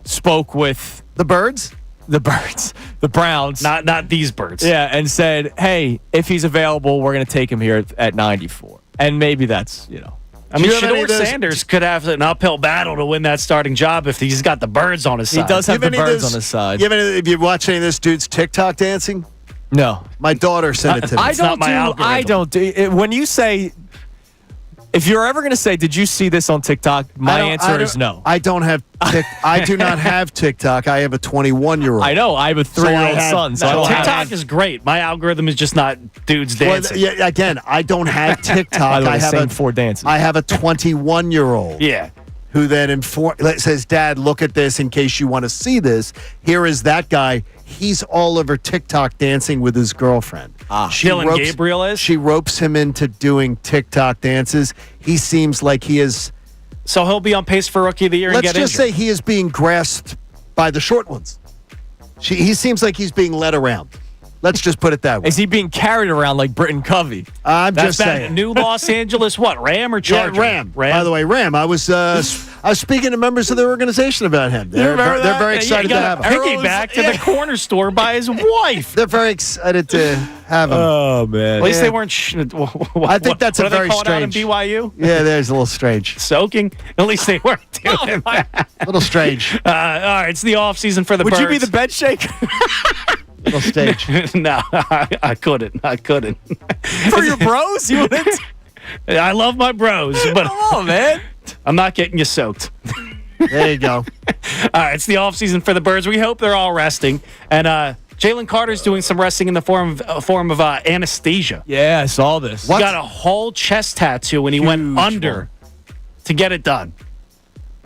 spoke with the Birds, the Browns, not these Birds. Yeah, and said, hey, if he's available, we're going to take him here at 94, and maybe that's I mean, Shedeur Sanders could have an uphill battle to win that starting job if he's got the Birds on his side. He does have the Birds on his side. Have you watched any of this dude's TikTok dancing? No. My daughter sent it to me. I don't do it. When you say, if you're ever going to say, did you see this on TikTok? My answer is no. I don't have I do not have TikTok. I have a 21-year-old. I know. I have a 3-year-old son. So TikTok is great. My algorithm is just not dudes dancing. Well, again, I don't have TikTok. By the way, I have same 4 dances. I have a 21-year-old. Yeah. Who then says, Dad, look at this in case you want to see this. Here is that guy. He's all over TikTok dancing with his girlfriend. Dylan Gabriel is? She ropes him into doing TikTok dances. He seems like he is... So he'll be on pace for Rookie of the Year and get injured. Let's just say he is being grasped by the short ones. He seems like he's being led around. Let's just put it that way. Is he being carried around like Britton Covey? I'm That's just that saying. new Los Angeles what? Ram or Charger? Yeah, Ram. By the way, Ram. I was speaking to members of their organization about him. They're very excited to have him. Piggyback to the corner store by his wife. They're very excited to have him. Oh man! At least they weren't. I think that's a very strange. Out in BYU? Yeah, there's a little strange. Soaking. At least they weren't doing that. A little strange. All right, it's the off season for the Would Birds. you be the bed shaker? Little stage. No, I couldn't. For your bros? You wouldn't? I love my bros, but Come on, man. I'm not getting you soaked. There you go. All right, it's the off season for the Birds. We hope they're all resting, and Jalen Carter's doing some resting in the form of anesthesia. Yeah, I saw this. He got a whole chest tattoo, and he went under to get it done.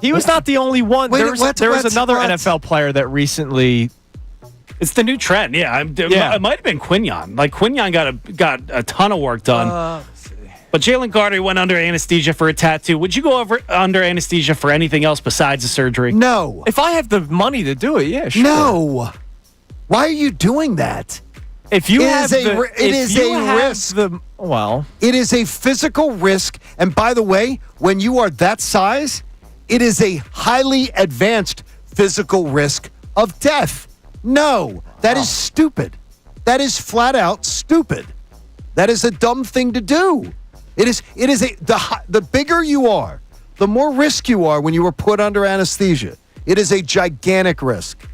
He was not the only one. Wait, There was another NFL player that recently. It's the new trend. Yeah, it might have been Quinyon. Like Quinyon got a ton of work done. But Jalen Carter went under anesthesia for a tattoo. Would you go under anesthesia for anything else besides the surgery? No. If I have the money to do it, yeah, sure. No. Why are you doing that? If you It have is a the, ri- it if is you a have risk. Well, It is a physical risk. And by the way, when you are that size, it is a highly advanced physical risk of death. No, that is stupid. That is flat out stupid. That is a dumb thing to do. The bigger you are, the more risk you are when you are put under anesthesia. It is a gigantic risk.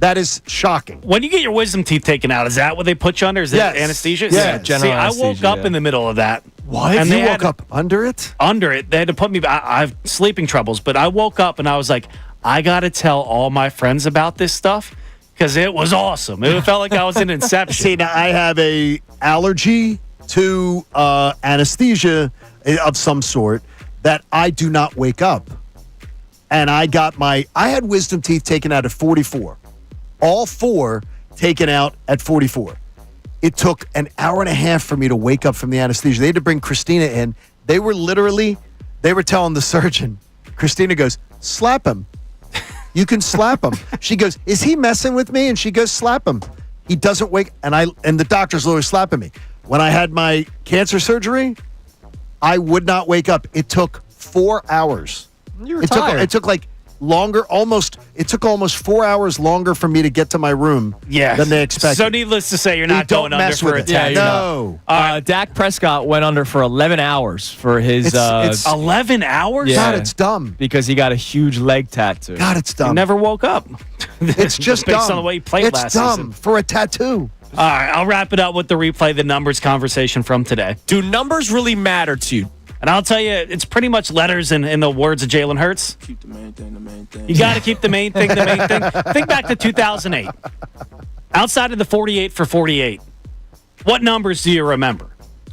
That is shocking. When you get your wisdom teeth taken out, is that what they put you under? Is that Yes. anesthesia? Yeah, general See, I woke anesthesia, up in the middle of that. What? And You they woke had- up under it? Under it. They had to put me. I have sleeping troubles, but I woke up and I was like, I got to tell all my friends about this stuff because it was awesome. It felt like I was in Inception. See, now I have a allergy to anesthesia of some sort that I do not wake up. And I had wisdom teeth taken out at 44. All four taken out at 44. It took an hour and a half for me to wake up from the anesthesia. They had to bring Christina in. They were telling the surgeon, Christina goes, slap him. You can slap him. She goes, is he messing with me? And she goes, slap him. He doesn't wake, and the doctor's literally slapping me. When I had my cancer surgery, I would not wake up. It took 4 hours. you were tired. It took like longer, it took almost 4 hours longer for me to get to my room than they expected. So needless to say, you're not don't going under mess for with a it. tattoo. No. Dak Prescott went under for 11 hours for his. It's 11 hours? Yeah. God, it's dumb. because he got a huge leg tattoo. God, it's dumb. You never woke up. It's just based dumb. on the way he played it's last dumb season. for a tattoo. All right, I'll wrap it up with the replay the numbers conversation from today. Do numbers really matter to you? And I'll tell you, it's pretty much letters in the words of Jalen Hurts. Keep the main thing, the main thing. You got to keep the main thing, the main thing. Think back to 2008. Outside of the 48 for 48, what numbers do you remember?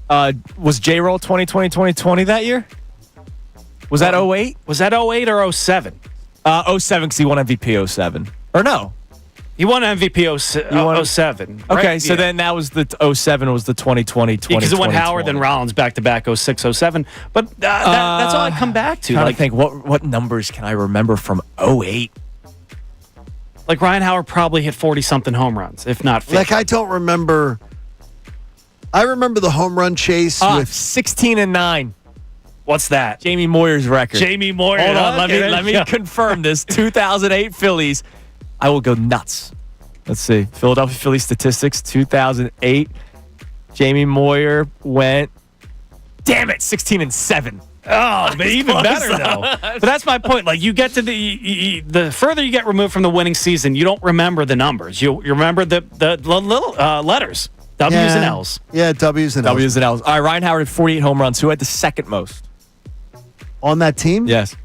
Was J-Roll 2020 that year? Was that 08? Was that 08 or 07? 07 because he won MVP 07. Or no? He won MVP 07. Okay, right? so Yeah. then that was the 07 was the 2020. Because it went Howard then Rollins back to back 06, 07. But that's all I come back to. Trying Like, to think, what numbers can I remember from 08? like Ryan Howard probably hit 40-something home runs, if not 50. Like, I don't remember. I remember the home run chase with 16 and 9. What's that? Jamie Moyer's record. Jamie Moyer. Hold on, Okay, let me confirm this. 2008 Phillies. I will go nuts. Let's see. Philadelphia Phillies statistics, 2008. Jamie Moyer went, damn it, 16 and 7. Oh, but even close, better though. But that's my point. Like you get to the further you get removed from the winning season, you don't remember the numbers. You remember the little letters, W's and L's. Yeah, W's and L's. W's and L's. All right, Ryan Howard had 48 home runs. Who had the second most? On that team? Yes.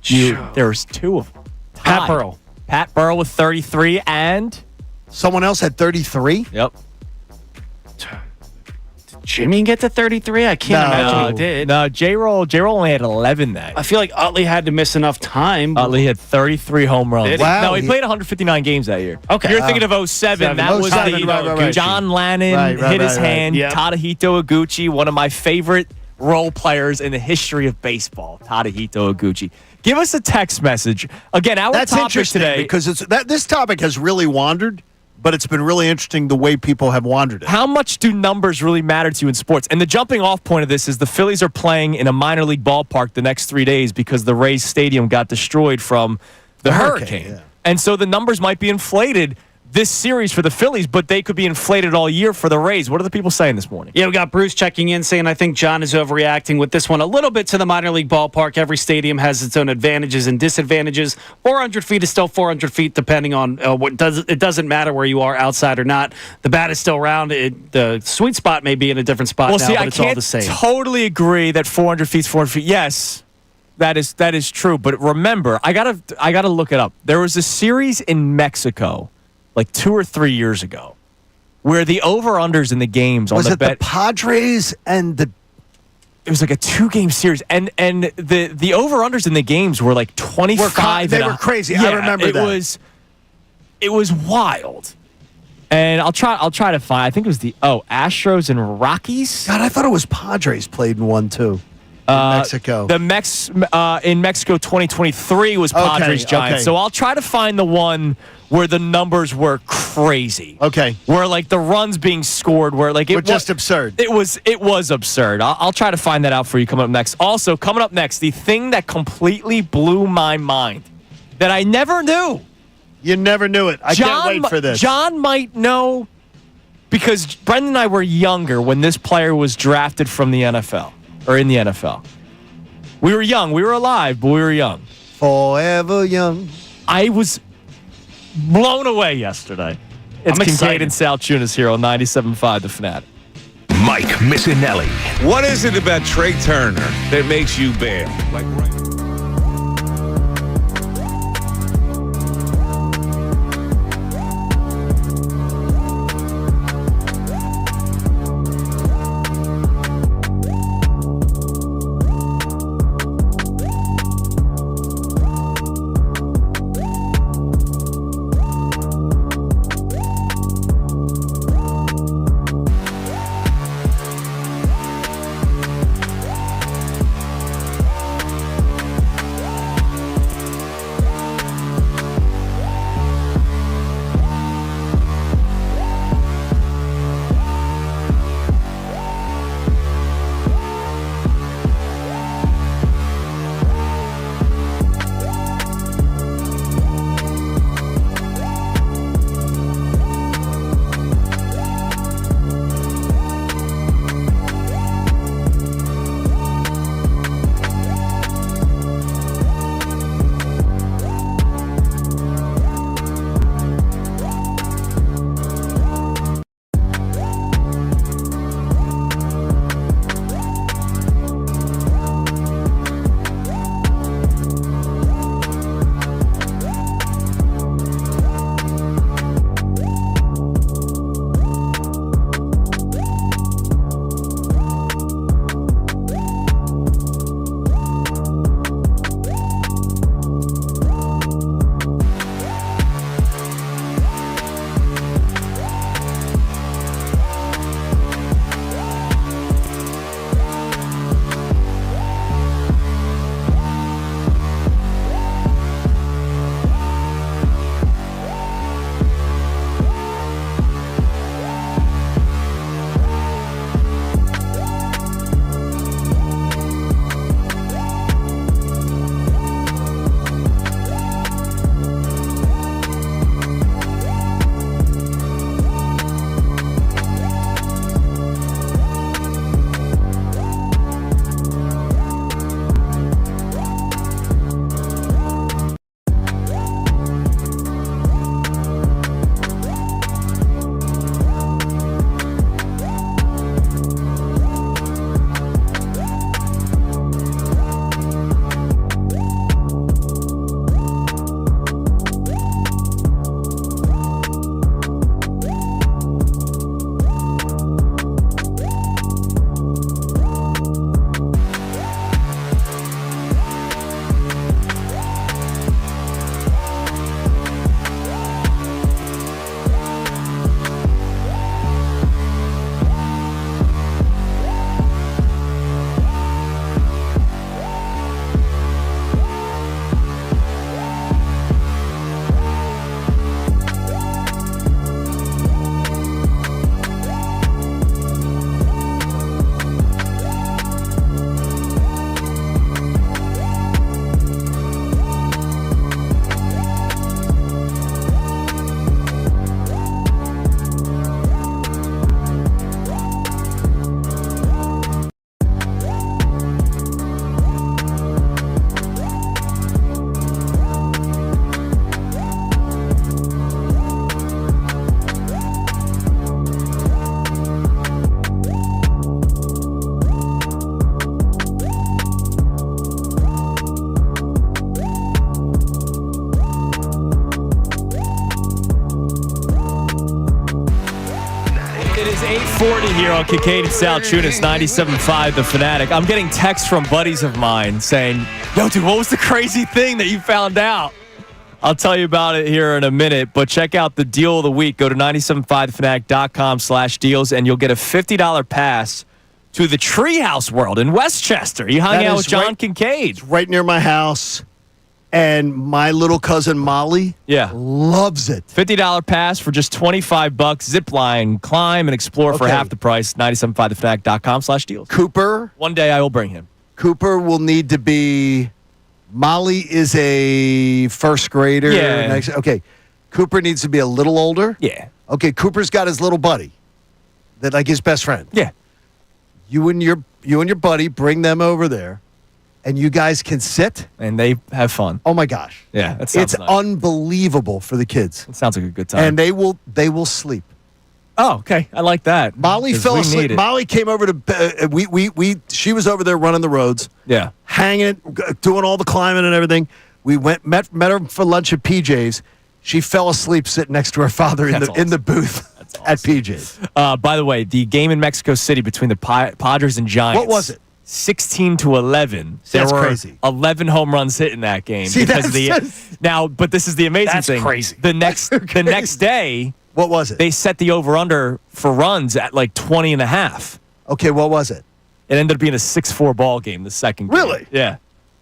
There was two of them. Pat Tied. Burrell. Pat Burrell with 33 and... Someone else had 33? Yep. Jimmy get to 33? I can't imagine he did. No, J-Roll only had 11 that I year. feel like Utley had to miss enough time. Utley had 33 home runs. Did he? Wow, No, he he- played 159 games that year. Okay. You're thinking of 07. That was 07, the right. John Lannon Right, hit his right. hand. Yep. Tadahito Iguchi, one of my favorite role players in the history of baseball. Tadahito Iguchi. Give us a text message. Again, our That's topic interesting today. because this topic has really wandered, but it's been really interesting the way people have wandered it. How much do numbers really matter to you in sports? And the jumping off point of this is the Phillies are playing in a minor league ballpark the next 3 days because the Rays Stadium got destroyed from the hurricane. Yeah. And so the numbers might be inflated this series for the Phillies, but they could be inflated all year for the Rays. What are the people saying this morning? Yeah, we got Bruce checking in saying, I think John is overreacting with this one a little bit to the minor league ballpark. Every stadium has its own advantages and disadvantages. 400 feet is still 400 feet, depending on it doesn't matter where you are, outside or not. The bat is still round. The sweet spot may be in a different spot now, but it's all the same. I totally agree that 400 feet is 400 feet. Yes, that is true. But remember, I gotta look it up. There was a series in Mexico like 2 or 3 years ago, where the over-unders in the games on the bet... Was it the Padres and the... It was like a 2-game series, and the over-unders in the games were like 25. They were crazy. Yeah, I remember that. It was wild. And I'll try to find... I think it was the Astros and Rockies. God, I thought it was Padres played in one, too. In Mexico. In Mexico 2023 was Padres Giants. Okay. So I'll try to find the one where the numbers were crazy. Okay. Where like the runs being scored were like it just absurd. It was absurd. I'll try to find that out for you coming up next. Also, coming up next, the thing that completely blew my mind that I never knew. You never knew it. I can't wait for this. John might know because Brendan and I were younger when this player was drafted from the NFL. Or in the NFL. We were young. We were alive, but we were young. Forever young. I was blown away yesterday. It's Kincade and Salciunas here on 97.5 The Fanatic. Mike Missanelli. What is it about Trey Turner that makes you bail? It is 8:40 here on Kincade Salciunas, 97.5 The Fanatic. I'm getting texts from buddies of mine saying, yo, dude, what was the crazy thing that you found out? I'll tell you about it here in a minute, but check out the deal of the week. Go to 975thefanatic.com/deals, and you'll get a $50 pass to the Treehouse World in Westchester. You hung out with John Kincade. Right near my house. And my little cousin Molly loves it. $50 pass for just $25. Zip line, climb, and explore for half the price. 975thefanatic.com/deals. Cooper. One day I will bring him. Cooper will need to be. Molly is a first grader. Yeah. Okay. Cooper needs to be a little older. Yeah. Okay. Cooper's got his little buddy, that like his best friend. Yeah. You and your buddy bring them over there. And you guys can sit. And they have fun. Oh, my gosh. Yeah, that sounds It's nice. Unbelievable for the kids. It sounds like a good time. And they will sleep. Oh, okay. I like that. Molly fell asleep. Molly came over to she was over there running the roads. Yeah. Hanging, doing all the climbing and everything. We met her for lunch at PJ's. She fell asleep sitting next to her father in the booth at PJ's. By the way, the game in Mexico City between the Padres and Giants. What was it? 16-11. There were crazy. 11 home runs hit in that game. See, because but this is the amazing thing. That's crazy. The next day, what was it? They set the over-under for runs at like 20.5. Okay, what was it? It ended up being a 6-4 ball game the second game. Really? Yeah.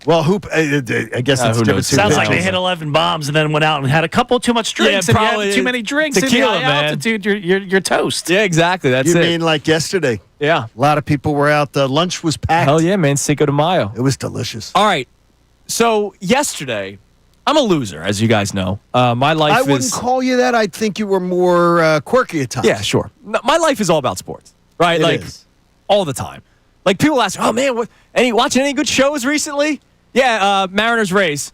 Well, I guess it's who different. knows? Sounds like they hit 11 bombs and then went out and had a couple too much drinks. Yeah, and you probably had too many drinks tequila, in the high man. altitude. You're toast. Yeah, exactly. That's You it. mean like yesterday? Yeah. A lot of people were out. The lunch was packed. Hell yeah, man. Cinco de Mayo. It was delicious. All right. So yesterday, I'm a loser, as you guys know. My life I wouldn't call you that. I'd think you were more quirky at times. Yeah, sure. No, my life is all about sports, right? It is. All the time. Like people ask, oh man, watching any good shows recently? Yeah, Mariners Rays.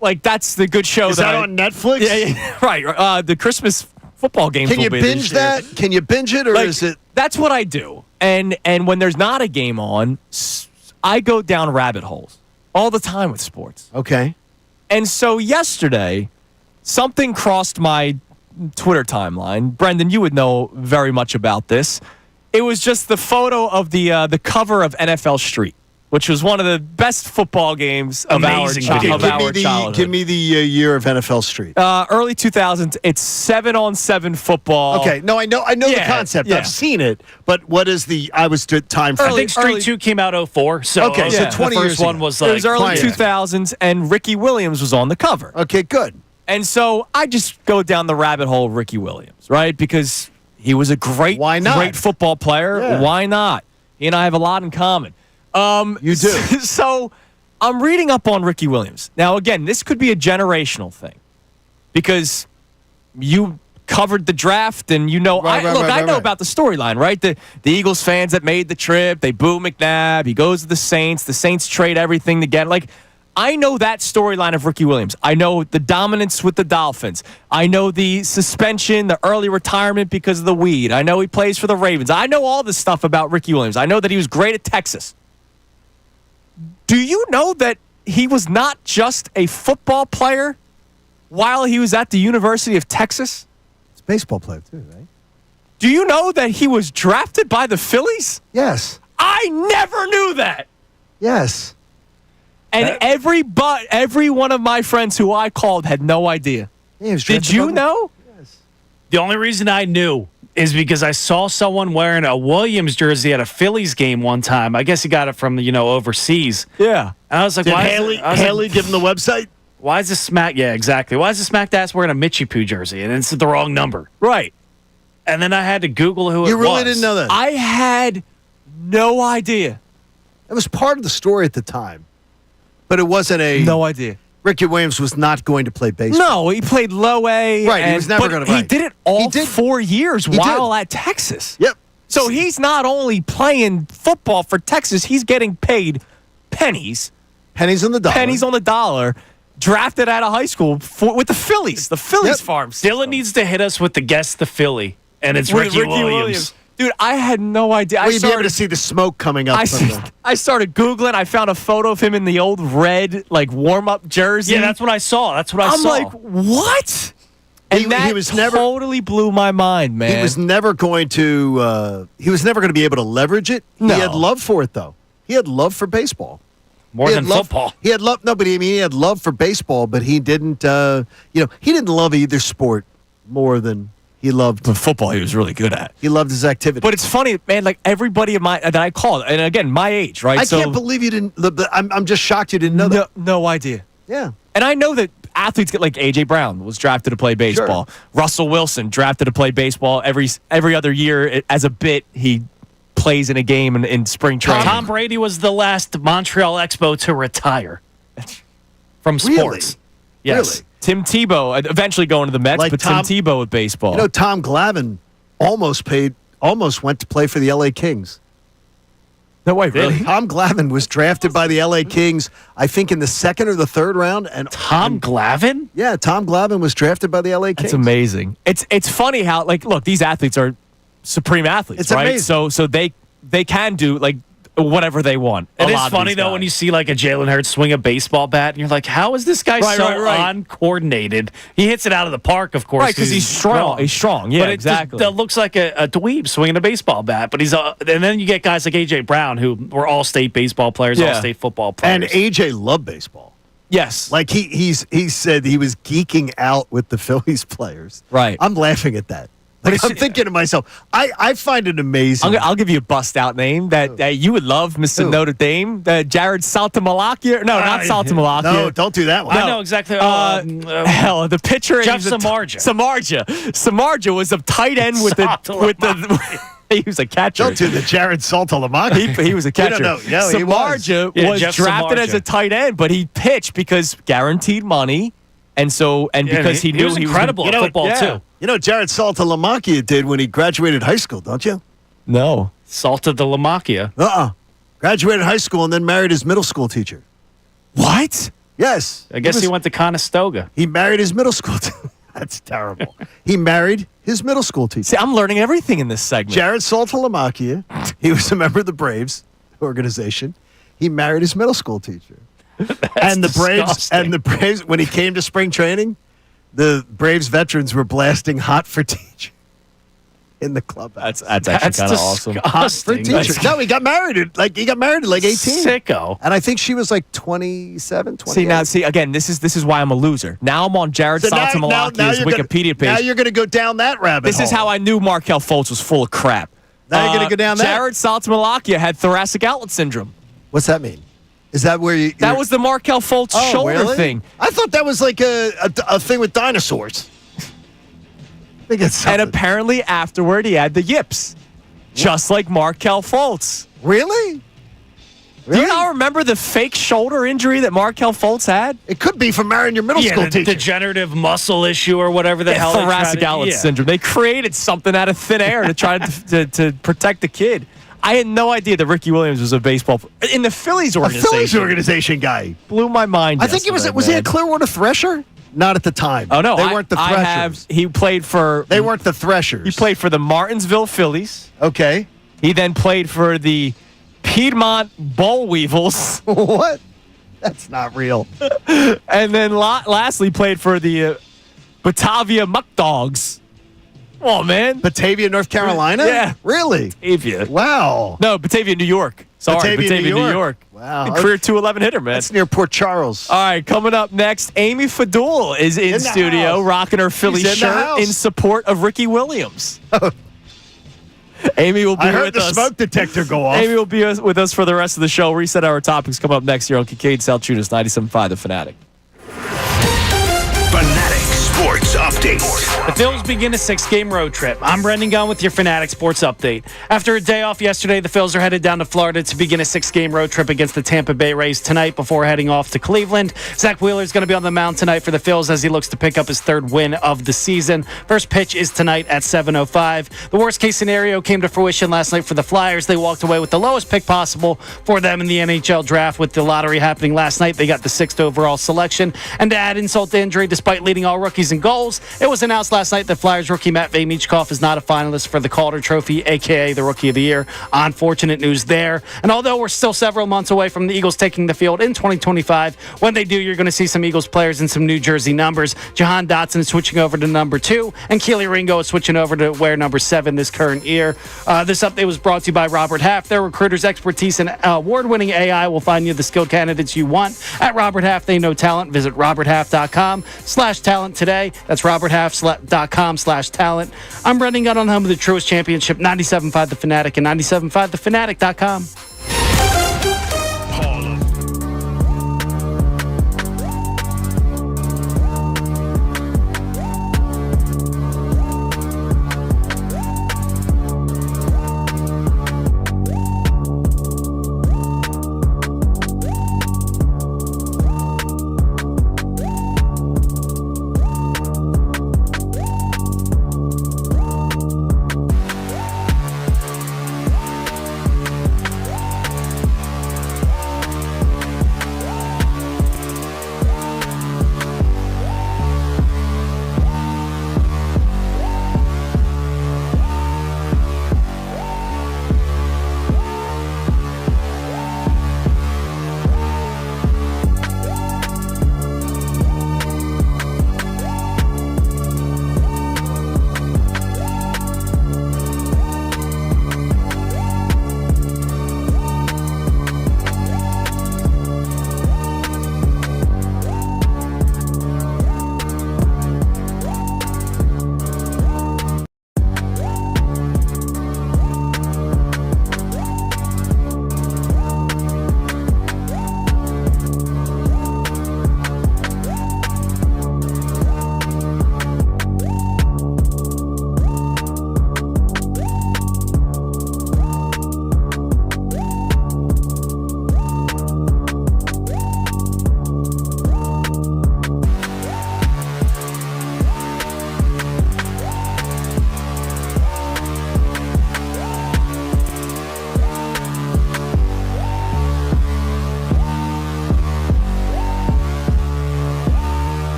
Like that's the good show. Is that on Netflix? Yeah, right. The Christmas football games. Can you will be binge this year. that? Can you binge it, or is it? That's what I do. And when there's not a game on, I go down rabbit holes all the time with sports. Okay. And so yesterday, something crossed my Twitter timeline. Brendan, you would know very much about this. It was just the photo of the cover of NFL Street, which was one of the best football games of our childhood. Give me the year of NFL Street. Early 2000s. It's 7-on-7 football. Okay. No, I know the concept. Yeah. I've seen it. But what is I was time frame. I think Street 2 came out 04. So, okay, so 20 the years first one ago. was like. It was early 2000s, and Ricky Williams was on the cover. Okay, good. And so I just go down the rabbit hole of Ricky Williams, right? Because he was a great football player. Yeah. Why not? He and I have a lot in common. You do. So I'm reading up on Ricky Williams. Now, again, this could be a generational thing because you covered the draft and you know. I know about the storyline, right? The Eagles fans that made the trip, they boo McNabb. He goes to the Saints. The Saints trade everything to get. Like, I know that storyline of Ricky Williams. I know the dominance with the Dolphins. I know the suspension, the early retirement because of the weed. I know he plays for the Ravens. I know all this stuff about Ricky Williams. I know that he was great at Texas. Do you know that he was not just a football player while he was at the University of Texas? It's a baseball player too, right? Do you know that he was drafted by the Phillies? Yes. I never knew that. Yes. And every one of my friends who I called had no idea. Yeah, did you know? Yes. The only reason I knew is because I saw someone wearing a Williams jersey at a Phillies game one time. I guess he got it from overseas. Yeah. And I was like, Did why Haley give him the website? Why is this smack? Yeah, exactly. Why is this smack ass wearing a Mitchie Poo jersey? And it's the wrong number. Right. And then I had to Google who it was. You really didn't know that? I had no idea. It was part of the story at the time. But it wasn't No idea. Ricky Williams was not going to play baseball. No, he played low A. Right, he was never going to. He did it all 4 years while at Texas. Yep. So he's not only playing football for Texas, he's getting paid pennies. Pennies on the dollar. Pennies on the dollar. Drafted out of high school with the Phillies. The Phillies farm system. Dylan needs to hit us with the guess the Philly, and it's Ricky Williams. Dude, I had no idea. Well, you'd be able to see the smoke coming up. I started Googling. I found a photo of him in the old red, warm-up jersey. Yeah, that's what I saw. I'm like, what? And that was never totally blew my mind, man. He was never going to. He was never going to be able to leverage it. No. He had love for it, though. He had love for baseball. More He than had love- football. He had love. No, but he had love for baseball, but he didn't. He didn't love either sport more than he loved. But football, he was really good at. He loved his activity. But it's funny, man. Like everybody of that I called, and again, my age, right? I can't believe you didn't. I'm just shocked you didn't know that. No idea. Yeah. And I know that athletes get like A.J. Brown was drafted to play baseball. Sure. Russell Wilson drafted to play baseball every other year as a bit. He plays in a game in spring training. Tom Brady was the last Montreal Expo to retire from Really? sports. Yes. Really? Tim Tebow eventually going to the Mets, Like but Tim Tebow with baseball. You know, Tom Glavine almost went to play for the L.A. Kings. No way, really? Tom Glavine was drafted by the L.A. Kings, I think, in the second or the third round. And Tom Glavine? Yeah, Tom Glavine was drafted by the L.A. Kings. It's amazing. It's funny how look, these athletes are supreme athletes, It's right? amazing. So they can do whatever they want. It is funny though when you see like a Jalen Hurts swing a baseball bat and you're like, how is this guy Right. uncoordinated? He hits it out of the park, of course, right because he's strong. He's strong. Yeah, but it exactly. just looks like a dweeb swinging a baseball bat. But he's and then you get guys like AJ Brown who were all state baseball players, Yeah. all state football players. And AJ loved baseball. yes. Like he said he was geeking out with the Phillies players. Right. I'm laughing at that. Like, I'm thinking to myself, I find it amazing. I'll give you a bust out name that you would love, Mr. Who? Notre Dame, Jared Saltamalacchia. No, not Saltamalacchia. No, don't do that one. I know exactly. Hell, the pitcher. Jeff he was a Samardzija. Samardzija was a tight end with the. He was a catcher. Don't do the Jared Saltalamacchia. He was a catcher. No, he was. Samardzija Yeah, was Jeff drafted Samardzija. as a tight end, but he pitched because guaranteed money, and because he knew was incredible gonna- at football yeah. too. You know what Jared Saltalamacchia did when he graduated high school, don't you? No. Salta de la Macchia. Graduated high school and then married his middle school teacher. What? Yes. I guess he went to Conestoga. He married his middle school teacher. That's terrible. He married his middle school teacher. See, I'm learning everything in this segment. Jared Saltalamacchia. He was a member of the Braves organization. He married his middle school teacher. And the Braves, when he came to spring training, the Braves veterans were blasting "Hot for Teacher" in the clubhouse. That's actually kind of awesome. Hot for disgusting. Teacher. No, he got married at like 18. Sicko. And I think she was like 27, 28. See again, this is why I'm a loser. Now I'm on Jared So now Saltamalacchia's you're gonna- Wikipedia page. Now you're going to go down that rabbit This hole. is how I knew Markelle Fultz was full of crap. Now you're gonna go down that? Jared Saltamalacchia had thoracic outlet syndrome. What's that mean? Is that where you? That was the Markelle Fultz shoulder really? thing. I thought that was like a thing with dinosaurs. I think it's And something. apparently afterward he had the yips. Just like Markelle Fultz. Really? Do you not remember the fake shoulder injury that Markelle Fultz had? It could be from marrying your middle school the teacher. degenerative muscle issue or whatever the hell. Thoracic outlet syndrome. They created something out of thin air to try to protect the kid. I had no idea that Ricky Williams was a baseball in the Phillies A organization. Phillies organization guy. Blew my mind. I think he was he a Clearwater Thresher? Not at the time. Oh no, they weren't the Threshers. He played for. They weren't the Threshers. He played for the Martinsville Phillies. Okay. He then played for the Piedmont Boll Weevils, What? That's not real. and then lastly played for the Batavia Muck Dogs. Oh man, Batavia, North Carolina? Yeah. Really? Batavia. Wow. No, Batavia, New York. Sorry, Batavia, New York. Wow. Career 211 hitter, man. That's near Port Charles. All right, coming up next, Amy Fadul is in the studio, house. rocking her Philly She's in the shirt house. in support of Ricky Williams. Amy will be I heard with the us. smoke detector go off. Amy will be with us for the rest of the show. Reset our topics come up next year on Kincade Salciunas 97.5 The Fanatic. Fanatic Sports Update. The Phils begin a 6-game road trip. I'm Brendan Gunn with your Fanatic Sports Update. After a day off yesterday, the Phils are headed down to Florida to begin a 6-game road trip against the Tampa Bay Rays tonight before heading off to Cleveland. Zach Wheeler is going to be on the mound tonight for the Phils as he looks to pick up his 3rd win of the season. First pitch is tonight at 7:05. The worst-case scenario came to fruition last night for the Flyers. They walked away with the lowest pick possible for them in the NHL draft with the lottery happening last night. They got the 6th overall selection. And to add insult to injury, despite leading all rookies in goals, It was announced last night that Flyers rookie Matt Michkov is not a finalist for the Calder Trophy, a.k.a. the Rookie of the Year. Unfortunate news there. And although we're still several months away from the Eagles taking the field in 2025, when they do, you're going to see some Eagles players in some New Jersey numbers. Jahan Dotson is switching over to number 2, and Keely Ringo is switching over to wear number 7 this current year. This update was brought to you by Robert Half. Their recruiters' expertise and award-winning AI will find you the skilled candidates you want. At Robert Half, they know talent. Visit roberthalf.com/talent today. That's roberthalf.com/talent. I'm Brendan Gunn on home of the Truist Championship, 97.5 The Fanatic and 97.5thefanatic.com.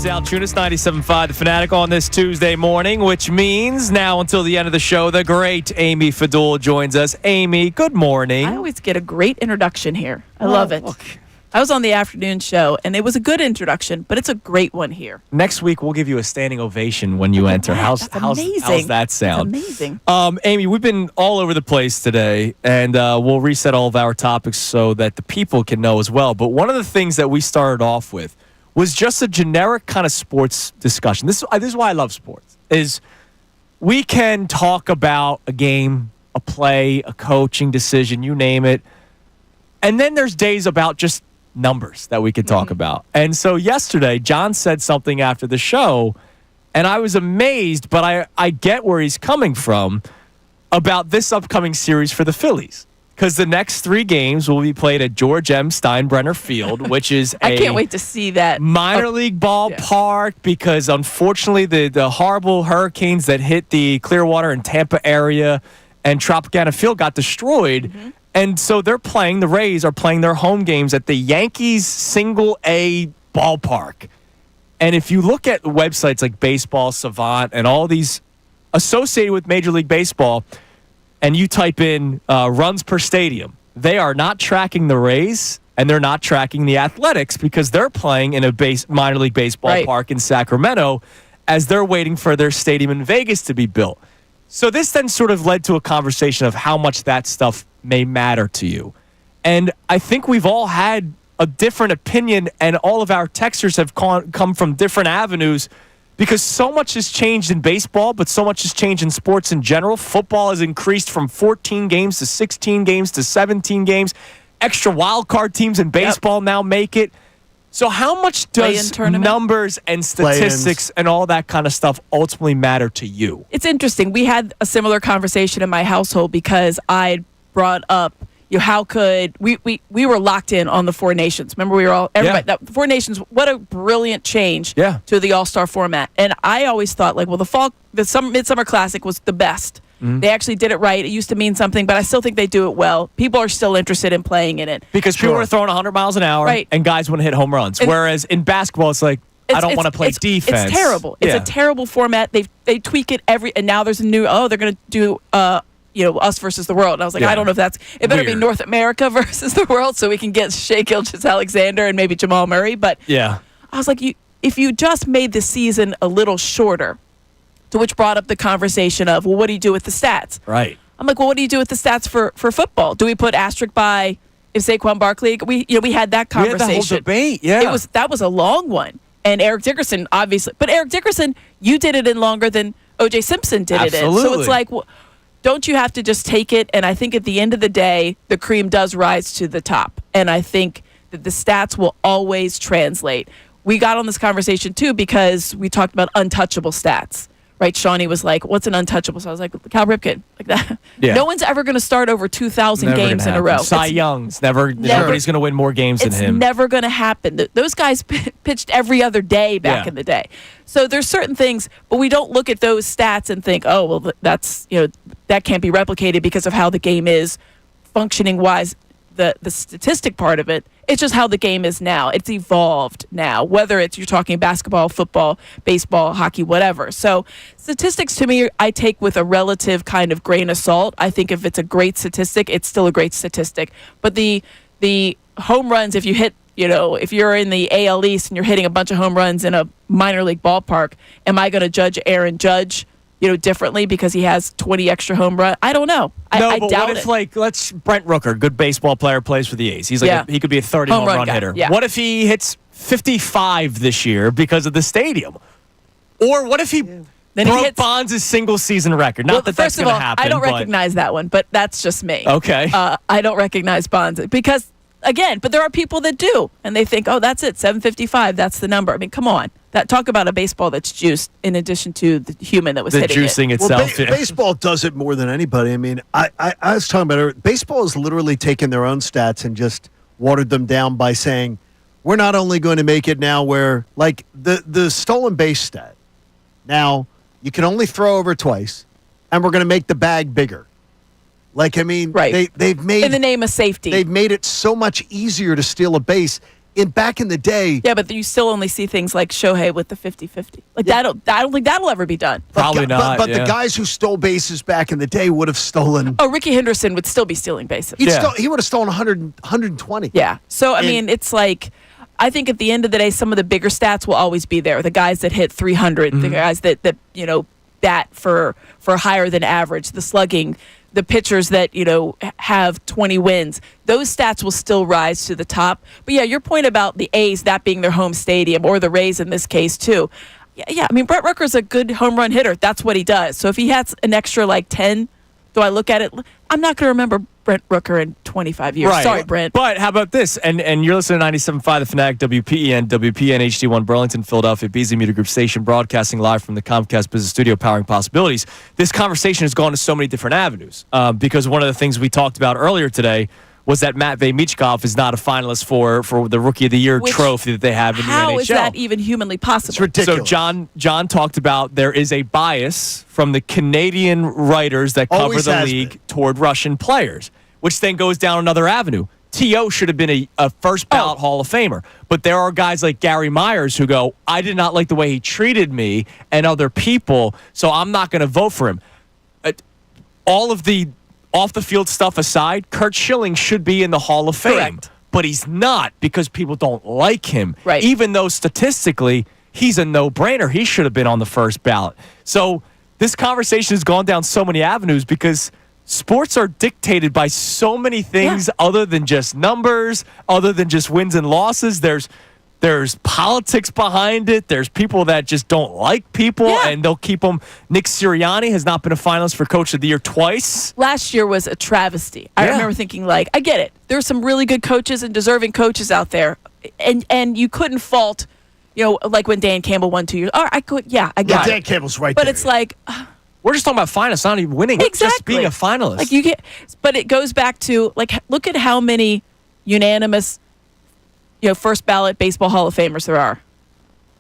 Salciunas, 97.5 The Fanatic on this Tuesday morning, which means now until the end of the show, the great Amy Fadul joins us. Amy, good morning. I always get a great introduction here. I love it. Look. I was on the afternoon show, and it was a good introduction, but it's a great one here. Next week, we'll give you a standing ovation when you enter. How's that sound? That's amazing. Amy, we've been all over the place today, and we'll reset all of our topics so that the people can know as well. But one of the things that we started off with was just a generic kind of sports discussion. This is why I love sports, is we can talk about a game, a play, a coaching decision, you name it. And then there's days about just numbers that we could talk about. And so yesterday, John said something after the show, and I was amazed, but I get where he's coming from about this upcoming series for the Phillies. Because the next 3 games will be played at George M. Steinbrenner Field, which is I can't wait to see that. minor league ballpark because unfortunately the horrible hurricanes that hit the Clearwater and Tampa area and Tropicana Field got destroyed. And so the Rays are playing their home games at the Yankees Single A ballpark. And if you look at websites like Baseball Savant and all these associated with Major League Baseball, and you type in runs per stadium, they are not tracking the Rays and they're not tracking the Athletics because they're playing in a minor league baseball park in Sacramento as they're waiting for their stadium in Vegas to be built. So this then sort of led to a conversation of how much that stuff may matter to you. And I think we've all had a different opinion, and all of our texters have come from different avenues because so much has changed in baseball, but so much has changed in sports in general. Football has increased from 14 games to 16 games to 17 games. Extra wild card teams in baseball now make it. So how much does numbers and statistics and all that kind of stuff ultimately matter to you? It's interesting. We had a similar conversation in my household because I brought up, how could we were locked in on the Four Nations. Remember, we were all everybody. The Four Nations. What a brilliant change to the All-Star format. And I always thought, the Midsummer Classic was the best. They actually did it right. It used to mean something, but I still think they do it well. People are still interested in playing in it because people are throwing 100 miles an hour, and guys want to hit home runs. Whereas in basketball, it's like I don't want to play defense. It's terrible. It's a terrible format. They tweak it and now there's a new. They're going to do. Us versus the world. And I was like, I don't know if it better be North America versus the world so we can get Shea Gilgeous-Alexander and maybe Jamal Murray. But I was like, if you just made the season a little shorter, to which brought up the conversation of, well, what do you do with the stats? Right. I'm like, well, what do you do with the stats for football? Do we put asterisk by if Saquon Barkley? We had that conversation. We had the whole debate. Yeah. That was a long one. And Eric Dickerson, obviously. But Eric Dickerson, you did it in longer than O.J. Simpson did it in. So it's like, well, don't you have to just take it? And I think at the end of the day, the cream does rise to the top. And I think that the stats will always translate. We got on this conversation, too, because we talked about untouchable stats. Right? Shawnee was like, what's an untouchable? So I was like, Cal Ripken. Like that. Yeah. No one's ever going to start over 2,000 games in a row. Cy Young's nobody's going to win more games than him. It's never going to happen. Those guys pitched every other day back in the day. So there's certain things, but we don't look at those stats and think, oh, well, that's, that can't be replicated because of how the game is functioning wise. The statistic part of it, it's just how the game is now. It's evolved now, whether you're talking basketball, football, baseball, hockey, whatever. So statistics to me, I take with a relative kind of grain of salt. I think if it's a great statistic, it's still a great statistic. But the home runs, if you hit, if you're in the AL East and you're hitting a bunch of home runs in a minor league ballpark, am I going to judge Aaron Judge differently because he has 20 extra home runs? I don't know. I doubt what if, let's Brent Rooker, good baseball player, plays for the A's. He's like he could be a 30 home run hitter. Yeah. What if he hits 55 this year because of the stadium? Or what if he broke Bonds' single season record? Not that that's going to happen. I don't recognize that one, but that's just me. Okay. I don't recognize Bonds because, again, but there are people that do, and they think, oh, that's it, 755, that's the number. I mean, come on. Talk about a baseball that's juiced in addition to the human that was hitting it. The juicing itself. Well, baseball does it more than anybody. I mean, I was talking about it. Baseball has literally taken their own stats and just watered them down by saying, we're not only going to make it now where, like, the stolen base stat. Now, you can only throw over twice, and we're going to make the bag bigger. Like, I mean, they've made... In the name of safety. They've made it so much easier to steal a base. back in the day. Yeah, but you still only see things like Shohei with the 50-50. Like I don't think that'll ever be done. Probably not. But the guys who stole bases back in the day would have stolen. Oh, Ricky Henderson would still be stealing bases. He would have stolen 120. Yeah. So I mean, it's like, I think at the end of the day, some of the bigger stats will always be there. The guys that hit 300, the guys that bat for higher than average, the slugging, the pitchers that have 20 wins. Those stats will still rise to the top. But yeah, your point about the A's, that being their home stadium, or the Rays in this case too. Yeah. I mean, Brett Rooker's a good home run hitter. That's what he does. So if he has an extra 10, do I look at it? I'm not going to remember Brent Rooker in 25 years. Right. Sorry, Brent. But how about this? And you're listening to 97.5 The Fanatic, WPEN HD1 Burlington, Philadelphia, Beasley Media Group station, broadcasting live from the Comcast Business Studio, powering possibilities. This conversation has gone to so many different avenues because one of the things we talked about earlier today was that Matvei Michkov is not a finalist for the Rookie of the Year trophy that they have in the NHL. How is that even humanly possible? It's ridiculous. So John talked about there is a bias from the Canadian writers that cover Always the has league been. toward Russian players, which then goes down another avenue. T.O. should have been a first ballot Hall of Famer. But there are guys like Gary Myers who go, I did not like the way he treated me and other people, so I'm not going to vote for him. All of the off-the-field stuff aside, Kurt Schilling should be in the Hall of Fame. Correct. But he's not because people don't like him. Right. Even though statistically, he's a no-brainer. He should have been on the first ballot. So this conversation has gone down so many avenues because sports are dictated by so many things other than just numbers, other than just wins and losses. There's politics behind it. There's people that just don't like people, and they'll keep them. Nick Sirianni has not been a finalist for Coach of the Year twice. Last year was a travesty. I remember thinking, I get it. There's some really good coaches and deserving coaches out there, and you couldn't fault, like when Dan Campbell won 2 years. All right, I got it. Dan Campbell's right but there. it's like, we're just talking about finalists, not even winning. exactly. Just being a finalist. Like you get, but it goes back to look at how many unanimous, first ballot baseball Hall of Famers there are.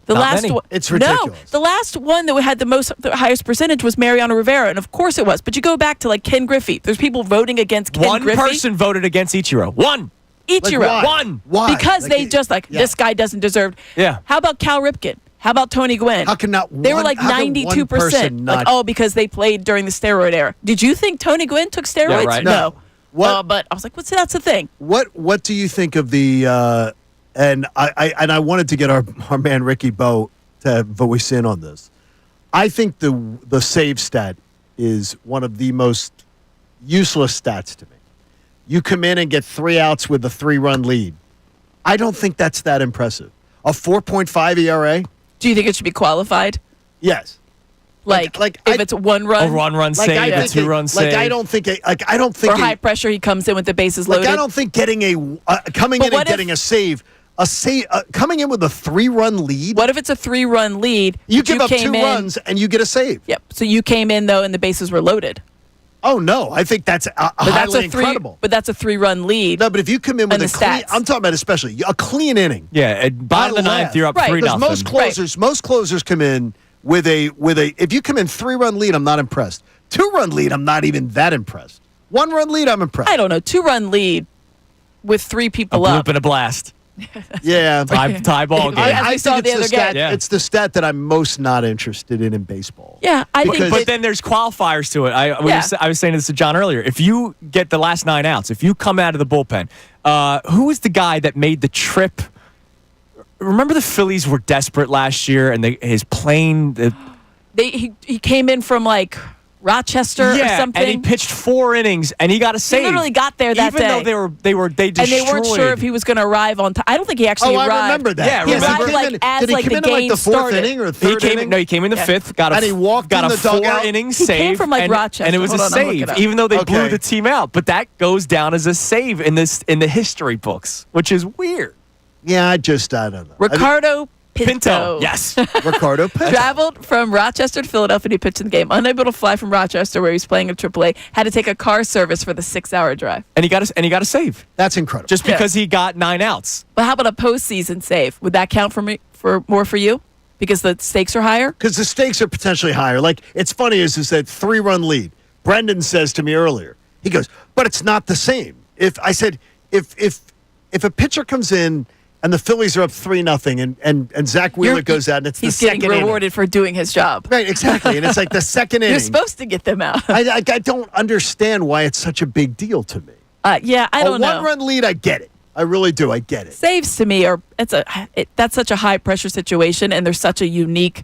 The Not last many. one, It's ridiculous. No, the last one that had the highest percentage was Mariano Rivera, and of course it was. But you go back to Ken Griffey. There's people voting against Ken One Griffey. person voted against Ichiro. One. Ichiro. why? One. Why? Because they just this guy doesn't deserve. Yeah. How about Cal Ripken? How about Tony Gwynn? How can not They were one- how can one 92%. person not- Because they played during the steroid era. Did you think Tony Gwynn took steroids? Yeah, right. No. What- But I was like, that's the thing. What do you think of the? And I wanted to get our man Ricky Bowe to voice in on this. I think the save stat is one of the most useless stats to me. You come in and get 3 outs with a 3-run lead. I don't think that's that impressive. A 4.5 ERA? Do you think it should be qualified? Yes. If it's a 1 run? A run save, I a think 2-run save. I don't think. I don't think. Or high pressure, he comes in with the bases loaded? I don't think getting coming in and getting a save, coming in with a 3-run lead. What if it's a 3-run lead? You but give up 2 came in- runs and you get a save. Yep. So you came in, though, and the bases were loaded. Oh, no. I think that's highly incredible. But that's a 3-run lead. No, but if you come in with And a the clean, stats. I'm talking about especially a clean inning. Yeah, at bottom of the ninth, you're up Right. 3-0. Because most closers come in with a if you come in 3-run lead, I'm not impressed. 2-run lead, I'm not even that impressed. 1-run lead, I'm impressed. I don't know. 2-run lead with 3 people A up. bloop and a blast. Yeah. Tie ball game. As we saw think the it's other stat. game. Yeah. It's the stat that I'm most not interested in baseball. Yeah, I think. Because- But then there's qualifiers to it. I was saying this to John earlier. If you get the last 9 outs, if you come out of the bullpen, who was the guy that made the trip? Remember the Phillies were desperate last year, and his plane. he came in from Rochester or something. and he pitched 4 innings, and he got a save. He literally got there that Even day. though they destroyed. And they weren't sure if he was going to arrive on time. I don't think he actually arrived. I remember that. Yeah, He remember? came in- as, did he like, come the in in game the 4th started. inning or He 3rd came inning? in. No, he came in the 5th. Got And he walked got in a the dugout? 4 inning He save. came from, Rochester, and it was Hold a on, I'll look save, it up. even though they blew Okay. the team out. But that goes down as a save in the history books, which is weird. Yeah, I don't know. Ricardo Pinto. Yes. Ricardo Pinto. Traveled from Rochester to Philadelphia to pitch in the game. Unable to fly from Rochester, where he was playing in AAA, had to take a car service for the 6-hour drive. and he got a save That's incredible. just because he got 9 outs. But how about a postseason save? Would that count for more for you? Because the stakes are higher? Because the stakes are potentially higher. It's funny is that 3-run lead. Brendan says to me earlier, he goes, but it's not the same. If a pitcher comes in and the Phillies are up 3-0, and Zach Wheeler goes out, and it's the he's second getting rewarded inning. for doing his job. Right, exactly, and it's like the second inning. You're supposed to get them out. I don't understand why it's such a big deal to me. Yeah, I don't know. A one-run lead, I get it. I really do. I get it. Saves to me are that's such a high pressure situation, and they're such a unique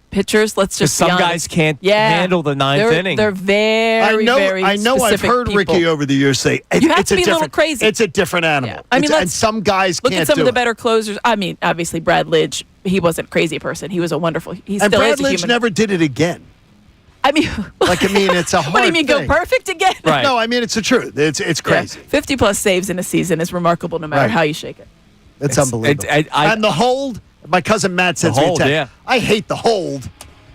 pitchers. Let's just some be honest. guys can't handle the ninth inning. They're very, very I know. I've specific heard people. Ricky over the years say You have it's to be a little different- crazy. It's a different animal. Yeah. I mean, and some guys look can't at some do of the it. better closers. I mean, obviously Brad Lidge. He wasn't a crazy person. He was a wonderful. He And still Brad is a Lidge human. never did it again. I mean, it's a hard what do you mean thing. go perfect again? Right. No, I mean it's the truth. It's crazy. 50 plus saves in a season is remarkable, no matter Right. how you shake it. It's unbelievable. and the hold. My cousin Matt sends me a hold, text. yeah. I hate the hold.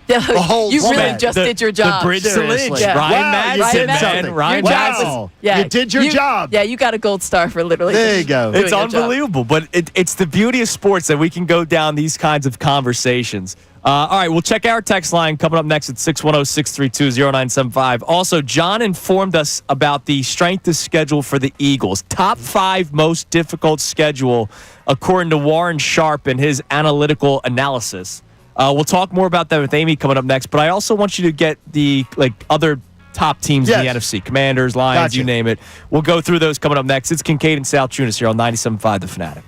Yeah, The whole you really set. just did your job. The bridge to Seriously. Lidge. Yeah. Ryan Wow, you Madsen, did man. something. Ryan Your Wow. job was- yeah, You did your job. Yeah, you got a gold star for literally. There you go. doing It's your job. unbelievable, but it's the beauty of sports that we can go down these kinds of conversations. All right, we'll check our text line coming up next at 610-632-0975. Also, John informed us about the strength of schedule for the Eagles. Top 5 most difficult schedule, according to Warren Sharp and his analytical analysis. We'll talk more about that with Amy coming up next, but I also want you to get the other top teams in the Yes. NFC. Commanders, Lions, Gotcha. you name it. We'll go through those coming up next. It's Kincade and Salciunas here on 97.5 The Fanatic.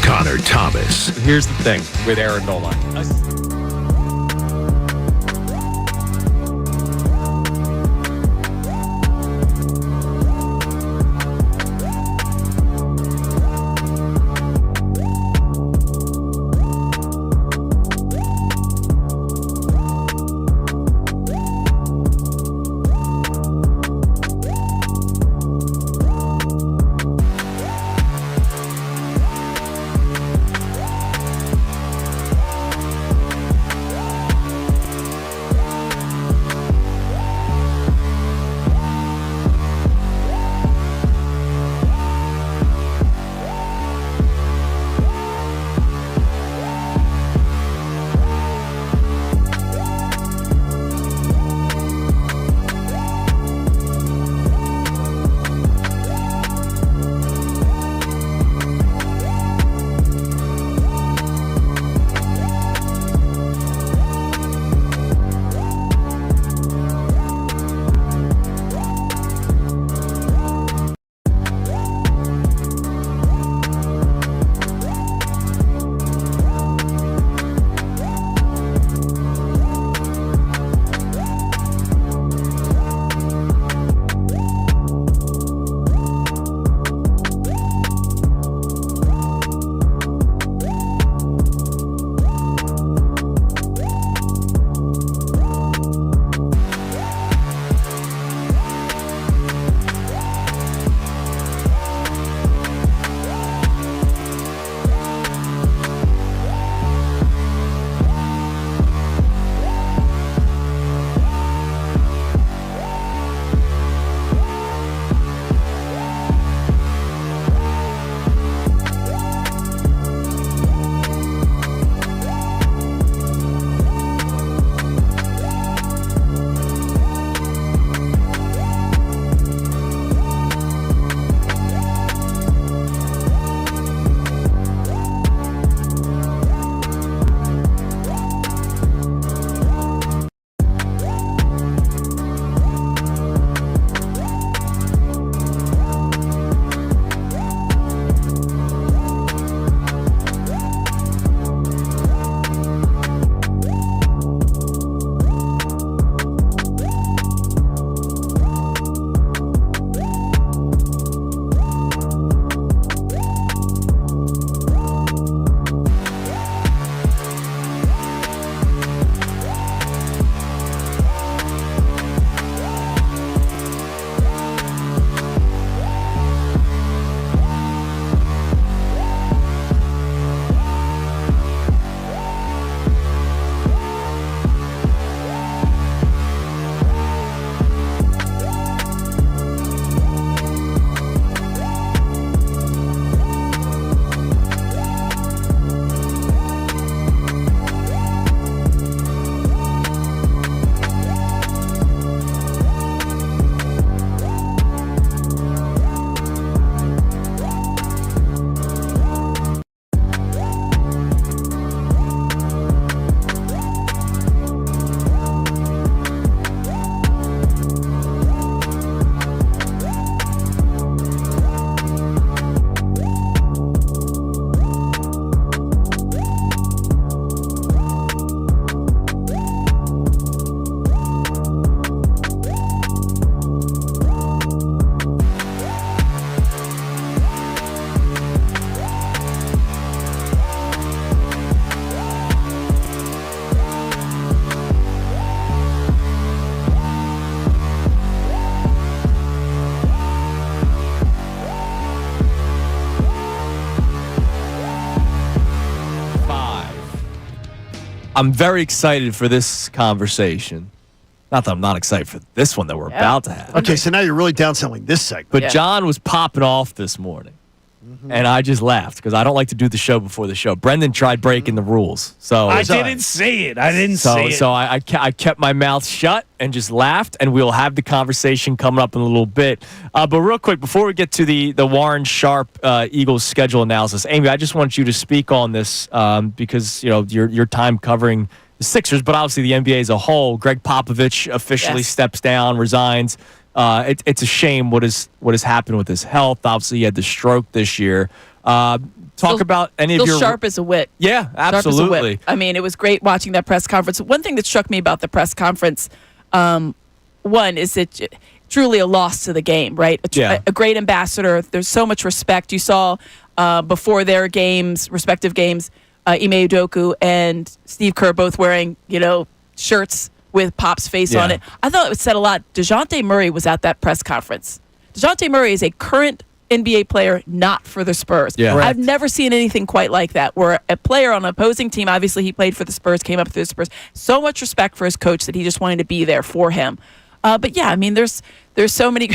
Connor Thomas. Here's the thing with Aaron Nola. I'm very excited for this conversation. Not that I'm not excited for this one that we're about to have. Okay, so now you're really downselling this segment. But John was popping off this morning, and I just laughed because I don't like to do the show before the show. Brendan tried breaking the rules, so I didn't say it. I didn't say it. So I kept my mouth shut and just laughed, and we'll have the conversation coming up in a little bit. But real quick, before we get to the Warren Sharp Eagles schedule analysis, Amy, I just want you to speak on this because your time covering the Sixers, but obviously the NBA as a whole. Greg Popovich officially steps down, resigns. It's a shame what has happened with his health. Obviously, he had the stroke this year. Talk about any of your sharp as a wit. Yeah, absolutely. Sharp as a whip. I mean, it was great watching that press conference. One thing that struck me about the press conference, one is it truly a loss to the game, right? A great ambassador. There's so much respect. You saw before their respective games. Ime Udoka and Steve Kerr both wearing, shirts with Pop's face on it. I thought it said a lot. DeJounte Murray was at that press conference. DeJounte Murray is a current NBA player, not for the Spurs. Yeah. I've never seen anything quite like that, where a player on an opposing team, obviously he played for the Spurs, came up through the Spurs, so much respect for his coach that he just wanted to be there for him. But yeah, I mean, there's so many.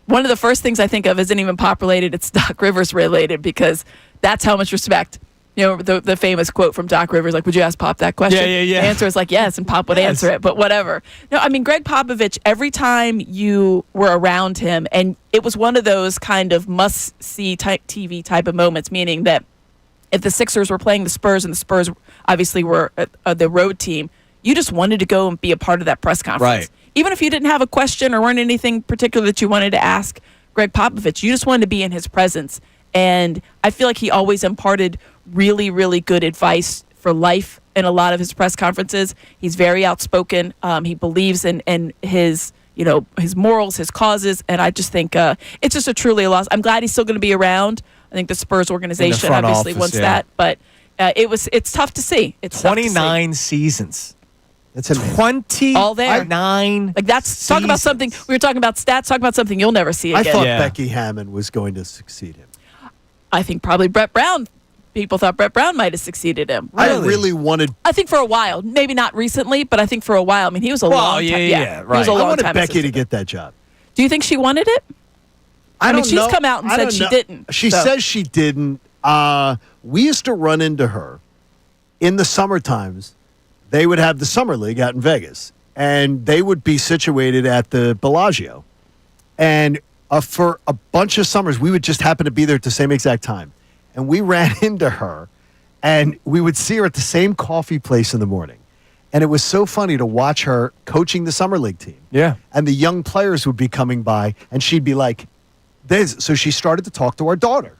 One of the first things I think of isn't even Pop related; it's Doc Rivers related, because that's how much respect. The famous quote from Doc Rivers, like, would you ask Pop that question? Yeah. The answer is like, yes, and Pop would answer it, but whatever. No, I mean, Greg Popovich, every time you were around him, and it was one of those kind of must-see type TV type of moments, meaning that if the Sixers were playing the Spurs, and the Spurs obviously were the road team, you just wanted to go and be a part of that press conference. Right. Even if you didn't have a question or weren't anything particular that you wanted to ask Greg Popovich, you just wanted to be in his presence. And I feel like he always imparted really, really good advice for life in a lot of his press conferences. He's very outspoken. He believes in his morals, his causes, and I just think it's just truly a loss. I'm glad he's still going to be around. I think the Spurs organization obviously wants that, but it's tough to see. It's 29 seasons. That's 29. All there. Like that's talk about something. We were talking about stats. Talk about something you'll never see again. I thought Becky Hammon was going to succeed him. I think probably Brett Brown. People thought Brett Brown might have succeeded him. Really? I really wanted. I think for a while, maybe not recently, but I think for a while. I mean, he was a long time. Yeah, right. He was a long I wanted time Becky to assistant. get that job. Do you think she wanted it? I mean, don't she's know. come out and said she didn't. She says she didn't. We used to run into her in the summer times. They would have the Summer League out in Vegas, and they would be situated at the Bellagio. And for a bunch of summers, we would just happen to be there at the same exact time. And we ran into her, and we would see her at the same coffee place in the morning. And it was so funny to watch her coaching the Summer League team. Yeah. And the young players would be coming by, and she'd be like, this. So she started to talk to our daughter.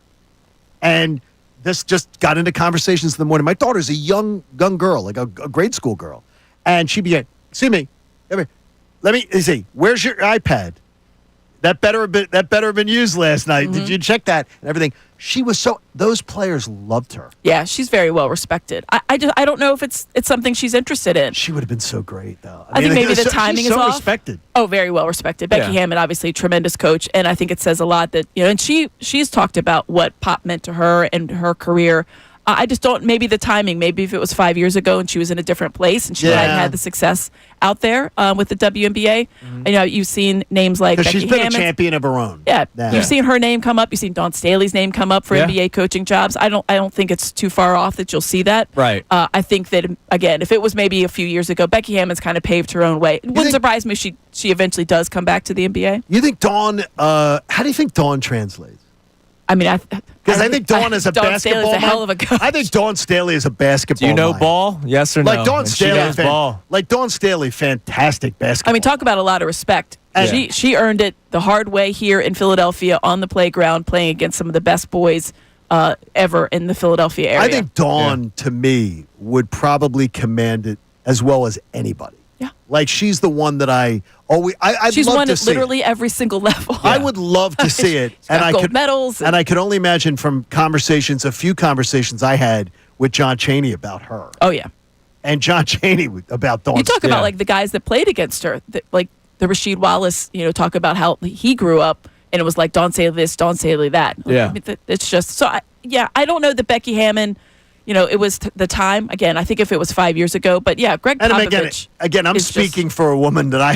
And this just got into conversations in the morning. My daughter's a young girl, like a grade school girl. And she'd be like, see me. Let me see. Where's your iPad? That better have been used last night. Mm-hmm. Did you check that and everything? She was those players loved her. Yeah, she's very well respected. I don't know if it's something she's interested in. She would have been so great though. I think maybe the timing is off. Respected. Oh, very well respected. Becky Hammon, obviously a tremendous coach, and I think it says a lot that and she's talked about what Pop meant to her and her career. I just don't. Maybe the timing. Maybe if it was 5 years ago and she was in a different place and she hadn't had the success out there with the WNBA. Mm-hmm. You've seen names like Becky she's been Hammond. a champion of her own. Yeah, you've seen her name come up. You've seen Dawn Staley's name come up for NBA coaching jobs. I don't think it's too far off that you'll see that. Right. I think that again, if it was maybe a few years ago, Becky Hammond's kind of paved her own way. It wouldn't surprise me if she eventually does come back to the NBA. You think Dawn? How do you think Dawn translates? I mean, because I think Dawn is a basketball. Staley's a hell of a coach. I think Dawn Staley is a basketball. Do you know mind. ball? Yes or no? Like Dawn Staley, ball. Like Dawn Staley, fantastic basketball. I mean, talk about a lot of respect. She earned it the hard way here in Philadelphia on the playground, playing against some of the best boys ever in the Philadelphia area. I think Dawn, to me, would probably command it as well as anybody. Yeah. Like, she's the one that I'd she's love won to at see literally every single level. I would love to see it. And I gold medals. And I could only imagine from a few conversations I had with John Chaney about her. Oh, yeah. And John Chaney about Dawn. You talk about, like, the guys that played against her. Like, the Rasheed Wallace, talk about how he grew up, and it was like, Dawn Staley this, Dawn Staley that. Yeah. I mean, it's just, so, I don't know that Becky Hammon, it was the time. Again, I think if it was 5 years ago, but yeah, Greg And Popovich. again, I'm is speaking for a woman that I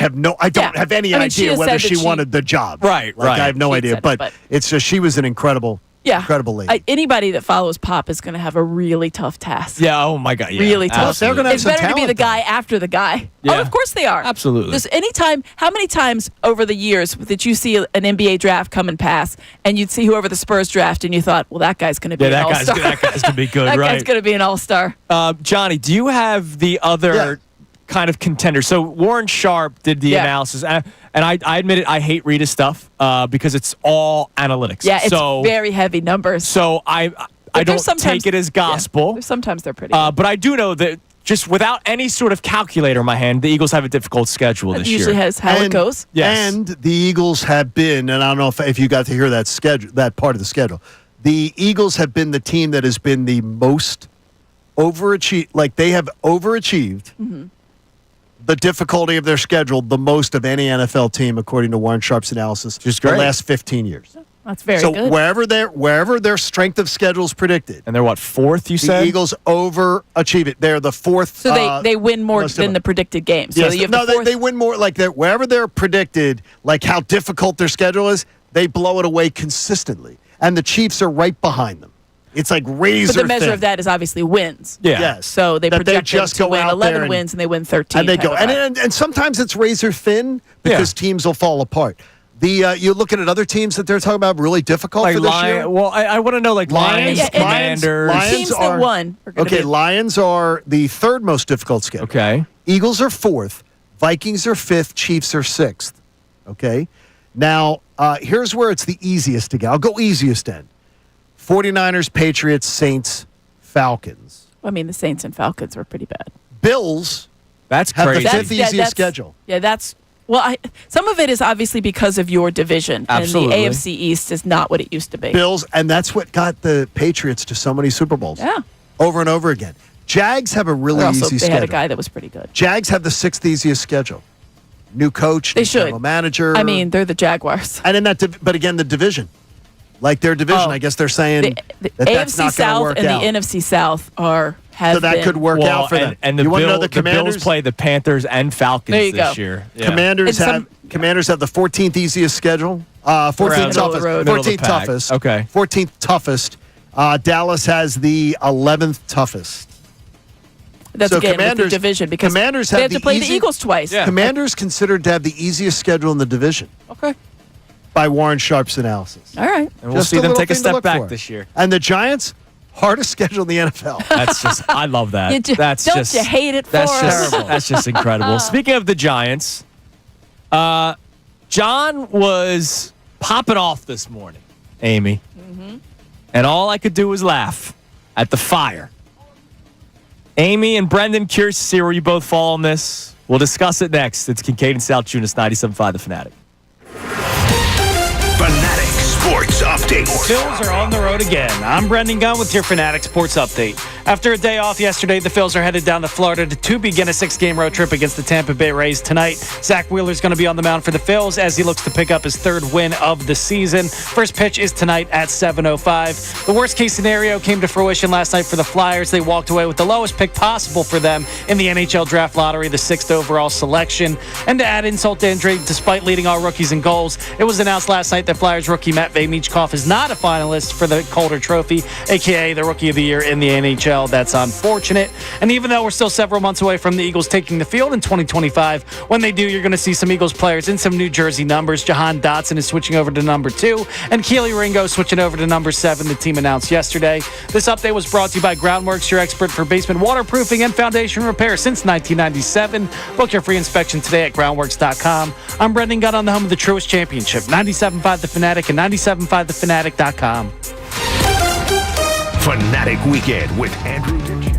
don't have any she idea has whether said that she wanted the job. Right, right. I have no She idea, said it, but but- it's just she was an incredible lady. Anybody that follows Pop is going to have a really tough task. Yeah. Oh my God. Yeah. Really tough. Plus, they're gonna have It's some better to be talent the guy after the guy. Yeah. Oh, of course they are. Absolutely. Just how many times over the years that you see an NBA draft come and pass, and you'd see whoever the Spurs draft, and you thought, well, that guy's going to be an that all-star. guy's going to be good, that right? guy's going to be an all-star. Johnny, do you have the other kind of contender? So Warren Sharp did the analysis, and I admit it, I hate Rita's stuff because it's all analytics. Yeah, it's very heavy numbers. So I don't take it as gospel. Sometimes they're pretty good. But I do know that just without any sort of calculator in my hand, the Eagles have a difficult schedule this year. Usually has how it goes. Yes. And the Eagles have been, and I don't know if you got to hear that part of the schedule. The Eagles have been the team that has been the most overachieved. Like they have overachieved the difficulty of their schedule the most of any NFL team, according to Warren Sharp's analysis, Just the great. last 15 years. That's very So good. wherever their strength of schedule is predicted, And they're what, fourth, you the said? Eagles overachieve it. They're the fourth. So they win more most of than them. the predicted games. So Yes, you have no, the fourth, they win more. Like wherever they're predicted, like how difficult their schedule is, they blow it away consistently. And the Chiefs are right behind them. It's like razor but the measure thin. of that is obviously wins. Yeah. Yes. So they That project them just to go win out 11 there and- wins and they win 13. And they go. type of vibe. And sometimes it's razor thin because teams will fall apart. You're looking at other teams that they're talking about really difficult Like for this year. Well, I want to know like Lions, Yeah, and Commanders. Teams that won are gonna Okay, be- Lions are the third most difficult schedule. Okay. Eagles are fourth. Vikings are fifth. Chiefs are sixth. Okay. Now, here's where it's the easiest to get. I'll go easiest end. 49ers, Patriots, Saints, Falcons. I mean, the Saints and Falcons were pretty bad. Bills That's have crazy. the fifth easiest schedule. Yeah, that's some of it is obviously because of your division, Absolutely. and the AFC East is not what it used to be. Bills, and that's what got the Patriots to so many Super Bowls. Yeah, Over and over again. Jags have a really They're also, easy they schedule. had a guy that was pretty good. Jags have the sixth easiest schedule. New coach, They new should. general manager. I mean, they're the Jaguars. and in that, but again, the division, like their division, Oh. I guess they're saying The that's AFC not going to South work and out. the NFC South have So that been- could work out for them. And the, you want to know Bills play the Panthers and Falcons There you this go. year. Yeah. Commanders And Commanders have the 14th easiest schedule. 14th Middle of the toughest. road. Middle of the 14th pack. toughest. Okay. 14th toughest. Dallas has the 11th toughest. That's So again with the Commanders- division because Commanders they have have to the play easy- the Eagles twice. Yeah. Commanders considered to have the easiest schedule in the division Okay. by Warren Sharp's analysis. All right. And we'll Just see them little take a thing to step look back for. this year. And the Giants, hardest schedule in the NFL. That's just, I love that. Don't you hate it for That's us? that's just incredible. Speaking of the Giants, John was popping off this morning, Amy. And all I could do was laugh at the fire. Amy and Brendan, curious to see where you both fall on this. We'll discuss it next. It's Kincade Salciunas, 97.5 The Fanatic. Fanatic Sports Update. Phils are on the road again. I'm Brendan Gunn with your Fanatic Sports Update. After a day off yesterday, the Phils are headed down to Florida to begin a 6-game road trip against the Tampa Bay Rays tonight. Zach Wheeler's going to be on the mound for the Phils as he looks to pick up his third win of the season. First pitch is tonight at 7:05. The worst-case scenario came to fruition last night for the Flyers. They walked away with the lowest pick possible for them in the NHL Draft Lottery, the 6th overall selection. And to add insult to injury, despite leading all rookies in goals, it was announced last night that Flyers rookie Matt Michkov is not a finalist for the Calder Trophy, a.k.a. the Rookie of the Year in the NHL. That's unfortunate. And even though we're still several months away from the Eagles taking the field in 2025, when they do, you're going to see some Eagles players in some New Jersey numbers. Jahan Dotson is switching over to number 2, and Keely Ringo switching over to number 7, the team announced yesterday. This update was brought to you by Groundworks, your expert for basement waterproofing and foundation repair since 1997. Book your free inspection today at groundworks.com. I'm Brendan Gunn on the home of the Truist Championship, 97.5 The Fanatic and 97.5thefanatic.com. Fanatic Weekend with Andrew Ditch.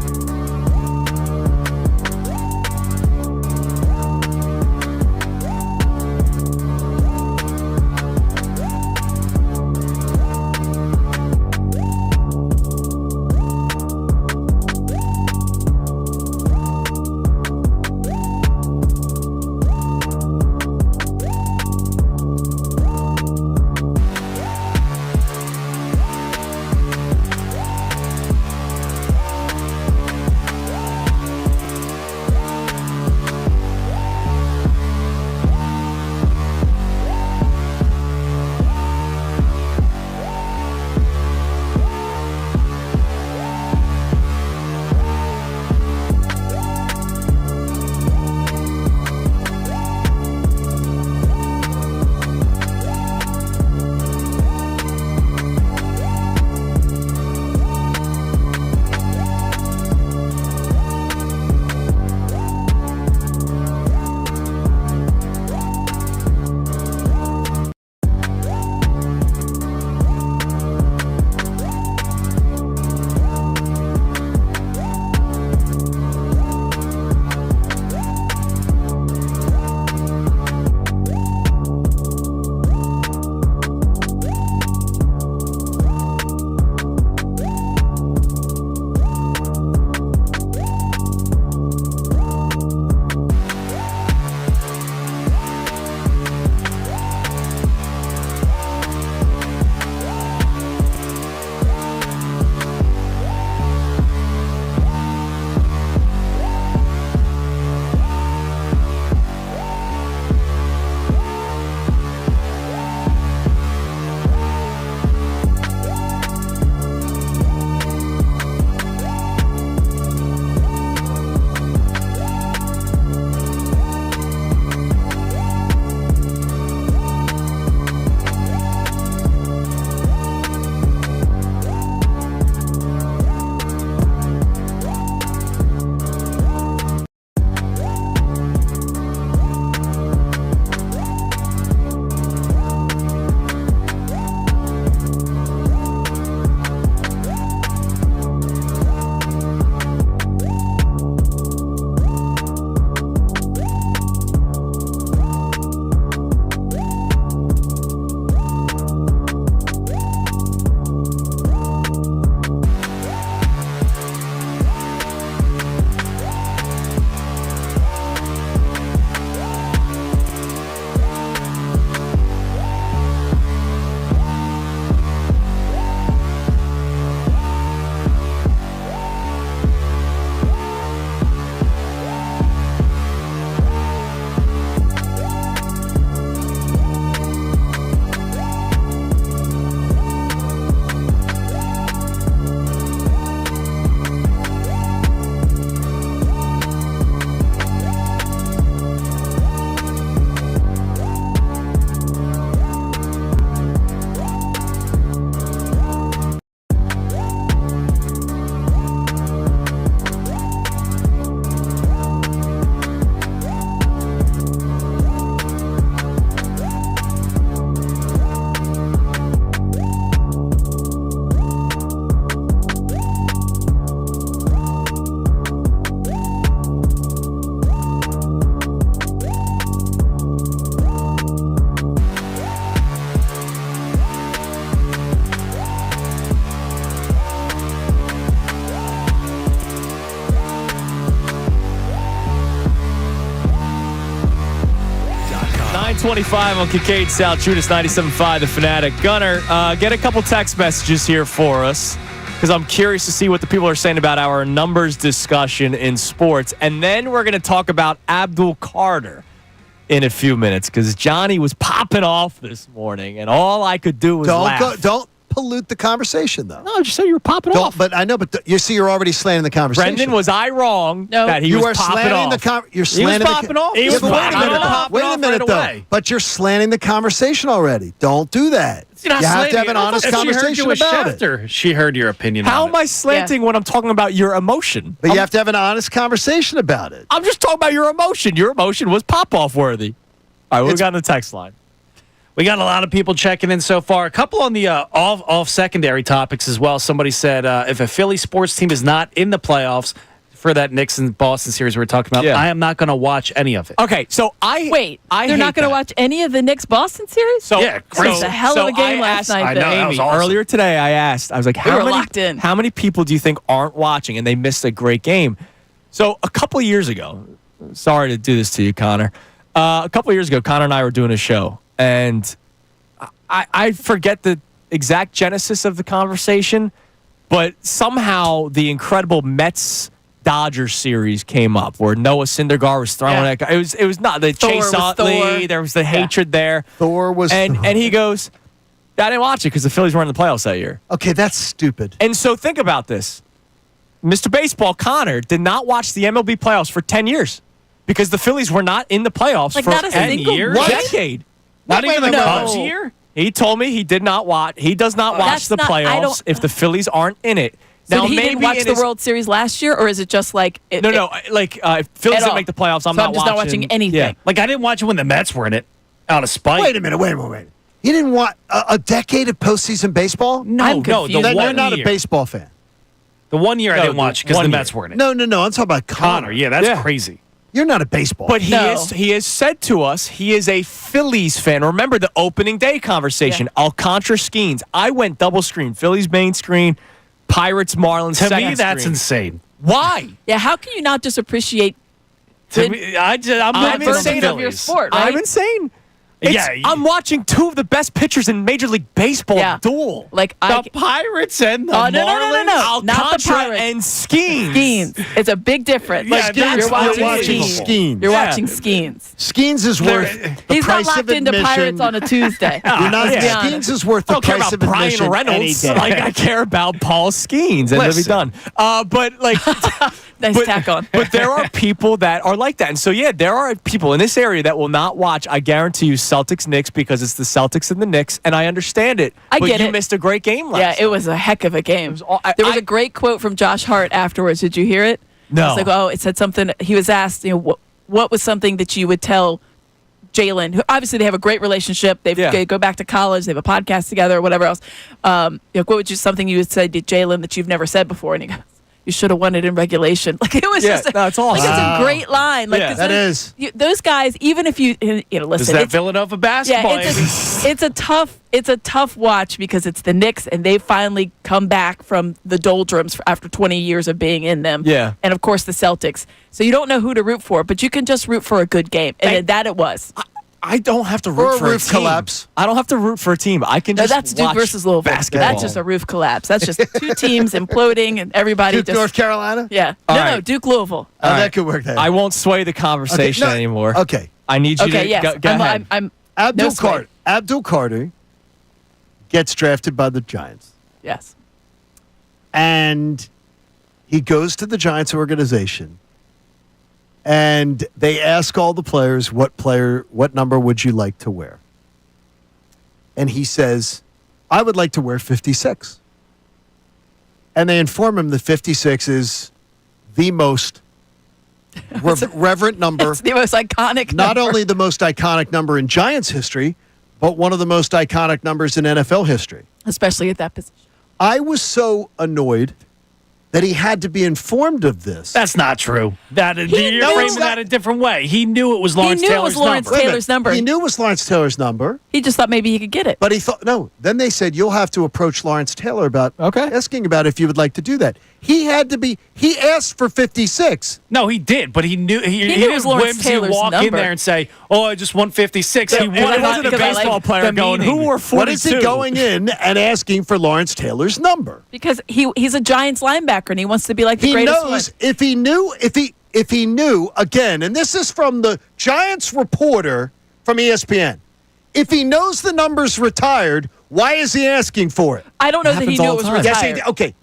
625 on Kincade Salciunas, 97.5 The Fanatic. Gunner, get a couple text messages here for us because I'm curious to see what the people are saying about our numbers discussion in sports. And then we're going to talk about Abdul Carter in a few minutes because Johnny was popping off this morning and all I could do was laugh. Don't pollute the conversation, though. No, just say you were popping off. But I know, but you see, you're already slanting the conversation. Brendan, was I wrong that he you was are popping slanting off? You're slanting he was popping off. He was popping off. Wait a minute, though. But you're slanting the conversation already. Don't do that. You have to have an honest conversation about it. She heard your opinion. How am I slanting when I'm talking about your emotion? But you have to have an honest conversation about it. I'm just talking about your emotion. Your emotion was pop-off worthy. All right, what we got on the text line? We got a lot of people checking in so far. A couple on the off secondary topics as well. Somebody said if a Philly sports team is not in the playoffs for that Knicks and Boston series we were talking about, I am not going to watch any of it. Okay, so they're not going to watch any of the Knicks Boston series? So, yeah, it was a hell of a game last night. I know, that was Amy, awesome. earlier today I asked, I was like, how many people do you think aren't watching? And they missed a great game. So a couple of years ago, sorry to do this to you, Connor. A couple of years ago, Connor and I were doing a show, and I forget the exact genesis of the conversation, but somehow the incredible Mets-Dodgers series came up where Noah Syndergaard was throwing it. It was not the Chase Utley. There was the hatred there. Thor was, and he goes, I didn't watch it because the Phillies weren't in the playoffs that year. Okay, that's stupid. And so think about this. Mr. Baseball, Connor, did not watch the MLB playoffs for 10 years because the Phillies were not in the playoffs for not a 10 single years. Decade. Not even the Cubs year? He told me he did not watch. He does not watch the playoffs if the Phillies aren't in it. So now, he didn't watch the World Series last year, or is it just like if Phillies didn't make the playoffs, I'm just not watching anything. Yeah. Like I didn't watch it when the Mets were in it, out of spite. Wait a minute. You didn't want a decade of postseason baseball? No. Then you're not a baseball fan. The 1 year I didn't watch because the Mets were in it. No. I'm talking about Connor. Yeah, that's crazy. You're not a baseball But fan. he has said to us he is a Phillies fan. Remember the opening day conversation. Alcantara Skeens. I went double screen. Phillies main screen, Pirates, Marlins, To second me, that's screen. insane. Why? Yeah, how can you not just appreciate To me, I'm the insane version of your sport, right? I'm insane. Yeah, I'm watching two of the best pitchers in Major League Baseball duel. Like the Pirates and the Marlins. No. Not the Alcantara Pirates. and Skeens. Skeens. It's a big difference. Yeah, You're watching Skeens. You're watching Skeens. Skeens is worth the He's not price of locked into admission. Pirates on a Tuesday. You're not. Let's be Skeens honest. is worth I the don't care price about of admission Brian any Reynolds. day. Like I care about Paul Skeens, and it'll be done. But like, Nice tack on. But there are people that are like that, and so there are people in this area that will not watch. I guarantee you, Celtics Knicks because it's the Celtics and the Knicks, and I understand it. I but get you it. missed a great game last night. Yeah, it was a heck of a game. There was a great quote from Josh Hart afterwards. Did you hear it? No. It's like, it said something. He was asked, what was something that you would tell Jalen, who obviously they have a great relationship. They go back to college. They have a podcast together, or whatever else. What would something you would say to Jalen that you've never said before? And he goes, "You should have won it in regulation." Like it was just, that's awesome. Like it's a great line. Like that is. Those guys. Even if you listen, Is that Villanova basketball? Yeah, it's a tough watch because it's the Knicks and they finally come back from the doldrums after 20 years of being in them. Yeah. And of course the Celtics. So you don't know who to root for, but you can just root for a good game. And that it was. I don't have to root for a roof team. collapse. I don't have to root for a team. I can No, just that's Duke watch versus Louisville. basketball. That's just a roof collapse. That's just two teams imploding and everybody Duke, just. North Carolina? Yeah. All No, right. Duke Louisville. That could work. I won't sway the conversation anymore. Okay. I need you Okay, to yes. go ahead. I'm Abdul no sway. Carter. Abdul Carter gets drafted by the Giants. Yes. And he goes to the Giants organization. And they ask all the players, what number would you like to wear? And he says, I would like to wear 56. And they inform him that 56 is the most reverent number. It's the most iconic Not number. only the most iconic number in Giants history, but one of the most iconic numbers in NFL history. Especially at that position. I was so annoyed that he had to be informed of this. That's not true. You're framing that a different way. He knew it was Lawrence Taylor's number. Taylor's number. He knew it was Lawrence Taylor's number. He just thought maybe he could get it. But he thought, no. Then they said, you'll have to approach Lawrence Taylor about asking about if you would like to do that. he asked for 56. No, he did, but he knew he knew it didn't was Lawrence whimsy Taylor's walk in number. there and say, "Oh, I just won 56." He It wasn't a because I like baseball player the going, meaning. who wore 42? What is he going in and asking for Lawrence Taylor's number? Because he's a Giants linebacker and he wants to be like the He greatest knows one. if he knew again, and this is from the Giants reporter from ESPN. If he knows the number's retired, why is he asking for it? I don't know that he happens knew all it was the time. retired. Yes, okay.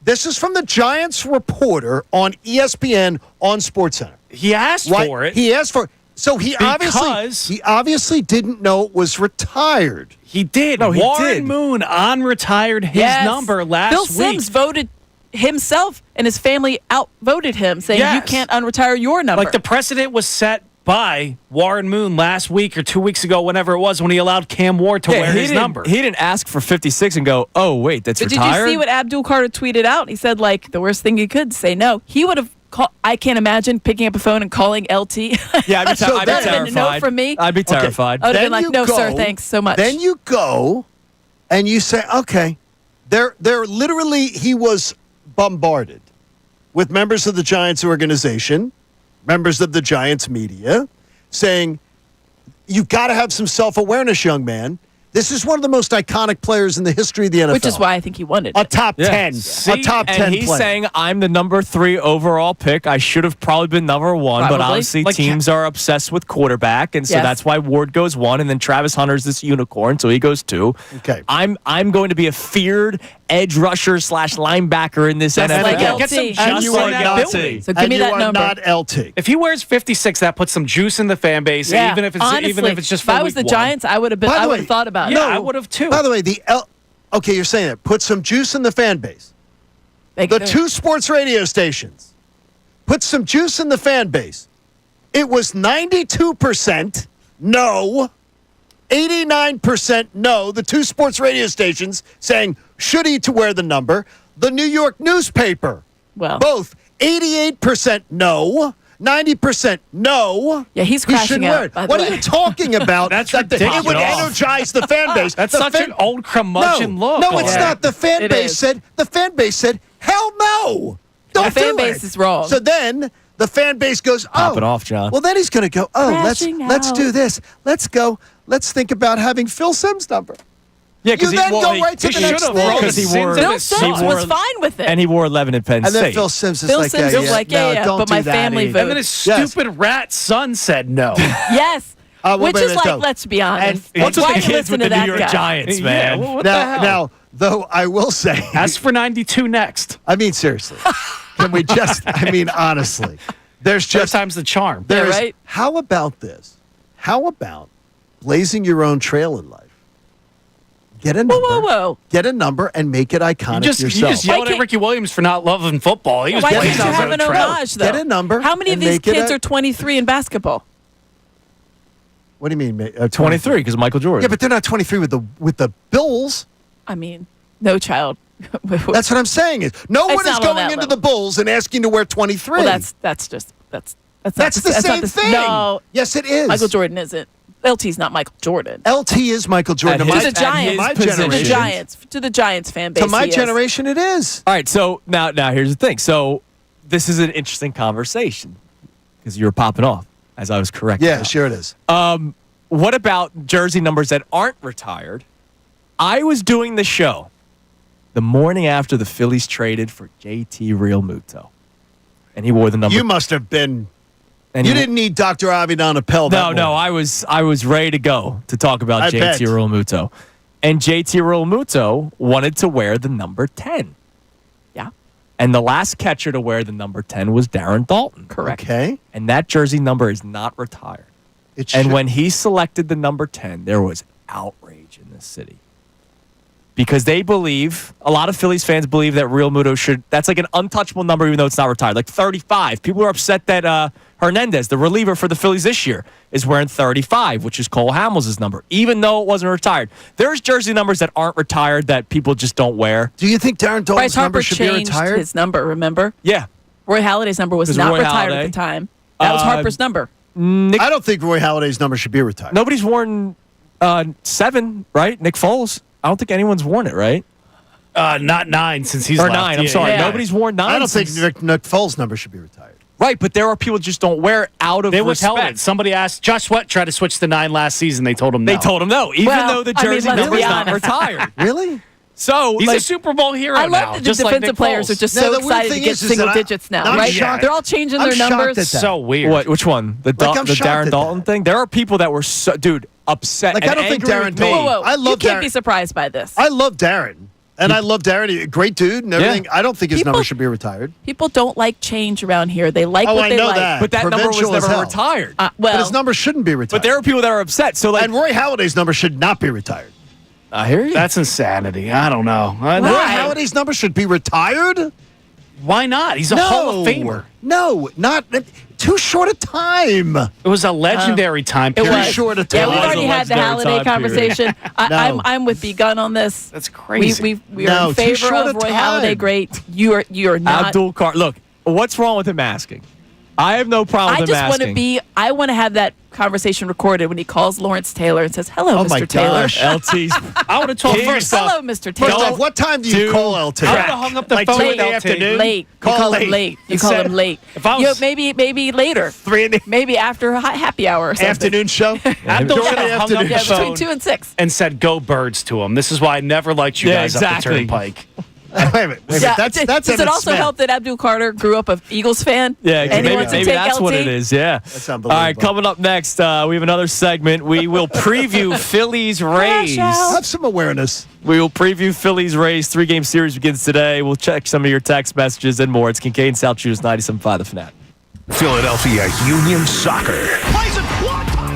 This is from the Giants reporter on ESPN on SportsCenter. He asked Why- for it. He asked for it. So he Because- obviously didn't know it was retired. He did. No, he Warren did. Moon retired his Yes. number last Phil week. Simms voted himself and his family outvoted him, saying you Yes. can't unretire your number. Like the precedent was set by Warren Moon last week or 2 weeks ago, whenever it was, when he allowed Cam Ward to wear his number. He didn't ask for 56 and go, oh, wait, that's But retired? did you see what Abdul Carter tweeted out? He said, like, the worst thing he could say no. He would have called, I can't imagine picking up a phone and calling LT. Yeah, I'd be, So I'd be that would've been a no terrified. from me. I'd be Okay. terrified. I would have Then been like, you no, sir, go- thanks so much. Then you go and you say, okay, they're literally, he was bombarded with members of the Giants organization, members of the Giants media, saying, you've got to have some self-awareness, young man. This is one of the most iconic players in the history of the NFL. Which is why I think he wanted A it. top Yeah. 10. See, a top 10 and he's player. saying, I'm the number 3 overall pick. I should have probably been number 1, but Probably. obviously Like- teams are obsessed with quarterback, and so Yes. that's why Ward goes 1, and then Travis Hunter's this unicorn, so he goes 2. Okay. I'm going to be a feared edge rusher / linebacker in this Just NFL. like Get some LT. juice And in you are that not building. So give and me you that are number. not LT. If he wears 56, that puts some juice in the fan base, Yeah. even if it's Honestly, just if for I was the week one. Giants, I would have been. By the I would way, have thought about Yeah, it. I would have too. By the way, okay, you're saying that. Put some juice in the fan base. They The could- 2 sports radio stations put some juice in the fan base. It was 92% no, 89% no. The 2 sports radio stations saying, should he to wear the number? The New York newspaper, Well, both 88% no, 90% no. Yeah, he's He crashing shouldn't out, wear it. by the What way. are you talking about? That's That It would ridiculous. energize the fan base. That's The such fan- an old curmudgeon look. No, it's Yeah. not. The fan It base is. said. The fan base said, "Hell no, don't The fan do base it." is wrong. So then the fan base goes, "Oh, Pop it off, John. Well, then he's going to go, "Oh, Crashing let's do out. this. Let's go. Let's think about having Phil Simms' number." Yeah, You then go right to he the next should've thing. rolled Because he Simms wore- in Bill his Sims socks. was fine with it. And he wore 11 at Penn And then State. Phil Simms is Phil like, Simms yeah, was yeah, like, no, yeah, don't but do my that, family Ian." voted. And then his Yes. stupid rat son said no. Yes. Well, Which wait a is minute, like, though. let's be honest. And what's with Why the you kids listen with to the New that York guy? Giants, man? Yeah, what the hell? Now, though, I will say, Ask for 92 next. I mean, seriously, can we just? I mean, honestly, there's Just just time's the charm. There's, right? How about this? How about blazing your own trail in life? Get a number. whoa. Get a number and make it iconic You yourself. just yelled Why at can't- Ricky Williams for not loving football. He was Why blazing can't you his have own an trail. homage, though? Get a number How many of and these make it kids a- are 23 in basketball? What do you mean? 23, because Michael Jordan. Yeah, but they're not 23 with the Bills. I mean, no child. That's what I'm saying. Is no It's one is not on going that into level. the Bulls and asking to wear 23. Well, that's just that's not That's the that's not same thing. No, Yes, it is. Michael Jordan isn't. LT's not Michael Jordan. LT is Michael Jordan. At To his- my- To the Giants, my to the to the generation. Giants, to the Giants fan base. To my he is. generation, it is. All right, so now here's the thing. So this is an interesting conversation because you were popping off, as I was correct. Yeah, about. sure it is. What about jersey numbers that aren't retired? I was doing the show the morning after the Phillies traded for JT Realmuto, and he wore the number. You must have been. and You he- didn't need Dr. Avidan Appel. No, no, I was ready to go to talk about I JT bet. Realmuto, and JT Realmuto wanted to wear the number 10. Yeah, And the last catcher to wear the number 10 was Darren Dalton. correct. Okay. And that jersey number is not retired. It And should- when he selected the number 10, there was outrage in this city. Because they believe, a lot of Phillies fans believe that Realmuto should, that's like an untouchable number even though it's not retired. Like 35. People are upset that Hernandez, the reliever for the Phillies this year, is wearing 35, which is Cole Hamels' number, even though it wasn't retired. There's jersey numbers that aren't retired that people just don't wear. do you think Darren Bryce Dalton's number Harper should be changed retired? his number. Remember, Yeah. Roy Halladay's number was It was not Roy retired Halladay. at the time. That was Harper's number. I don't think Roy Halladay's number should be retired. Nobody's worn 7, right? Nick Foles. I don't think anyone's worn it, right? Not 9 since he's or left. 9. I'm Yeah, sorry. yeah. Nobody's worn 9. I don't think since- Nick Foles' number should be retired. Right, but there are people who just don't wear it out of They respect. withheld it. Somebody asked Josh Sweat tried to switch to 9 last season. They told him no. They told him no, even Well, though the I mean, jersey let's number be is not honest. retired. Really? So He's like, a Super Bowl hero I now. love that the just like defensive Nick players Foles. are just No, so the weird excited to thing get is single that digits now, I'm right? shocked. They're all changing I'm their shocked numbers. at that. So weird. what? Which one? The Like, I'm the shocked Darren at Dalton that. thing. There are people that were dude upset. Like, and I don't think angry Darren with me. Dalton- Whoa, I you love can't Darren. be surprised by this. I love Darren. And I love Darren. A great dude and everything. I don't think his People- number should be retired. People don't like change around here. They like Oh, what I they know like. that. But that number was Provincial as never hell. retired. Well, But his number shouldn't be retired. But there are people that are upset. So like, and Roy Halladay's number should not be retired. I hear you. That's insanity. I don't know. Roy Why? Halladay's number should be retired? Why not? He's a Hall of Famer. No, not too short a time. It was a legendary time it period. was. short a Yeah, time. we've It was already a had the legendary Halliday time period. conversation. No. I'm with Begun on this. That's crazy. We are No, in too favor short of a Roy time. Halladay. Great. You are not. Abdul Carr. Look, what's wrong with him asking? I have no problem I with him just want to asking. be. I want to have that conversation recorded when he calls Lawrence Taylor and says, "Hello, Oh, Mr. my Taylor." gosh. LT's. I would have told King first Hello, off. Mr. First Taylor. off, what time do you call LT? I would have hung up the Like phone 2 with in the LT. afternoon? Late. You Call call late. him late. You And call said- him late. if I was- maybe later. 3 in the Maybe after happy hour or something. afternoon show? Abdul During should the have hung up afternoon the Yeah, show. between phone 2 and 6. and said, "Go Birds" to him. This is why I never liked you Yeah, guys exactly. up the Turnpike. Wait a minute. Yeah, That's does it Emmett also Smith. help that Abdul Carter grew up an Eagles fan? Yeah, and he maybe, wants to maybe take that's LT? what it is. Yeah. That's All right, unbelievable. coming up next, we have another segment. We will preview Phillies Rays. out. Have some awareness. We will preview Phillies Rays 3-game series begins today. We'll check some of your text messages and more. It's Kincade Salciunas 97.5 The Fanatic. Philadelphia Union Soccer. Plays it one time.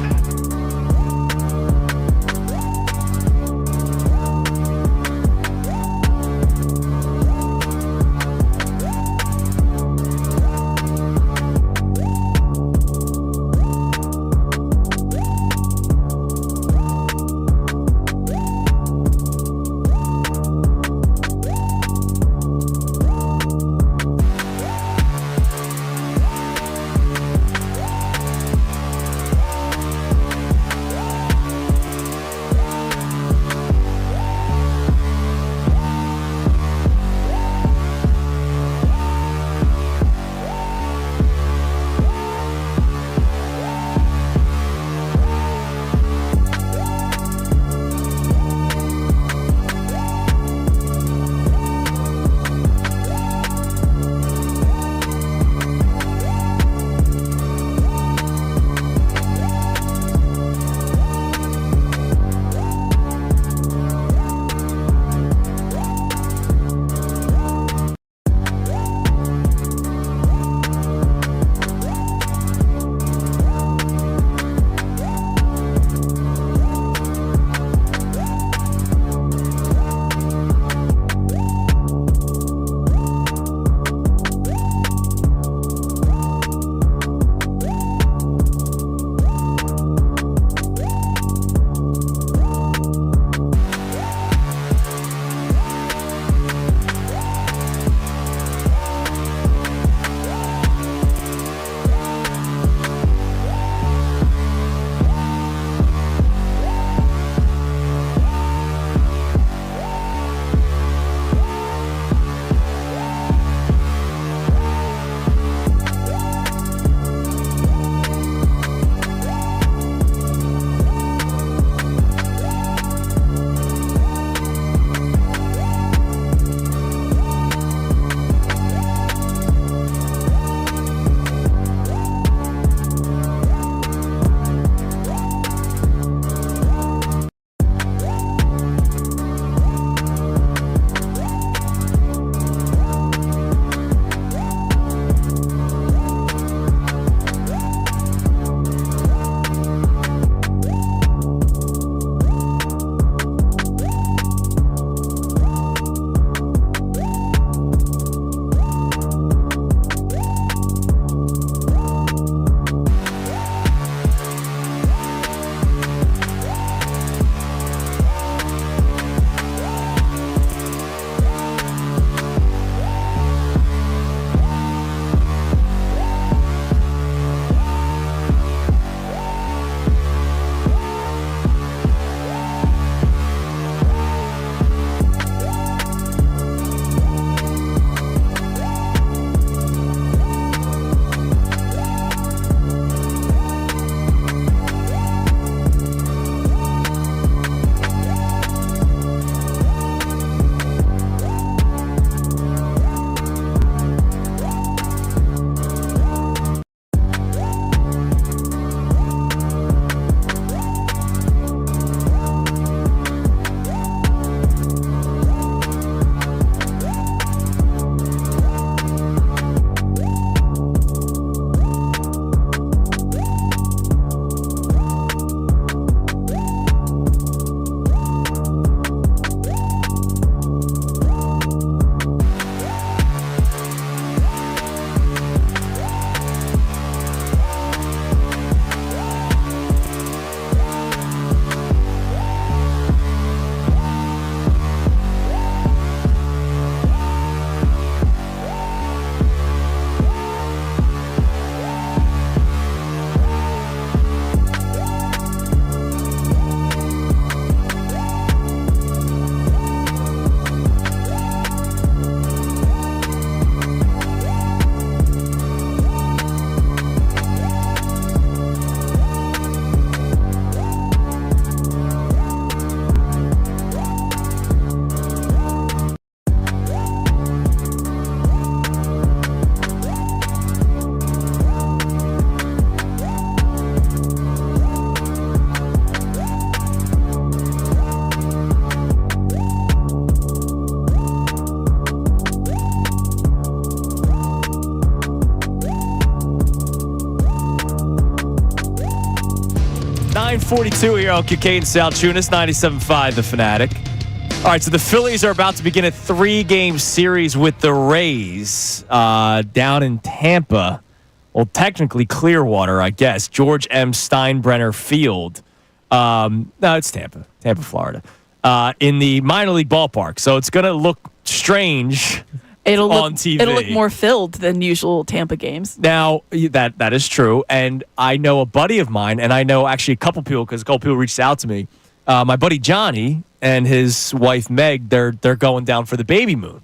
9:42 here on Kincade Salciunas, 97.5 The Fanatic. All right, so the Phillies are about to begin a 3-game series with the Rays down in Tampa. Well, technically Clearwater, I guess. George M. Steinbrenner Field. No, it's Tampa, Florida. In the minor league ballpark. So it's going to look strange on TV. It'll look more filled than usual Tampa games. Now, that is true. And I know a buddy of mine, and I know actually a couple people, because a couple people reached out to me. My buddy Johnny and his wife Meg, they're going down for the baby moon.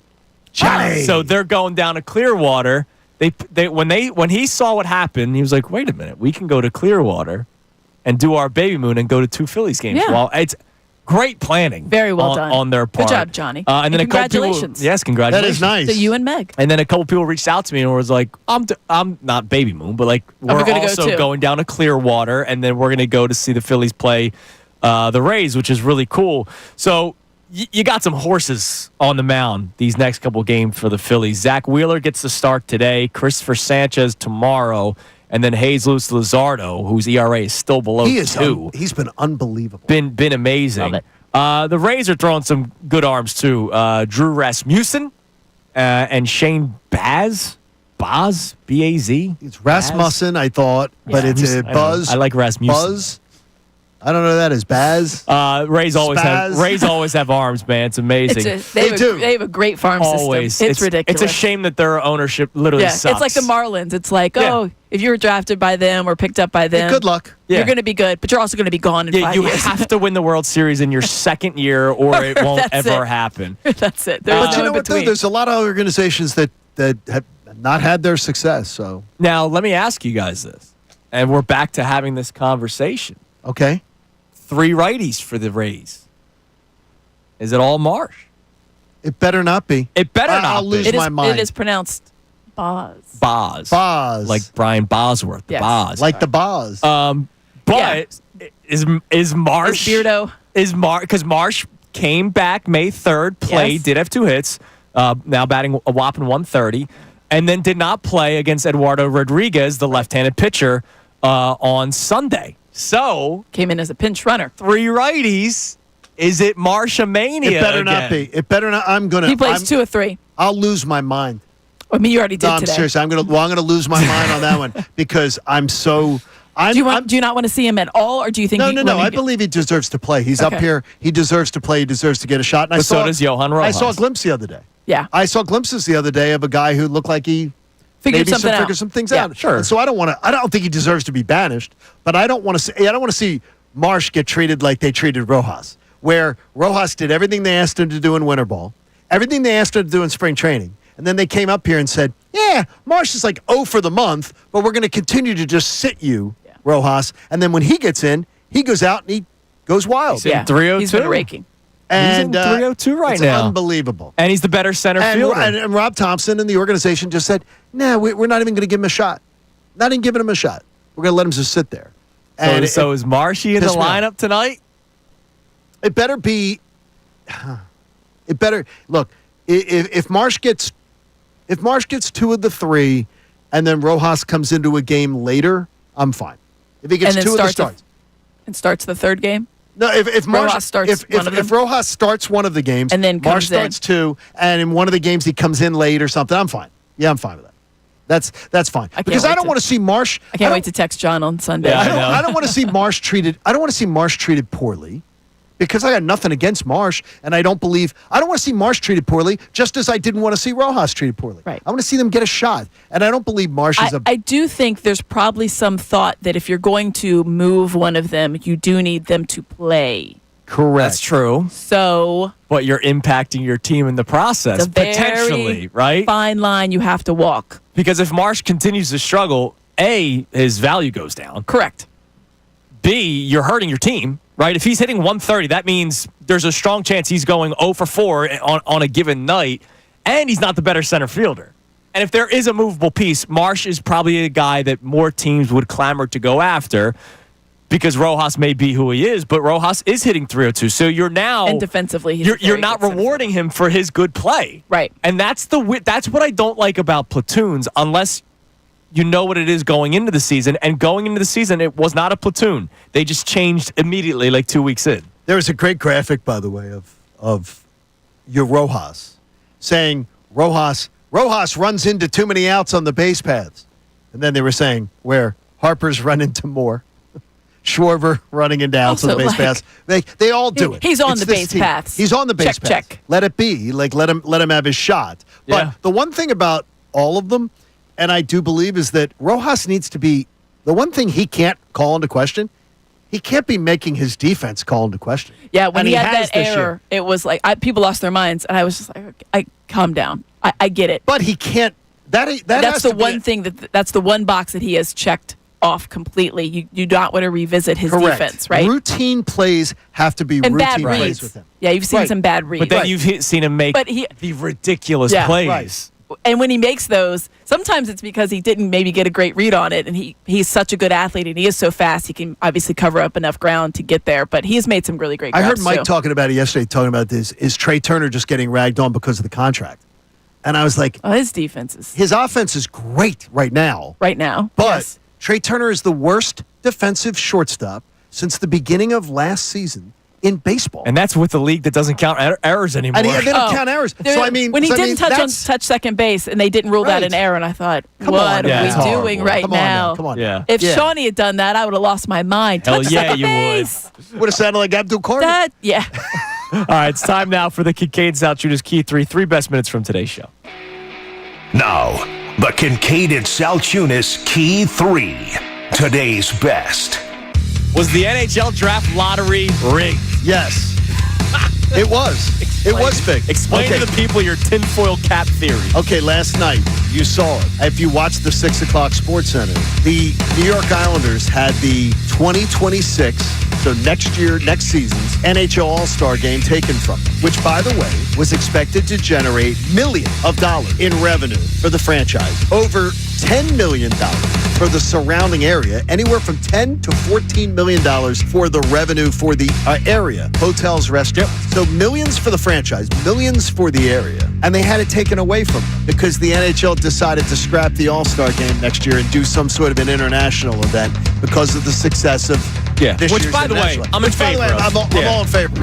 Johnny! So they're going down to Clearwater. When he saw what happened, he was like, wait a minute, we can go to Clearwater and do our baby moon and go to 2 Phillies games. Yeah. Well, it's great planning. Very well done on their part. Good job, Johnny. And then congratulations. A couple people, yes, congratulations. That is nice. To you and Meg. And then a couple people reached out to me and was like, I'm not baby moon, but like we're gonna also go going down to Clearwater, and then we're going to go to see the Phillies play the Rays, which is really cool. So you got some horses on the mound these next couple games for the Phillies. Zach Wheeler gets the start today, Christopher Sanchez tomorrow, and then Jesus Luzardo, whose ERA is still below 2. He's been unbelievable. Been amazing. Love it. The Rays are throwing some good arms too. Drew Rasmussen and Shane Baz, B-A-Z. It's Rasmussen, I thought, but Yeah. it's a Buzz. I like Rasmussen. Buzz. I don't know who that is. Baz. Rays always have arms, man. It's amazing. They have a great farm Always. system. It's ridiculous. It's a shame that their ownership literally sucks. It's like the Marlins. It's like, if you were drafted by them or picked up by them, Good luck. Yeah. you're going to be good, but you're also going to be gone in 5 you years. have to win the World Series in your second year, or it won't That's ever it. happen. That's it. There's But no you know in what, though? between. There's a lot of organizations that have not had their success. So Now, let me ask you guys this, and we're back to having this conversation. okay. 3 righties for the Rays. Is it all Marsh? It better not be. It better not I'll be. lose It is, my mind. It is pronounced Boz. Boz. Boz. Like Brian Bosworth, Yes. Boz. Like the Boz. But is Marsh Beardo. Because Marsh came back May 3rd, played, Yes. did have 2 hits, now batting a whopping 130, and then did not play against Eduardo Rodriguez, the left-handed pitcher, on Sunday. So Came in as a pinch runner. 3 righties. Is it Marshamania? It better not again? be. It better not. He plays 2 or 3. I'll lose my mind. I mean, you already did No, I'm today. serious. I'm gonna lose my mind on that one because I'm so. Do you not want to see him at all, or do you think? No. I believe he deserves to play. He's up Okay. here. He deserves to play. He deserves to get a shot. And But so does Johan I Rojas. saw a glimpse the other day. Yeah, I saw glimpses the other day of a guy who looked like he figured something out. figured some things Yeah. out. Sure. And so I don't think he deserves to be banished. But I don't want to see Marsh get treated like they treated Rojas, where Rojas did everything they asked him to do in winter ball, everything they asked him to do in spring training, and then they came up here and said, "Yeah, Marsh is like 0 for the month, but we're going to continue to just sit you, Rojas." And then when he gets in, he goes out and he goes wild. He's in 302. He's been raking. And He's in 302 right it's now. unbelievable. And he's the better center And, fielder. and Rob Thompson and the organization just said, "Nah, we're not even going to give him a shot. Not even giving him a shot. We're going to let him just sit there." And so is Marshy in the pissed me off. lineup tonight? It better be. It better look. If Marsh gets 2 of the 3, and then Rojas comes into a game later, I'm fine. If he gets And then 2 of the starts starts. And starts the 3rd game. No, if Marsh Rojas starts one of them? if Rojas starts one of the games, And then Marsh comes in. starts 2, and in one of the games he comes in late or something, I'm fine. Yeah, I'm fine with that. That's fine. Because I don't want to see Marsh. I can't wait to text John on Sunday. Yeah, I don't want to see Marsh treated. I don't want to see Marsh treated poorly, because I got nothing against Marsh, and I don't want to see Marsh treated poorly, just as I didn't want to see Rojas treated poorly. Right. I want to see them get a shot, and I don't believe Marsh is I do think there's probably some thought that if you're going to move one of them, you do need them to play. correct. That's true. So But you're impacting your team in the process, it's a very potentially, right? fine line you have to walk. Because if Marsh continues to struggle, A, his value goes down. Correct. B, you're hurting your team, right? If he's hitting 130, that means there's a strong chance he's going 0 for 4 on a given night, and he's not the better center fielder. And if there is a movable piece, Marsh is probably a guy that more teams would clamor to go after, because Rojas may be who he is, but Rojas is hitting 302. So you're now And defensively, he's you're very not good center rewarding him for his good play, Right. And that's what I don't like about platoons, unless you know what it is going into the season. And going into the season, it was not a platoon. They just changed immediately, like 2 weeks in. There was a great graphic, by the way, of your Rojas saying Rojas runs into too many outs on the base paths. And then they were saying where Harper's run into more. Schwarber running into outs on the base paths. They all do it. He's on the base paths. He's on the base paths. Check. Let it be. Like let him have his shot. But the one thing about all of them, and I do believe, is that Rojas needs to be the one thing he can't call into question. He can't be making his defense call into question. Yeah, when and he had has that error, it was like people lost their minds, and I was just like, calm down. I get it. But he can't. That's the one thing that's the one box that he has checked off completely. You do not want to revisit his defense, right? Routine plays have to be and routine bad plays reads with him. Yeah, you've seen some bad reads. But then you've seen him make the ridiculous plays. Right. And when he makes those, sometimes it's because he didn't maybe get a great read on it, and he's such a good athlete, and he is so fast, he can obviously cover up enough ground to get there. But he's made some really great grabs, I heard Mike too. talking about it yesterday, talking about this. Is Trey Turner just getting ragged on because of the contract? And I was like, his defense is... His offense is great right now. Right now, But yes. Trey Turner is the worst defensive shortstop since the beginning of last season in baseball. And that's with the league that doesn't count errors anymore. And they don't count errors. So, I mean... When he didn't that's- touch second base, and they didn't rule that an error, and I thought, Come what on, are yeah, we it's doing horrible. right Come on now? now, come on. Yeah. If Yeah. Shawnee had done that, I would have lost my mind. Hell Touch yeah, second you base. Would have sounded like Abdul Carter. That, yeah. All right, it's time now for the Kincade Salciunas Key 3. 3 best minutes from today's show. Now, the Kincade Salciunas Key 3. Today's best. Was the NHL draft lottery rigged? Yes. It was. It was fake. Explain to the people your tinfoil cap theory. Okay, last night, you saw it. If you watched the 6 o'clock Sports Center, the New York Islanders had the 2026, so next season's NHL All-Star game taken from them, which, by the way, was expected to generate millions of dollars in revenue for the franchise. Over $10 million for the surrounding area, anywhere from $10 to $14 million for the revenue for the area, hotels, restaurants. So millions for the franchise, millions for the area. And they had it taken away from them because the NHL decided to scrap the All-Star game next year and do some sort of an international event because of the success of this Which, year's by the way, international. I'm in Which, by the favor way, of. I'm all in favor.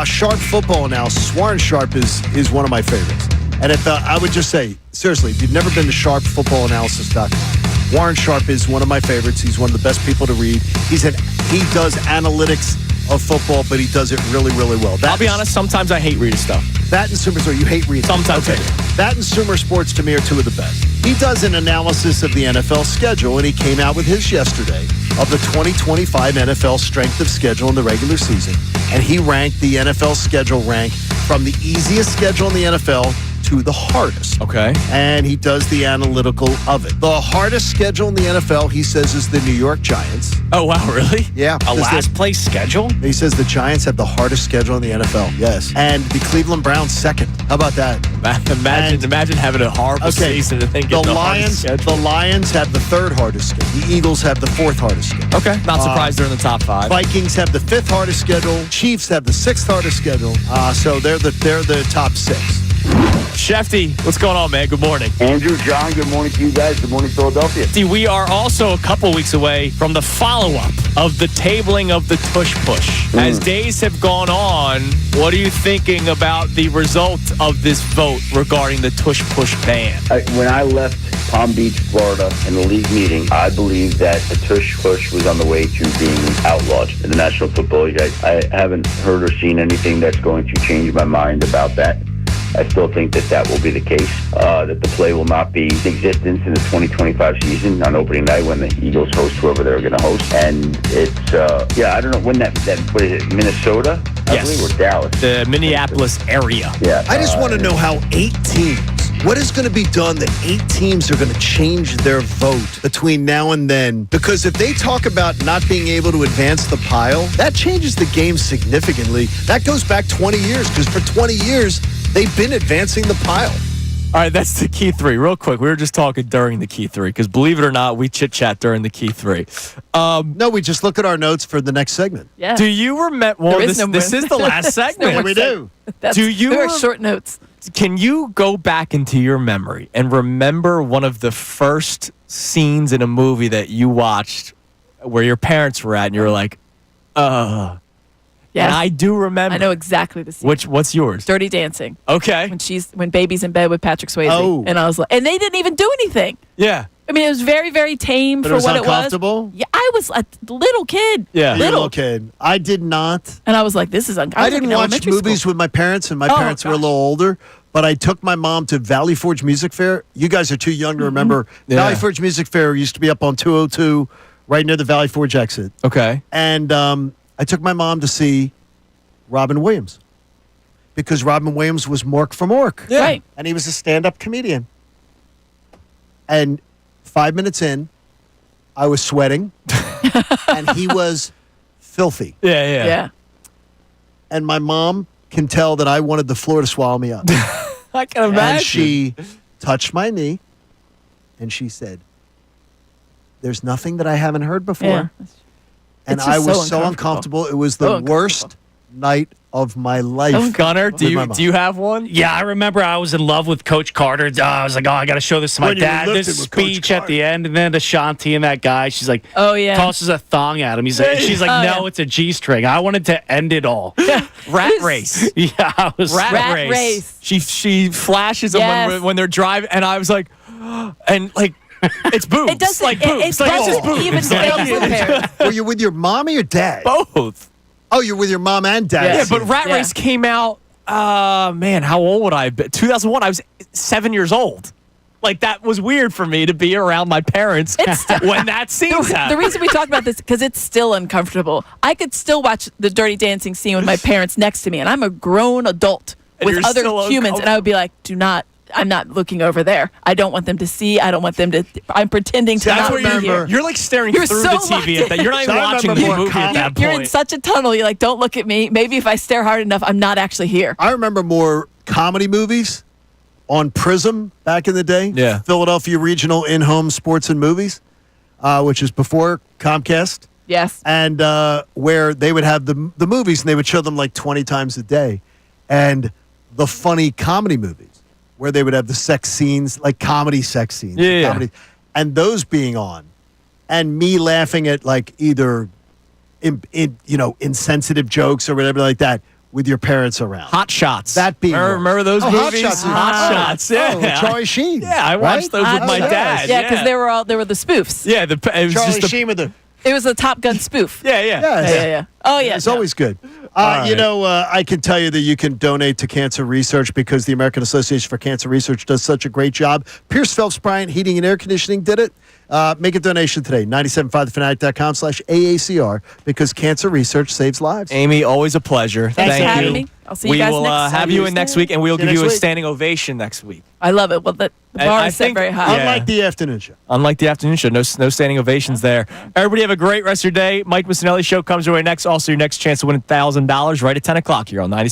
Sharp football analysis. Warren Sharp is one of my favorites. And if I would just say, seriously, if you've never been to sharpfootballanalysis.com, Warren Sharp is one of my favorites. He's one of the best people to read. He does analytics of football, but he does it really, really well. I'll be honest, sometimes I hate reading stuff. That and Sumer Sports, you hate reading. Sometimes okay. That and Sumer Sports to me are two of the best. He does an analysis of the NFL schedule, and he came out with his yesterday of the 2025 NFL strength of schedule in the regular season. And he ranked the NFL schedule from the easiest schedule in the NFL to the hardest. Okay. And he does the analytical of it. The hardest schedule in the NFL, he says, is the New York Giants. Oh, wow, really? Yeah. A last place schedule? He says the Giants have the hardest schedule in the NFL. Yes. And the Cleveland Browns second. How about that? Imagine having a horrible season and then getting the hardest schedule. The Lions have the third hardest schedule. The Eagles have the fourth hardest schedule. Okay. Not surprised they're in the top 5. Vikings have the fifth hardest schedule. Chiefs have the sixth hardest schedule. So they're the top 6. Shefty, what's going on, man? Good morning. Andrew, John, good morning to you guys. Good morning, Philadelphia. See, we are also a couple weeks away from the follow-up of the tabling of the tush push. As days have gone on, what are you thinking about the result of this vote regarding the tush push ban? When I left Palm Beach, Florida, in the league meeting, I believe that the tush push was on the way to being outlawed in the National Football League. I haven't heard or seen anything that's going to change my mind about that. I still think that will be the case, that the play will not be in existence in the 2025 season on opening night when the Eagles host whoever they're going to host. And it's, I don't know when that what is it, Minnesota, I believe, or Dallas? The Minneapolis area. Yeah. I just want to know how 8 teams, what is going to be done that 8 teams are going to change their vote between now and then? Because if they talk about not being able to advance the pile, that changes the game significantly. That goes back 20 years, because for 20 years, they've been advancing the pile. All right, that's the Key 3. Real quick, we were just talking during the Key 3, because believe it or not, we chit-chat during the Key 3. No, we just look at our notes for the next segment. Yeah. Do you remember? Well, this is the last segment. We do. There are short notes. Can you go back into your memory and remember one of the first scenes in a movie that you watched where your parents were at and you were like, Yes. And I do remember. I know exactly the scene. What's yours? Dirty Dancing. Okay. When baby's in bed with Patrick Swayze. Oh. And I was like, and they didn't even do anything. Yeah. I mean, it was very, very tame But for it was what it was. uncomfortable? Yeah, I was a little kid. Yeah. You're a Little. little kid. I did not. And I was like, this is uncomfortable. I didn't watch movies with my parents, and my Oh, parents were a gosh. little older. But I took my mom to Valley Forge Music Fair. You guys are too young to remember. Yeah. Valley Forge Music Fair used to be up on 202, right near the Valley Forge exit. Okay. And I took my mom to see Robin Williams because Robin Williams was Mork from Mork. Yeah. Right. And he was a stand-up comedian. And 5 minutes in, I was sweating, and he was filthy. Yeah. Yeah. And my mom can tell that I wanted the floor to swallow me up. I can imagine. And she touched my knee, and she said, "There's nothing that I haven't heard before." Yeah. And It's I just was so so uncomfortable. uncomfortable. It was the So worst night of my life. Gunner, do With my you mom. do you have one? Yeah, I remember I was in love with Coach Carter. I was like, I got to show this to my When you dad. lifted This with Coach speech at the end, and then Ashanti and that guy, she's like, Oh, yeah. tosses a thong at him. She's like, Oh, no, yeah. it's a G-string. I wanted to end it all. Rat race. Yeah, I was. Rat race. She flashes them Yes. when they're driving, and I was like, and like, it's boobs. It doesn't, like boobs. it like, it's doesn't just boobs. even Like, phase the parents. Were you with your mom or your dad? both. Oh, you're with your mom and dad. Yeah, but Rat Yeah. Race came out. Man, how old would I have been? 2001. I was 7 years old. Like that was weird for me to be around my parents when that scene The happened. reason we talk about this because it's still uncomfortable. I could still watch the Dirty Dancing scene with my parents next to me, and I'm a grown adult And with you're other still humans, and I would be like, I'm not looking over there. I don't want them to see. I don't want them to. I'm pretending to That's not where be you're, here. you're like staring You're through so the TV at that. You're not even So I watching remember the more movie at that You're in point. such a tunnel. You're like, don't look at me. Maybe if I stare hard enough, I'm not actually here. I remember more comedy movies on Prism back in the day. Yeah. Philadelphia Regional In-Home Sports and Movies, which is before Comcast. Yes. And where they would have the movies, and they would show them like 20 times a day. And the funny comedy movies, where they would have the sex scenes, like comedy sex scenes. Yeah. Comedy, and those being on. And me laughing at like either, insensitive jokes or whatever like that with your parents around. Hot Shots. That being remember one. those Oh, Hot movies? Shots. Hot Shots. Yeah. Oh, Charlie Sheen. Yeah, I watched those with my dad. Yeah, because they were the spoofs. Yeah, it was Charlie just the, Sheen with the. It was a Top Gun spoof. yeah. Yeah. Oh yeah. It's always good. I can tell you that you can donate to cancer research because the American Association for Cancer Research does such a great job. Pierce Phelps Bryant Heating and Air Conditioning did it. Make a donation today, 975thefanatic.com/AACR, because cancer research saves lives. Amy, always a pleasure. Thanks Thank for having you. me. I'll see you guys We will next have you in next week, and we'll See you give you a next week. standing ovation next week. I love it. Well, the I bar is set think- very high. yeah. Unlike the afternoon show. Unlike the afternoon show, no standing ovations there. Everybody have a great rest of your day. Mike Missanelli show comes your way next. Also, your next chance to win $1,000 right at 10 o'clock here on 96.